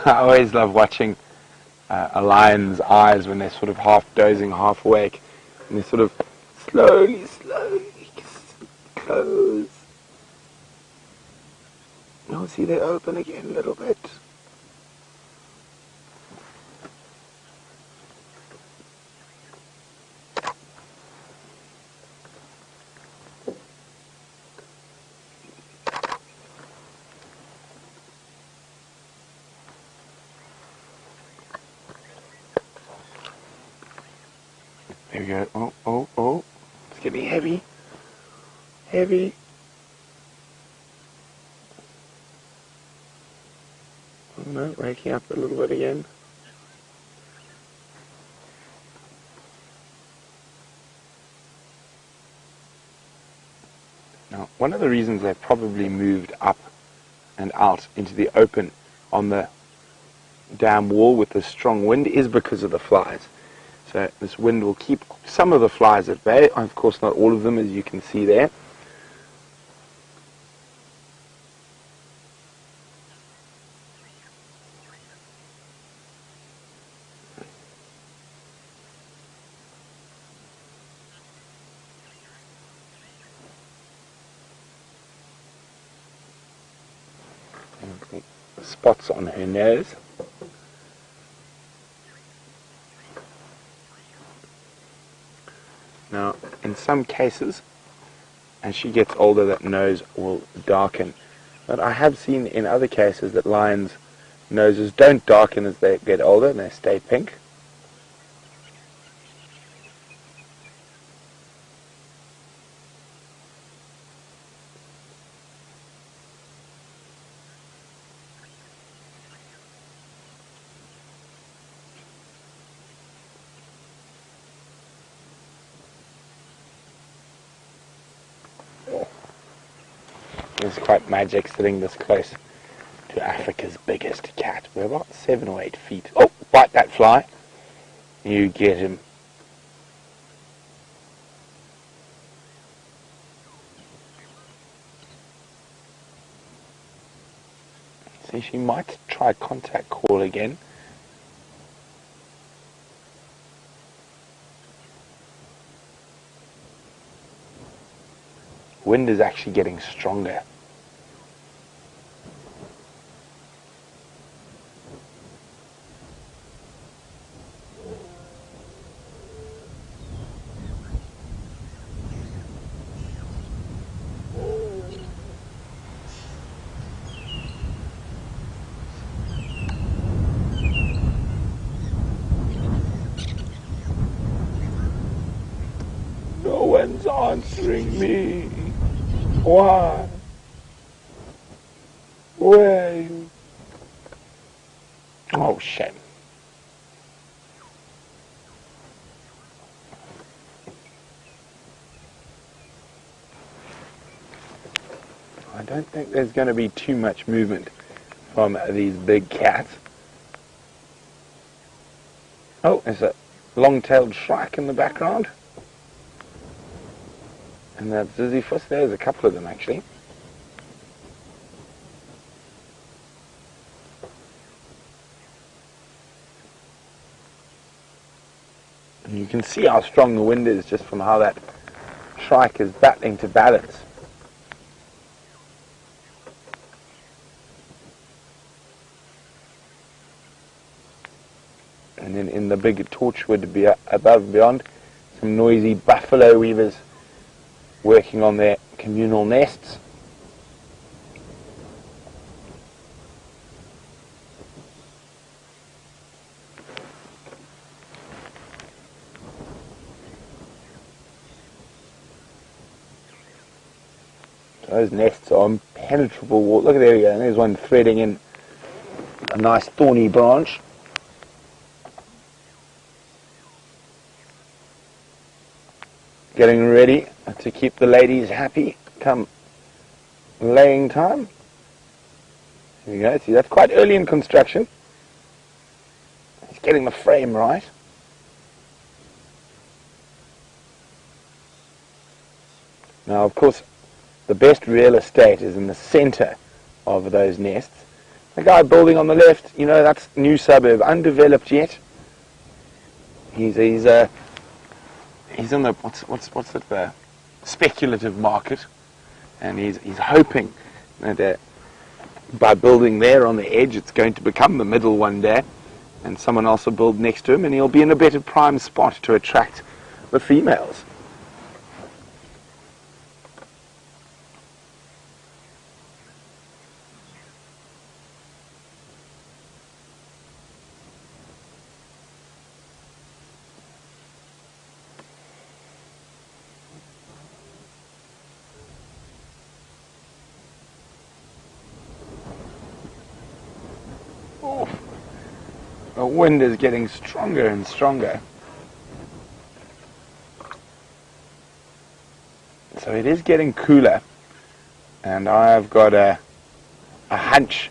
I always love watching a lion's eyes when they're sort of half dozing, half awake, and they sort of slowly close. Now see they open again a little bit. There we go. Oh. It's getting heavy. Heavy. Oh no, waking up a little bit again. Now, one of the reasons they've probably moved up and out into the open on the dam wall with the strong wind is because of the flies. So this wind will keep some of the flies at bay, of course not all of them, as you can see there. And spots on her nose. Now, in some cases, as she gets older, that nose will darken. But I have seen in other cases that lions' noses don't darken as they get older, and they stay pink. It's quite magic sitting this close to Africa's biggest cat. We're about 7 or 8 feet. Oh, bite that fly. You get him. See, she might try contact call again. Wind is actually getting stronger. No one's answering me. Why? Where are you? Oh, shame. I don't think there's going to be too much movement from these big cats. Oh, there's a long-tailed shrike in the background. And that Ziziphus, there's a couple of them actually. And you can see how strong the wind is just from how that shrike is battling to balance. And then in the big torchwood above and beyond, some noisy buffalo weavers working on their communal nests. Those nests are impenetrable. Look, there we go. There's one threading in a nice thorny branch. Getting ready to keep the ladies happy come laying time. There you go. See, that's quite early in construction. It's getting the frame right. Now, of course, the best real estate is in the center of those nests. The guy building on the left, you know, that's new suburb, undeveloped yet. He's in the what's it, the speculative market, and he's hoping that by building there on the edge, it's going to become the middle one day, and someone else will build next to him, and he'll be in a better prime spot to attract the females. The wind is getting stronger and stronger. So it is getting cooler, and I've got a hunch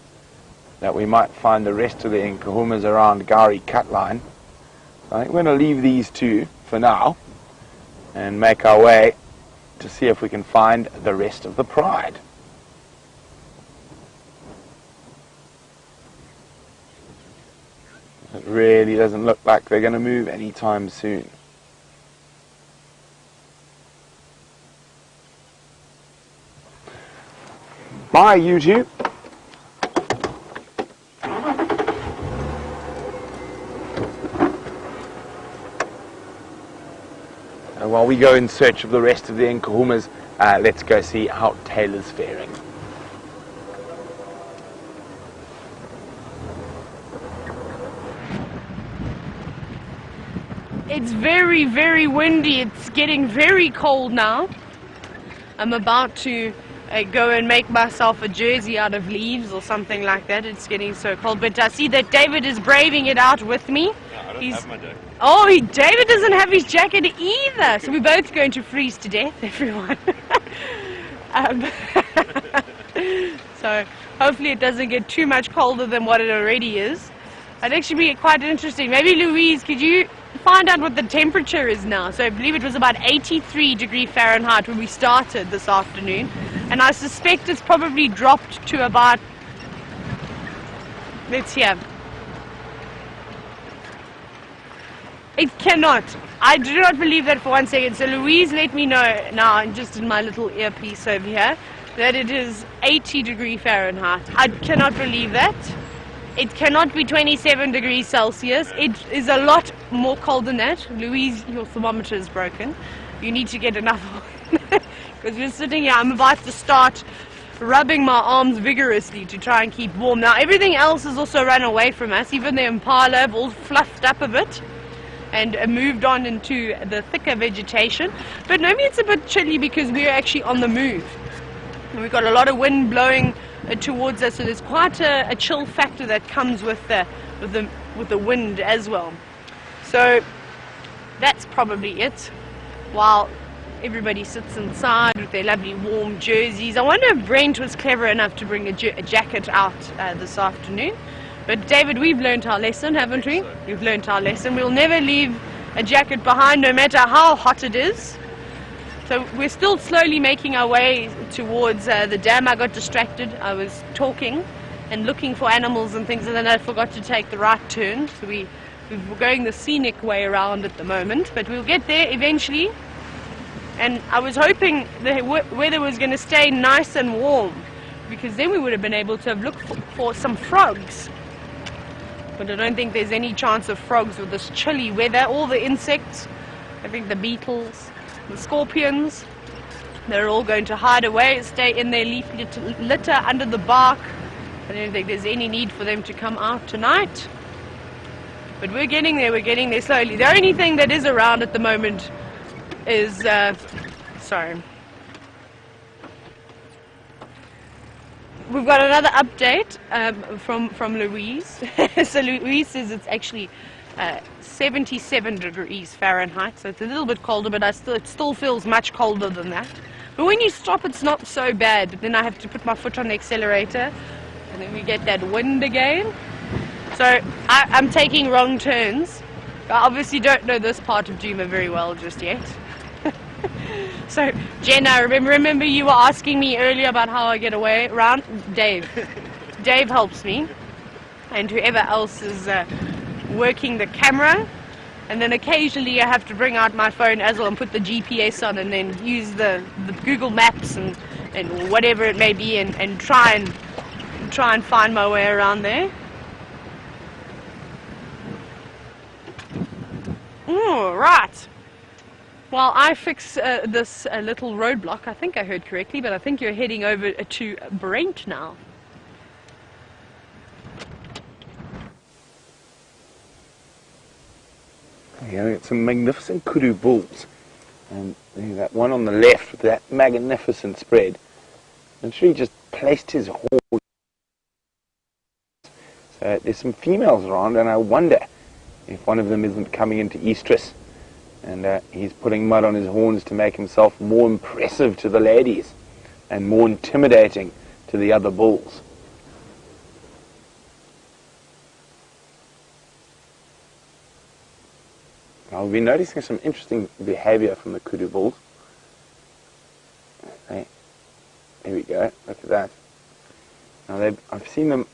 that we might find the rest of the Nkuhumas around Gowrie Cutline. So I think we're going to leave these two for now and make our way to see if we can find the rest of the pride. It really doesn't look like they're going to move anytime soon. Bye, YouTube. And while we go in search of the rest of the Nkuhumas, let's go see how Tayla's faring. It's very, very windy. It's getting very cold now. I'm about to go and make myself a jersey out of leaves or something like that. It's getting so cold. But I see that David is braving it out with me. No, I don't have my jacket. Oh, David doesn't have his jacket either. So we're both going to freeze to death, everyone. So hopefully it doesn't get too much colder than what it already is. It'd actually be quite interesting. Maybe Louise, could you find out what the temperature is now? So I believe it was about 83 degrees Fahrenheit when we started this afternoon, and I suspect it's probably dropped to about, let's see, it cannot. I do not believe that for 1 second. So Louise let me know now, just in my little earpiece over here, that it is 80 degrees Fahrenheit. I cannot believe that. It cannot be 27 degrees Celsius. It is a lot more cold than that. Louise, your thermometer is broken. You need to get another one. Because we're sitting here, I'm about to start rubbing my arms vigorously to try and keep warm. Now everything else has also run away from us. Even the impala have all fluffed up a bit and moved on into the thicker vegetation. But maybe it's a bit chilly because we're actually on the move. And we've got a lot of wind blowing towards us, so there's quite a chill factor that comes with the wind as well. So that's probably it. While everybody sits inside with their lovely warm jerseys. I wonder if Brent was clever enough to bring a jacket out this afternoon. But David, we've learned our lesson, haven't we? We've learned our lesson. We'll never leave a jacket behind, no matter how hot it is. So we're still slowly making our way towards the dam. I got distracted. I was talking and looking for animals and things, and then I forgot to take the right turn. So we're going the scenic way around at the moment, but we'll get there eventually. And I was hoping the weather was going to stay nice and warm, because then we would have been able to have looked for some frogs. But I don't think there's any chance of frogs with this chilly weather. All the insects, I think the beetles, the scorpions, they're all going to hide away, stay in their leaf litter under the bark. I don't think there's any need for them to come out tonight. But we're getting there slowly. The only thing that is around at the moment is, sorry. We've got another update from Louise. So Louise says it's actually 77 degrees Fahrenheit, so it's a little bit colder, but it still feels much colder than that. But when you stop, it's not so bad. But then I have to put my foot on the accelerator, and then we get that wind again. So I'm taking wrong turns. I obviously don't know this part of Duma very well just yet. So Jenna, remember you were asking me earlier about how I get away around? Dave helps me, and whoever else is working the camera. And then occasionally I have to bring out my phone as well and put the GPS on, and then use the Google Maps and whatever it may be, and try and find my way around there. All right. Well, I fix this little roadblock. I think I heard correctly, but I think you're heading over to Brent now. Yeah, we got some magnificent kudu bulls, and that one on the left with that magnificent spread. I'm sure he just placed his horn. So there's some females around, and I wonder if one of them isn't coming into estrus, and he's putting mud on his horns to make himself more impressive to the ladies and more intimidating to the other bulls. Now, we've been noticing some interesting behavior from the kudu bulls. Okay. There we go, look at that. Now I've seen them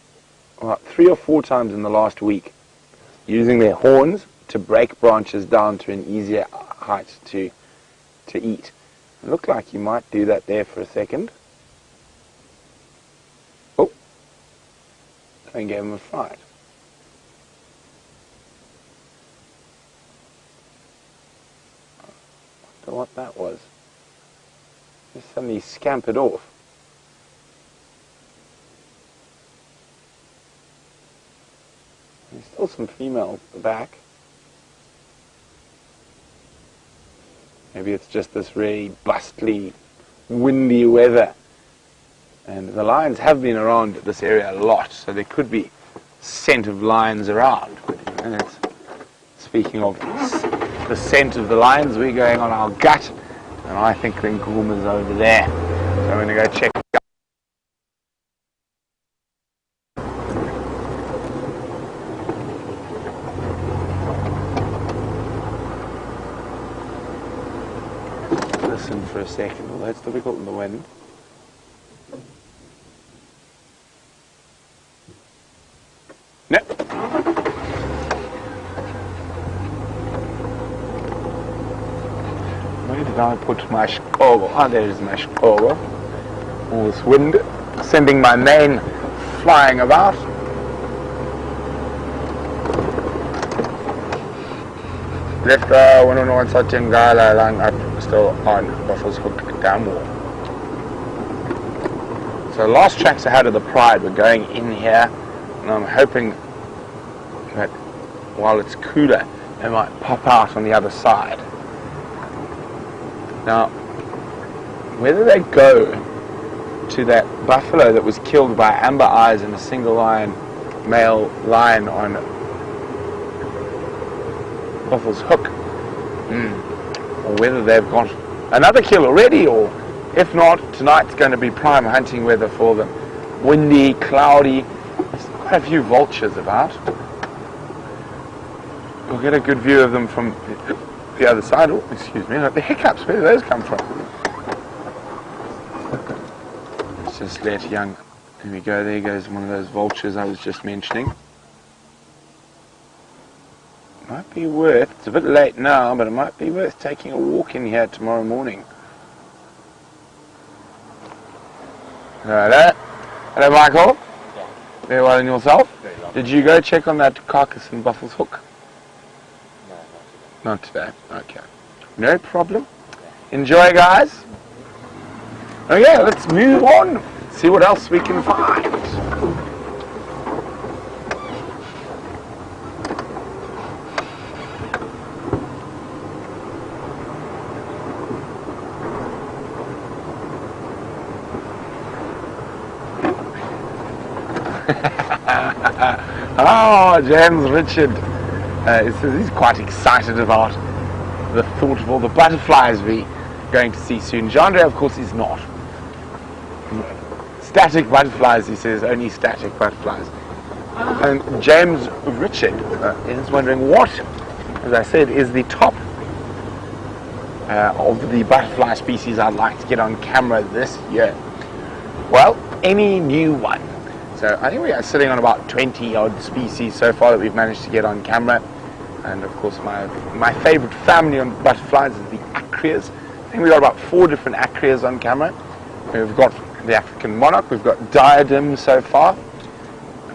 about 3 or 4 times in the last week using their horns to break branches down to an easier height to eat. It looked like you might do that there for a second. Oh, and gave him a fright. I wonder what that was. Just suddenly scampered off. There's still some females at the back. Maybe it's just this really bustly, windy weather. And the lions have been around this area a lot, so there could be scent of lions around. And speaking of the scent of the lions, we're going on our gut, and I think the Nkuhuma's over there. So I'm going to go check. listen for a second, although it's difficult in the wind. No. Where did I put my shkogo? Ah, there's my shkogo. All this wind sending my mane flying about. Left 101 Ngala lang up still on Buffalo's Hook Dam Wall. So last tracks I had of the Pride were going in here, and I'm hoping that while it's cooler they might pop out on the other side. Now, whether they go to that buffalo that was killed by amber eyes and a single lion, male lion on Buffalo's Hook, or whether they've got another kill already, or if not, tonight's going to be prime hunting weather for them. Windy, cloudy, there's quite a few vultures about. We'll get a good view of them from the other side. Oh, excuse me, the hiccups, where do those come from? Let's just let young, there we go, there goes one of those vultures I was just mentioning. Might be worth, it's a bit late now, but it might be worth taking a walk in here tomorrow morning. Hello? Hello, Michael? Yeah. Very well, and yourself? Very well. Did you go check on that carcass in Buffalo's Hook? No, not today. Okay. No problem. Yeah. Enjoy, guys. Okay, let's move on. See what else we can find. Oh, James Richard says he's quite excited about the thought of all the butterflies we're going to see soon. Jandre, of course, is not. Static butterflies, he says, only static butterflies. And James Richard is wondering what, as I said, is the top of the butterfly species I'd like to get on camera this year. Well, any new one. So I think we are sitting on about 20 odd species so far that we've managed to get on camera. And of course my favorite family on butterflies is the acreas. I think we've got about 4 different acreas on camera. We've got the African monarch, we've got diadem so far.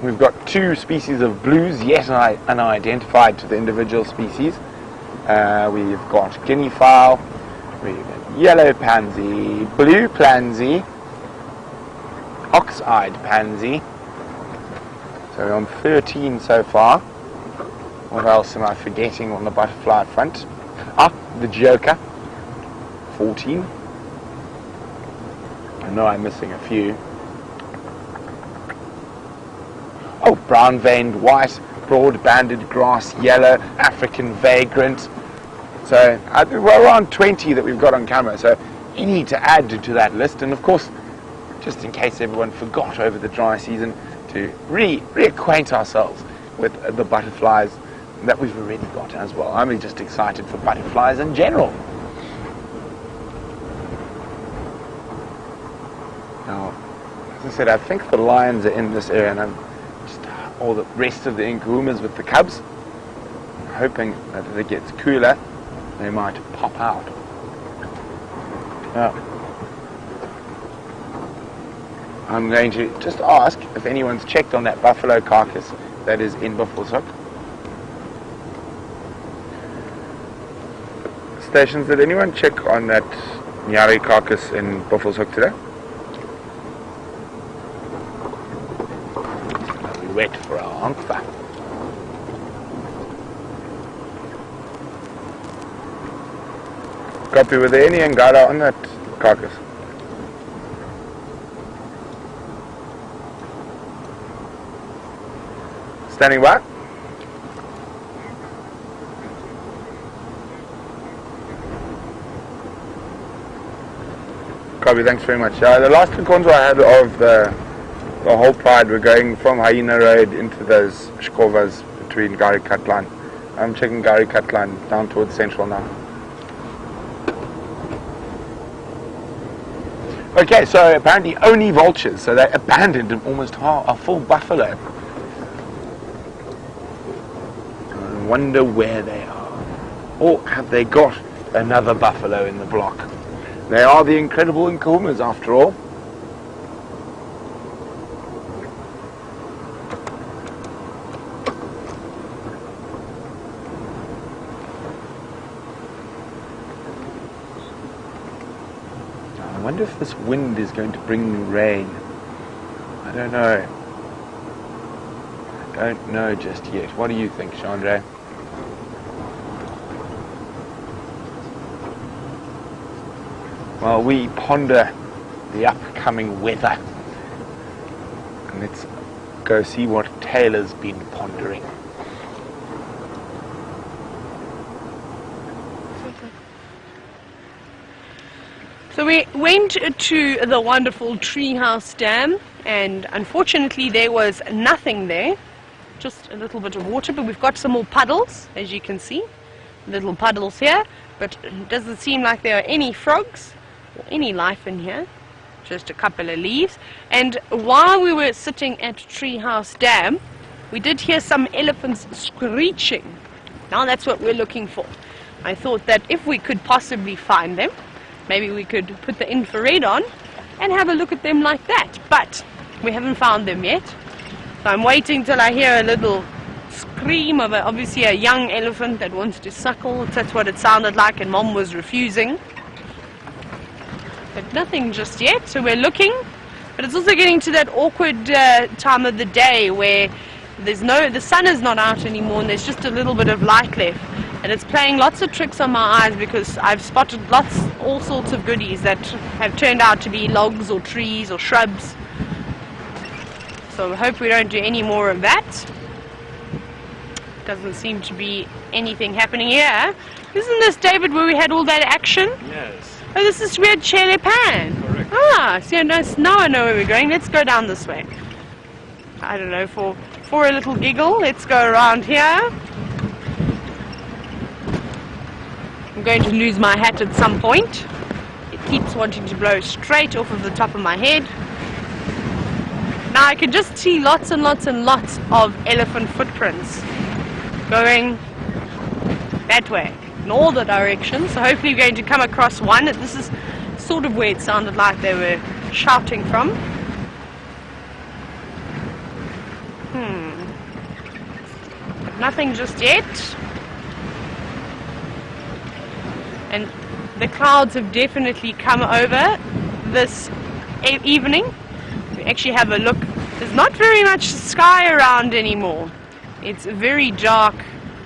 We've got 2 species of blues yet unidentified to the individual species. We've got guinea fowl, we've got yellow pansy, blue pansy, ox-eyed pansy. So we're on 13 so far. What else am I forgetting on the butterfly front? Ah, the joker, 14. I know I'm missing a few. Oh, brown-veined white, broad-banded grass yellow, African vagrant. So we're around 20 that we've got on camera. So any to add to that list, and of course, just in case everyone forgot over the dry season, to reacquaint ourselves with the butterflies that we've already got as well. I'm just excited for butterflies in general. Now, as I said, I think the lions are in this area, and I'm just all the rest of the Nkuhumas with the cubs. I'm hoping that if it gets cooler, they might pop out. Now, I'm going to just ask if anyone's checked on that buffalo carcass that is in Buffalo's Hook. Stations, did anyone check on that Nyari carcass in Buffalo's Hook today? It'll be wet for our answer. Copy, were there any Ngara on that carcass? Standing by. Copy, thanks very much. The last encounters I had of the whole pride were going from Hyena Road into those shkovas between Gari Katlan. I'm checking Gari Katlan down towards Central now. Okay, so apparently only vultures, so they abandoned almost a full buffalo. I wonder where they are. Or have they got another buffalo in the block? They are the incredible Nkuhumas after all. I wonder if this wind is going to bring rain. I don't know. I don't know just yet. What do you think, Chandra? Well, we ponder the upcoming weather. And let's go see what Tayla's been pondering. So we went to the wonderful Treehouse Dam, and unfortunately there was nothing there, just a little bit of water, but we've got some more puddles, as you can see, little puddles here, but it doesn't seem like there are any frogs or any life in here, just a couple of leaves. And while we were sitting at Treehouse Dam, we did hear some elephants screeching. Now that's what we're looking for. I thought that if we could possibly find them, maybe we could put the infrared on and have a look at them like that. But we haven't found them yet. So I'm waiting till I hear a little scream of obviously a young elephant that wants to suckle. That's what it sounded like, and Mom was refusing. But nothing just yet, so we're looking. But it's also getting to that awkward time of the day where the sun is not out anymore and there's just a little bit of light left. And it's playing lots of tricks on my eyes because I've spotted all sorts of goodies that have turned out to be logs or trees or shrubs. So I hope we don't do any more of that. Doesn't seem to be anything happening here. Isn't this, David, where we had all that action? Yes. Oh, this is Red Chele Pan. Correct. Ah, see, now I know where we're going. Let's go down this way. I don't know, for a little giggle, let's go around here. I'm going to lose my hat at some point. It keeps wanting to blow straight off of the top of my head. Now I can just see lots and lots and lots of elephant footprints going that way in all the directions. So hopefully we're going to come across one. This is sort of where it sounded like they were shouting from. But nothing just yet. And the clouds have definitely come over this evening. We actually have a look. There's not very much sky around anymore. It's very dark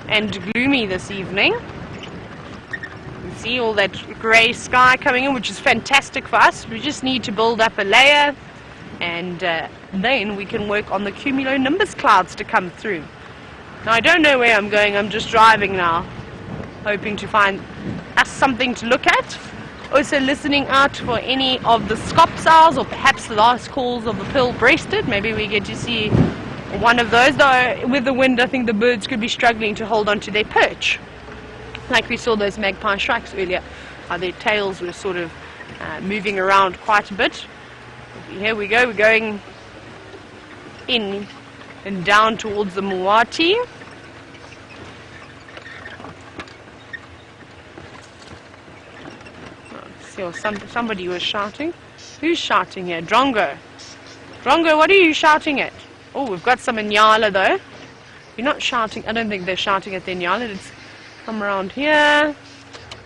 and gloomy this evening. You can see all that grey sky coming in, which is fantastic for us. We just need to build up a layer, and then we can work on the cumulonimbus clouds to come through. Now I don't know where I'm going. I'm just driving now, hoping to find us something to look at. Also listening out for any of the scops owls, or perhaps the last calls of the pearl-breasted. Maybe we get to see one of those. Though with the wind, I think the birds could be struggling to hold on to their perch, like we saw those magpie shrikes earlier. Their tails were sort of moving around quite a bit. Here we go. We're going in and down towards the Muati. Or somebody was shouting. Who's shouting here? Drongo. Drongo, what are you shouting at? Oh, we've got some Inyala though. You're not shouting. I don't think they're shouting at the Inyala. Let's come around here.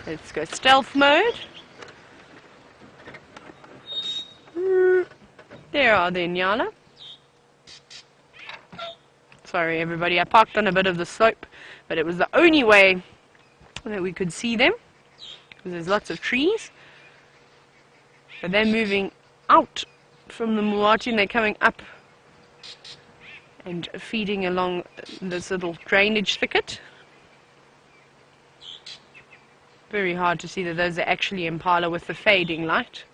Let's go stealth mode. There are the Inyala. Sorry everybody, I parked on a bit of the slope, but it was the only way that we could see them, because there's lots of trees. But they're moving out from the Muati and they're coming up and feeding along this little drainage thicket. Very hard to see that those are actually impala with the fading light.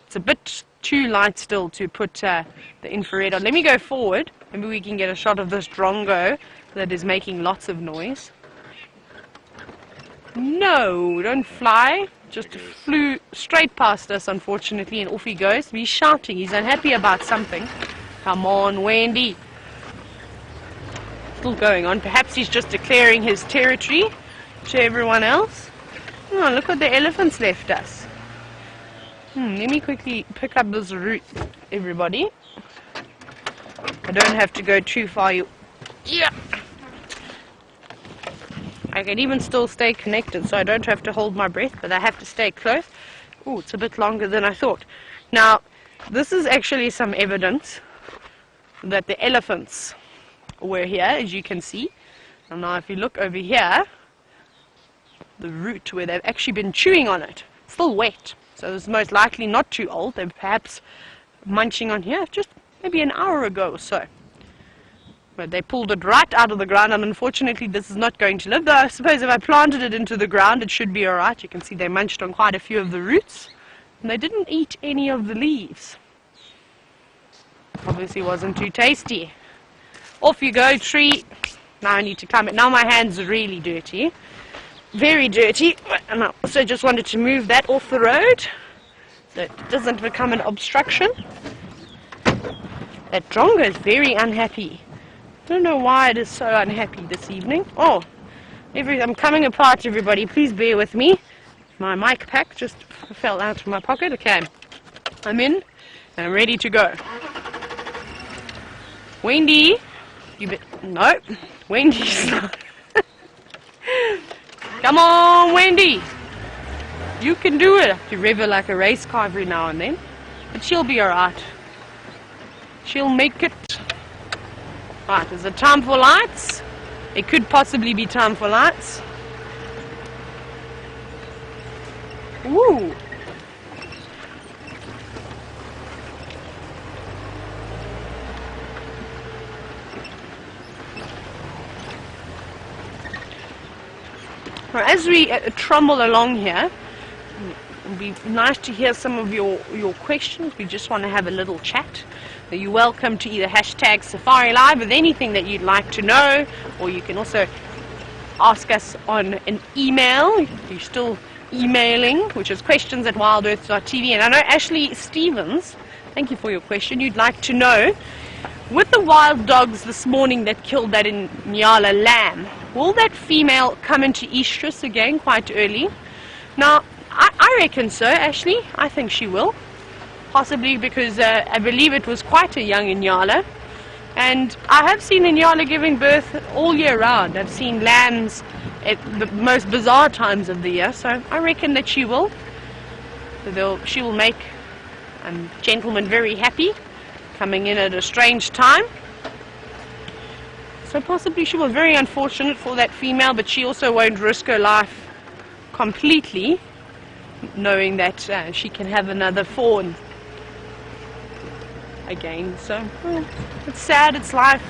It's a bit too light still to put the infrared on. Let me go forward. Maybe we can get a shot of this drongo that is making lots of noise. No, don't fly. just flew straight past us, unfortunately, and off he goes. He's shouting. He's unhappy about something. Come on, Wendy. Still going on. Perhaps he's just declaring his territory to everyone else. Oh, look what the elephants left us. Let me quickly pick up this route, everybody. I don't have to go too far. Yeah. I can even still stay connected, so I don't have to hold my breath, but I have to stay close. Oh, it's a bit longer than I thought. Now, this is actually some evidence that the elephants were here, as you can see. And now if you look over here, the root where they've actually been chewing on it, it's still wet. So it's most likely not too old. They're perhaps munching on here just maybe an hour ago or so. But they pulled it right out of the ground, and unfortunately this is not going to live. Though I suppose if I planted it into the ground, it should be alright. You can see they munched on quite a few of the roots, and they didn't eat any of the leaves. Obviously wasn't too tasty. Off you go, tree. Now I need to climb it. Now my hands are really dirty. Very dirty. And I also just wanted to move that off the road so it doesn't become an obstruction. That drongo is very unhappy. I don't know why it is so unhappy this evening. Oh, I'm coming apart, everybody. Please bear with me. My mic pack just fell out of my pocket. Okay, I'm in and I'm ready to go. Wendy, no, Wendy's not. Come on, Wendy. You can do it. You rev her like a race car every now and then, but she'll be alright. She'll make it. Right, is it time for lights? It could possibly be time for lights. Ooh. Now, as we trundle along here, it'd be nice to hear some of your questions. We just want to have a little chat. You're welcome to either hashtag Safari Live with anything that you'd like to know, or you can also ask us on an email. You're still emailing, which is questions@wildearth.tv. And I know Ashley Stevens, thank you for your question. You'd like to know, with the wild dogs this morning that killed that Nyala lamb, will that female come into estrus again quite early? Now, I reckon so, Ashley. I think she will. Possibly because I believe it was quite a young Inyala. And I have seen Inyala giving birth all year round. I've seen lambs at the most bizarre times of the year. So I reckon that she will. She will make gentlemen very happy, coming in at a strange time. So possibly she was very unfortunate for that female, but she also won't risk her life completely, knowing that she can have another fawn again. So it's sad, it's life,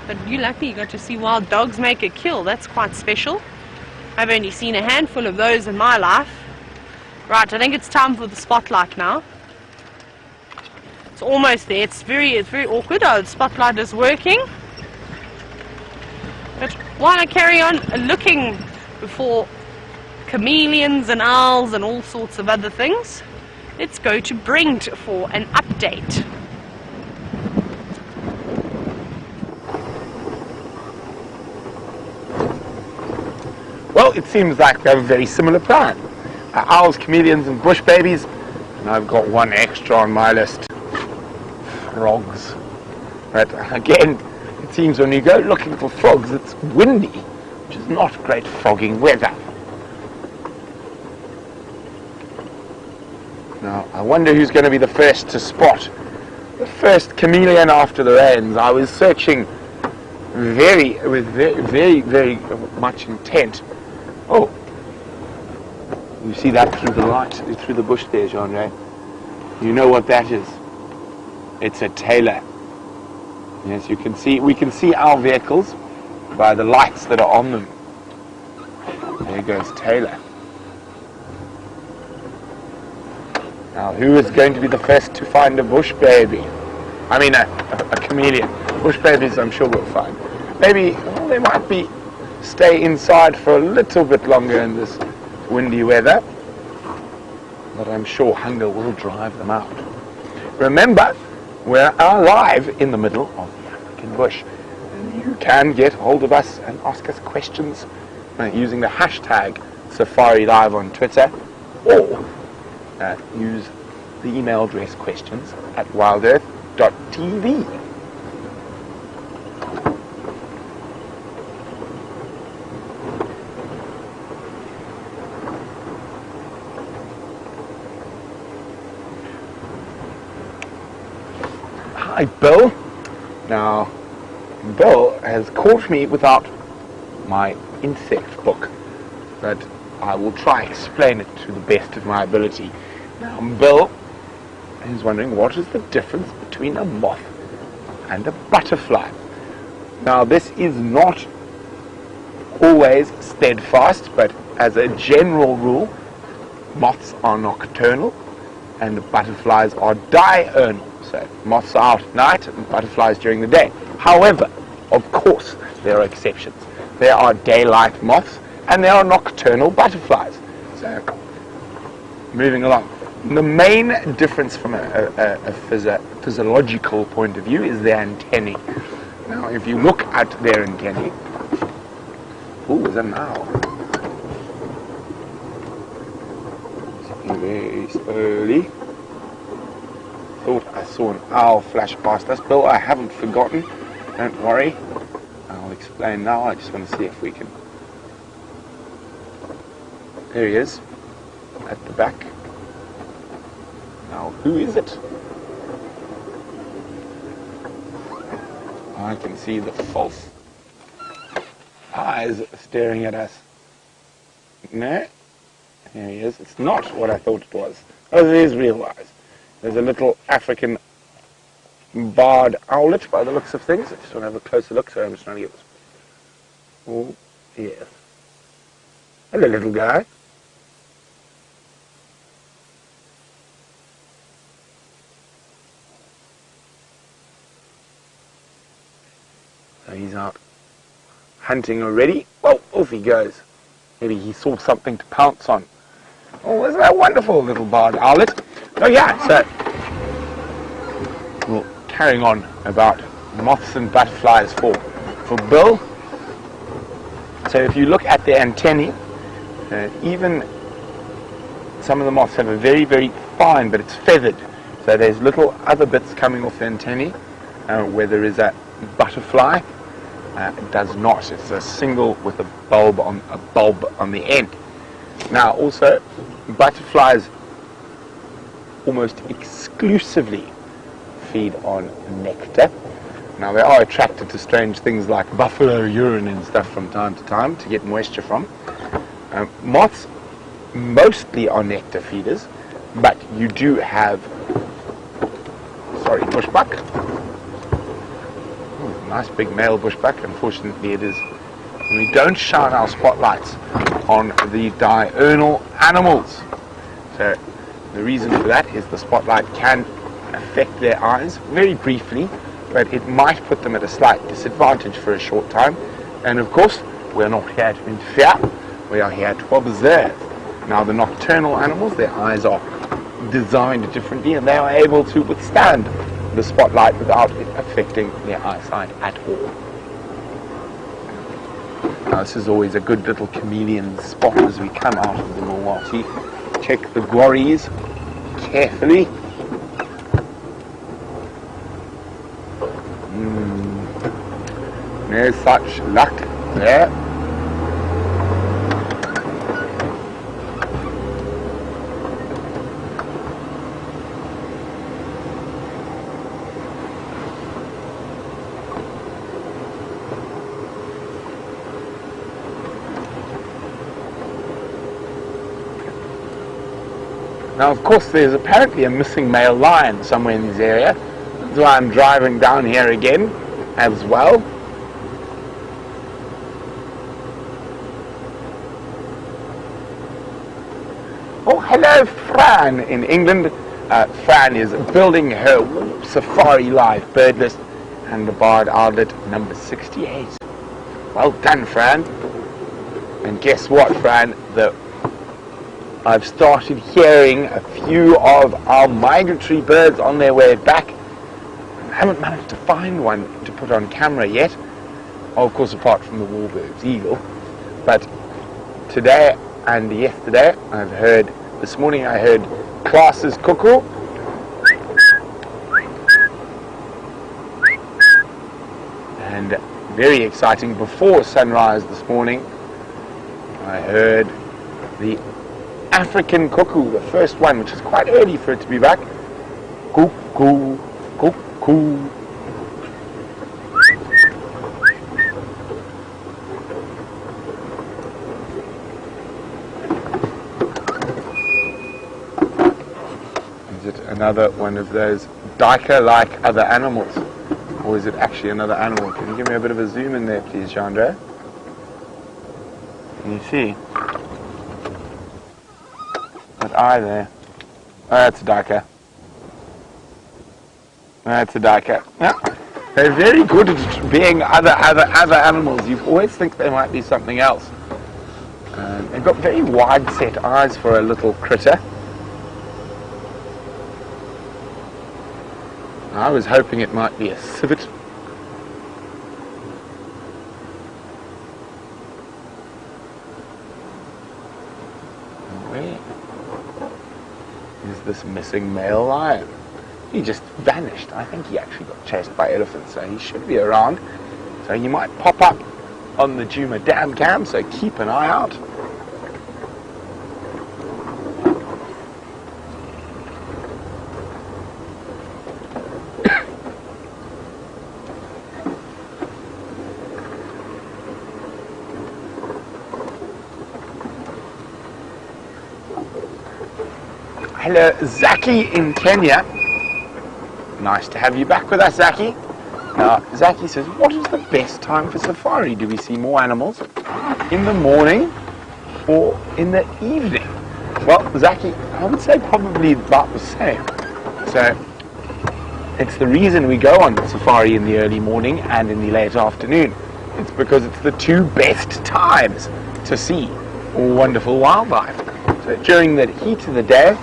but you're lucky you got to see wild dogs make a kill. That's quite special. I've only seen a handful of those in my life. Right, I think it's time for the spotlight now. It's almost there. It's very awkward. Oh, the spotlight is working. But while I carry on looking for chameleons and owls and all sorts of other things, let's go to Brent for an update. Well, it seems like we have a very similar plan. Owls, chameleons and bush babies. And I've got one extra on my list. Frogs. But again, it seems when you go looking for frogs, it's windy, which is not great frogging weather. Now, I wonder who's going to be the first to spot the first chameleon after the rains. I was searching with very much intent. Oh, you see that through the light, through the bush there, Jean-Ray? You know what that is? It's a Tayla. Yes, you can see. We can see our vehicles by the lights that are on them. There goes Tayla. Now, who is going to be the first to find a bush baby? I mean, a chameleon. Bush babies, I'm sure we'll find. Maybe they might stay inside for a little bit longer in this windy weather. but I'm sure hunger will drive them out. Remember, we're live in the middle of the African bush. And you can get hold of us and ask us questions using the hashtag Safari Live on Twitter, or use the email address questions at wildearth.tv. Hi, Bill. Now, Bill has caught me without my insect book, but I will try to explain it to the best of my ability. Now, Bill is wondering what is the difference between a moth and a butterfly. Now, this is not always steadfast, but as a general rule, moths are nocturnal and butterflies are diurnal. So moths are out at night and butterflies during the day. However, of course, there are exceptions. There are daylight moths and there are nocturnal butterflies. So, moving along. The main difference from a physiological point of view is their antennae. Now, if you look at their antennae, ooh, there's an owl. Very slowly. Thought I saw an owl flash past us. Bill, I haven't forgotten. Don't worry. I'll explain now. I just want to see if we can... There he is. At the back. Now, who is it? I can see the false eyes staring at us. No. There he is. It's not what I thought it was. Oh, it is real eyes. There's a little African barred owlet by the looks of things. I just want to have a closer look, so I'm just trying to get this. Oh, yes. Hello, little guy. So he's out hunting already. Oh, off he goes. Maybe he saw something to pounce on. Oh, isn't that wonderful, little barred owlet? Oh yeah, so well, carrying on about moths and butterflies for Bill. So if you look at the antennae, even some of the moths have a very, very fine, but it's feathered. So there's little other bits coming off the antennae, where there is a butterfly. It does not. It's a single with a bulb on the end. Now also, butterflies almost exclusively feed on nectar. Now they are attracted to strange things like buffalo urine and stuff from time to time to get moisture from. Moths mostly are nectar feeders, but you do have, bushbuck. Ooh, nice big male bushbuck. Unfortunately it is, we don't shine our spotlights on the diurnal animals. So the reason for that is the spotlight can affect their eyes very briefly, but it might put them at a slight disadvantage for a short time. And of course, we're not here to interfere, we are here to observe. Now the nocturnal animals, their eyes are designed differently and they are able to withstand the spotlight without it affecting their eyesight at all. Now this is always a good little chameleon spot as we come out of the Milwaukee. Check the quarries carefully. No such luck there. Now, of course, there's apparently a missing male lion somewhere in this area. That's why I'm driving down here again as well. Oh, hello, Fran in England. Fran is building her Safari Live bird list and the barred outlet number 68. Well done, Fran. And guess what, Fran? The I've started hearing a few of our migratory birds on their way back. I haven't managed to find one to put on camera yet, of course apart from the Wahlberg's eagle. But today and yesterday this morning I heard Klaas's cuckoo, and very exciting, before sunrise this morning I heard the African cuckoo, the first one, which is quite early for it to be back. Cuckoo, cuckoo. Is it another one of those duiker-like other animals? Or is it actually another animal? Can you give me a bit of a zoom in there, please, Chandra? Can you see? That eye there. Oh, that's a duiker. That's a duiker. Yeah. They're very good at being other animals. You always think they might be something else. They've got very wide set eyes for a little critter. I was hoping it might be a civet. Where is this missing male lion? He just vanished. I think he actually got chased by elephants, so he should be around. So he might pop up on the Nkuhuma Dam cam, so keep an eye out. Hello, Zaki in Kenya. Nice to have you back with us, Zaki. Now, Zaki says, what is the best time for safari? Do we see more animals in the morning or in the evening? Well, Zaki, I would say probably about the same. So, it's the reason we go on safari in the early morning and in the late afternoon. It's because it's the two best times to see wonderful wildlife. So, during the heat of the day,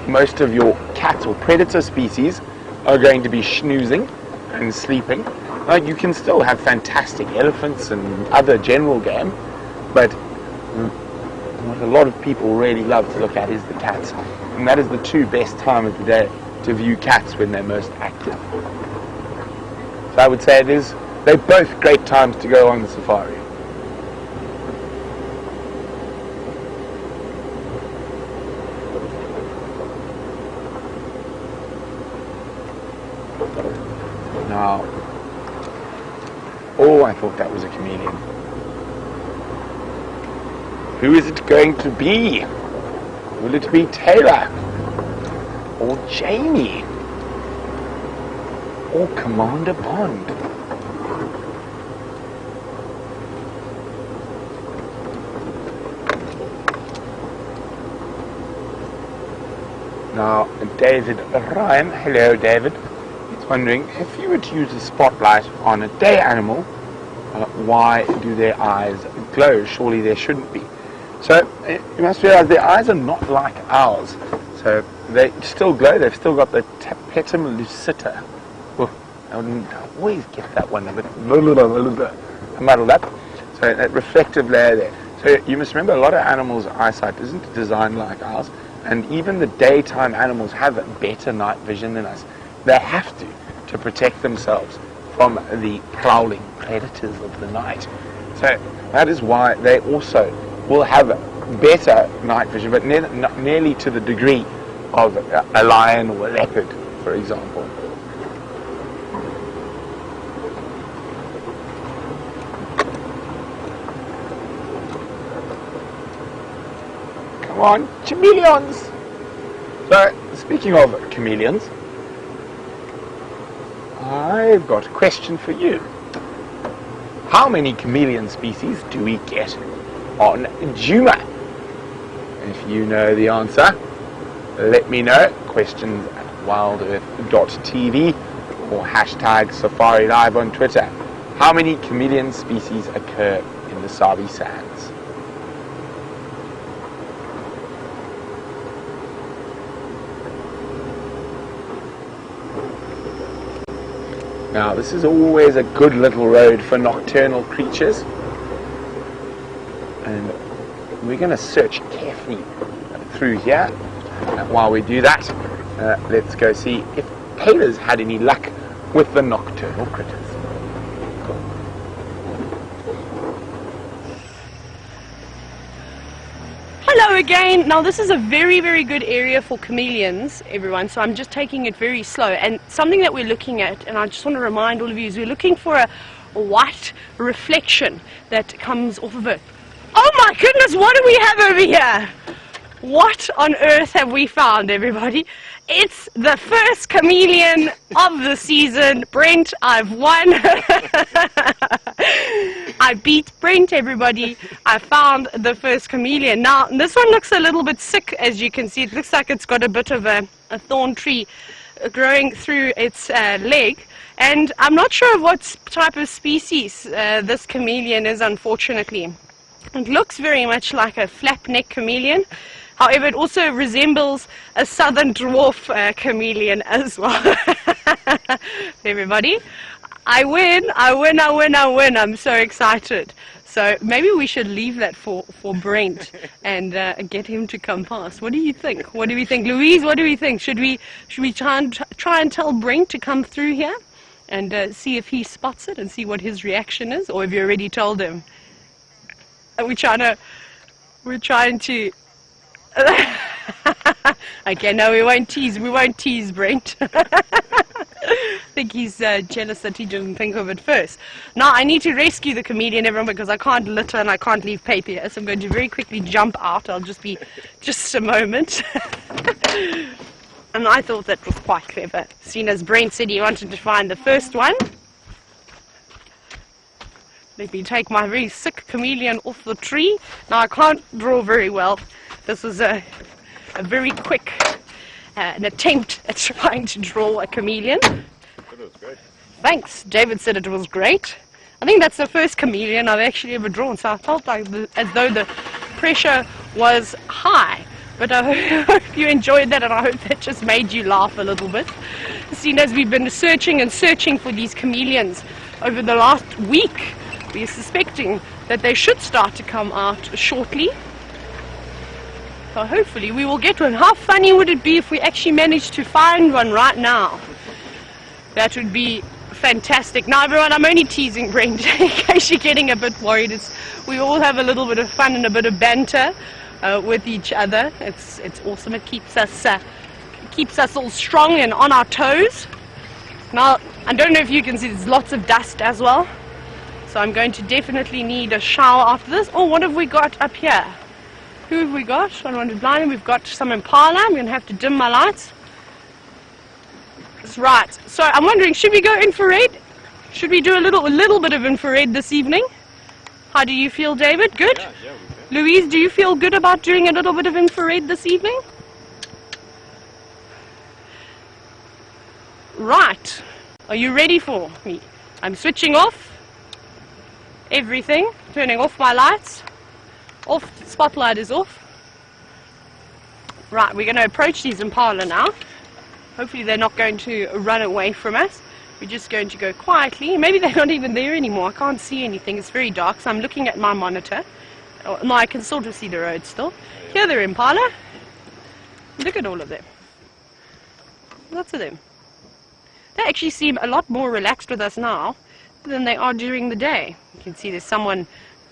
most of your cat or predator species are going to be snoozing and sleeping. You can still have fantastic elephants and other general game, but what a lot of people really love to look at is the cats, and that is the two best time of the day to view cats when they're most active. So I would say they're both great times to go on the safari. Now, oh, I thought that was a chameleon. Who is it going to be? Will it be Tayla? Or Jamie? Or Commander Bond? Now, David Ryan, hello David, is wondering, if you were to use a spotlight on a day animal, why do their eyes glow? Surely there shouldn't be. So, you must realize their eyes are not like ours. So, they still glow, they've still got the tapetum lucida. Oh, I always get that one a bit muddled up. So, that reflective layer there. So, you must remember, a lot of animals' eyesight isn't designed like ours. And even the daytime animals have better night vision than us. They have to protect themselves from the prowling predators of the night. So that is why they also will have better night vision, but not nearly to the degree of a lion or a leopard, for example. Come on, chameleons! So, speaking of chameleons, I've got a question for you. How many chameleon species do we get on Nkuhuma? If you know the answer, let me know. Questions at wildearth.tv or hashtag Safari Live on Twitter. How many chameleon species occur in the Sabi Sands? Now this is always a good little road for nocturnal creatures, and we're going to search carefully through here. While we do that, let's go see if Tayla's had any luck with the nocturnal critters. Hello again. Now this is a very, very good area for chameleons, everyone, so I'm just taking it very slow. And something that we're looking at, and I just want to remind all of you, is we're looking for a white reflection that comes off of it. Oh my goodness, what do we have over here? What on earth have we found, everybody? It's the first chameleon of the season. Brent, I've won. I beat Brent, everybody. I found the first chameleon. Now, this one looks a little bit sick, as you can see. It looks like it's got a bit of a thorn tree growing through its leg. And I'm not sure of what type of species this chameleon is, unfortunately. It looks very much like a flap-neck chameleon. However, it also resembles a southern dwarf chameleon as well. Everybody, I win, I win, I win, I win. I'm so excited. So maybe we should leave that for Brent and get him to come past. What do you think? What do we think? Louise, what do we think? Should we try and tell Brent to come through here and see if he spots it and see what his reaction is? Or have you already told him? Are we trying to okay, no, we won't tease Brent. I think he's jealous that he didn't think of it first. Now I need to rescue the chameleon, everyone, because I can't litter and I can't leave paper here, so I'm going to very quickly jump out. I'll just be just a moment. And I thought that was quite clever, seeing as Brent said he wanted to find the first one. Let me take my very sick chameleon off the tree. Now I can't draw very well. This was a very quick an attempt at trying to draw a chameleon. It was great. Thanks. David said it was great. I think that's the first chameleon I've actually ever drawn, so I felt like as though the pressure was high. But I hope you enjoyed that, and I hope that just made you laugh a little bit. Seeing as we've been searching and searching for these chameleons over the last week, we're suspecting that they should start to come out shortly. So hopefully we will get one. How funny would it be if we actually managed to find one right now? That would be fantastic. Now everyone, I'm only teasing Brent in case you're getting a bit worried. We all have a little bit of fun and a bit of banter with each other. It's awesome. It keeps us all strong and on our toes. Now I don't know if you can see, there's lots of dust as well. So I'm going to definitely need a shower after this. Oh, what have we got up here? Who have we got? I want to blind him. We've got some impala. I'm going to have to dim my lights. That's right. So I'm wondering, should we go infrared? Should we do a little bit of infrared this evening? How do you feel, David? Good? Yeah, we can. Louise, do you feel good about doing a little bit of infrared this evening? Right. Are you ready for me? I'm switching off everything, turning off my lights. Off, the spotlight is off. Right, we're going to approach these impala now. Hopefully they're not going to run away from us. We're just going to go quietly. Maybe they're not even there anymore. I can't see anything. It's very dark, so I'm looking at my monitor. Oh, no, I can sort of see the road still. Here they're impala. Look at all of them. Lots of them. They actually seem a lot more relaxed with us now than they are during the day. You can see there's someone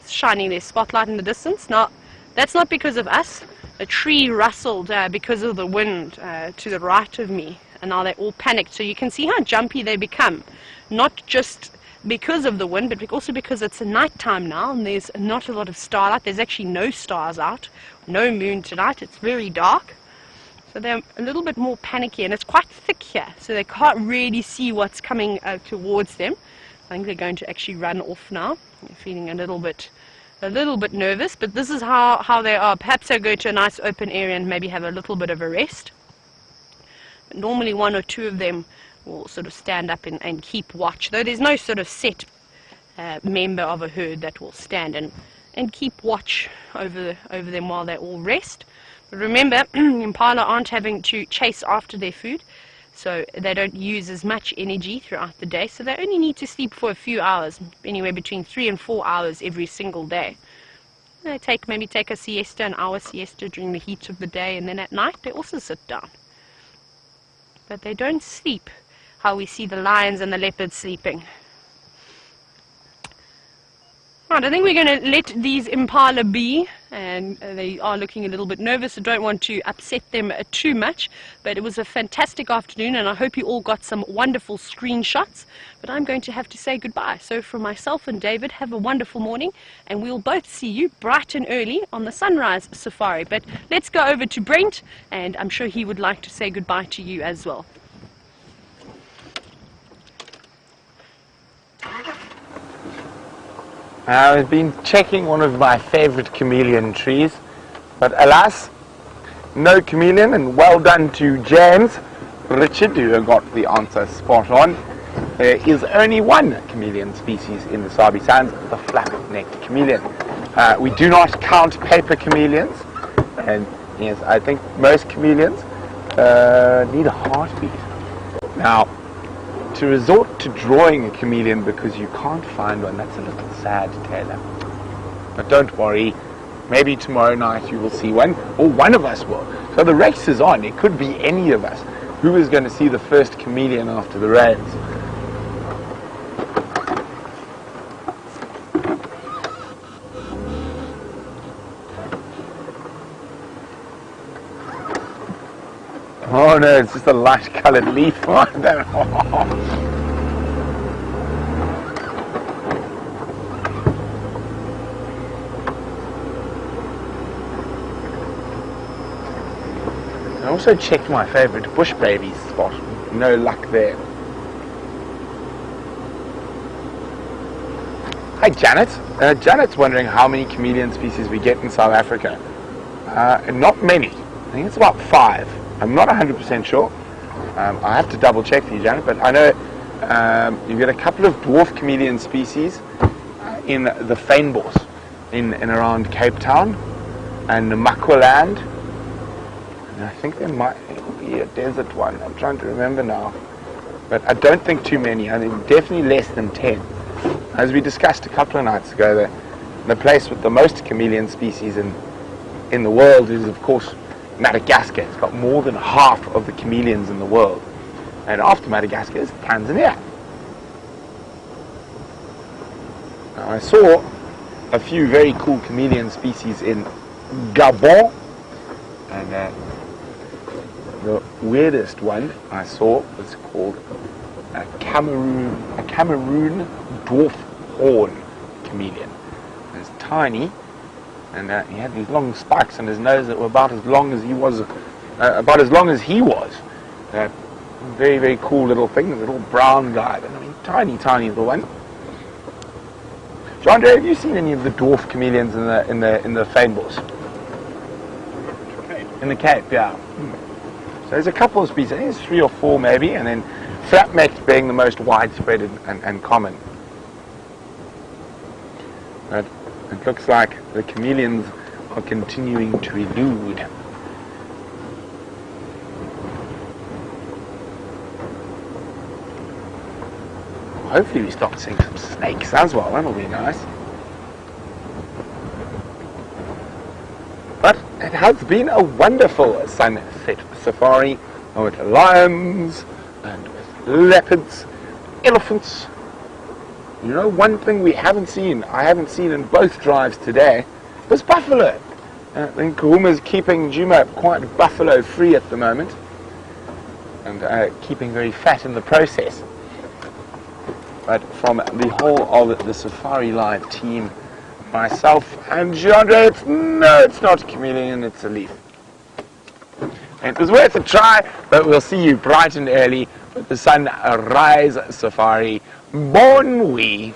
shining their spotlight in the distance. Now, that's not because of us. A tree rustled because of the wind to the right of me, and now they're all panicked. So you can see how jumpy they become, not just because of the wind, but also because it's night time now and there's not a lot of starlight. There's actually no stars out, no moon tonight. It's very dark. So they're a little bit more panicky, and it's quite thick here, so they can't really see what's coming towards them. I think they're going to actually run off now. They're feeling a little bit nervous, but this is how they are. Perhaps they'll go to a nice open area and maybe have a little bit of a rest. But normally one or two of them will sort of stand up and keep watch, though there's no sort of set member of a herd that will stand and keep watch over them while they all rest. But remember, impala aren't having to chase after their food, so they don't use as much energy throughout the day, so they only need to sleep for a few hours, anywhere between 3 and 4 hours every single day. They maybe take a siesta, an hour siesta during the heat of the day, and then at night they also sit down. But they don't sleep how we see the lions and the leopards sleeping. Right, I think we're going to let these impala be, and they are looking a little bit nervous. I don't want to upset them too much, but it was a fantastic afternoon, and I hope you all got some wonderful screenshots. But I'm going to have to say goodbye. So from myself and David, have a wonderful morning, and we'll both see you bright and early on the sunrise safari. But let's go over to Brent, and I'm sure he would like to say goodbye to you as well. I've been checking one of my favorite chameleon trees, but alas, no chameleon, and well done to James Richard, who got the answer spot on. There is only one chameleon species in the Sabi Sands, the flap-necked chameleon. We do not count paper chameleons, and yes, I think most chameleons need a heartbeat. Now, to resort to drawing a chameleon because you can't find one, that's a little sad, Taylor. But don't worry, maybe tomorrow night you will see one, or one of us will. So the race is on, it could be any of us. Who is going to see the first chameleon after the rains? Oh no, it's just a light coloured leaf. I also checked my favourite bush baby spot. No luck there. Hi Janet. Janet's wondering how many chameleon species we get in South Africa. Not many. I think it's about 5. I'm not 100% sure. I have to double check for you, Janet, but I know you get a couple of dwarf chameleon species in the fynbos in around Cape Town and Nkuhuma. And I think there might be a desert one. I'm trying to remember now. But I don't think too many. I think definitely less than 10. As we discussed a couple of nights ago, the place with the most chameleon species in the world is, of course, Madagascar. It's got more than half of the chameleons in the world. And after Madagascar is Tanzania. Now, I saw a few very cool chameleon species in Gabon. And the weirdest one I saw was called a Cameroon dwarf horn chameleon. It's tiny. And he had these long spikes on his nose that were about as long as he was. Very, very cool little thing, a little brown guy. But I mean, tiny, tiny little one. John, have you seen any of the dwarf chameleons in the fynbos? In the Cape, yeah. So there's a couple of species. I think there's 3 or 4 maybe, and then flap-necked being the most widespread and common. But it looks like the chameleons are continuing to elude. Hopefully we start seeing some snakes as well, that'll be nice. But it has been a wonderful sunset safari with lions and with leopards, elephants. You know, one thing I haven't seen in both drives today, was buffalo. Nkuhuma is keeping Juma quite buffalo free at the moment, and keeping very fat in the process. But from the whole of the Safari Live team, myself and Jean-Andre, it's not a chameleon, it's a leaf. And it was worth a try, but we'll see you bright and early with the sunrise safari. Bon nuit.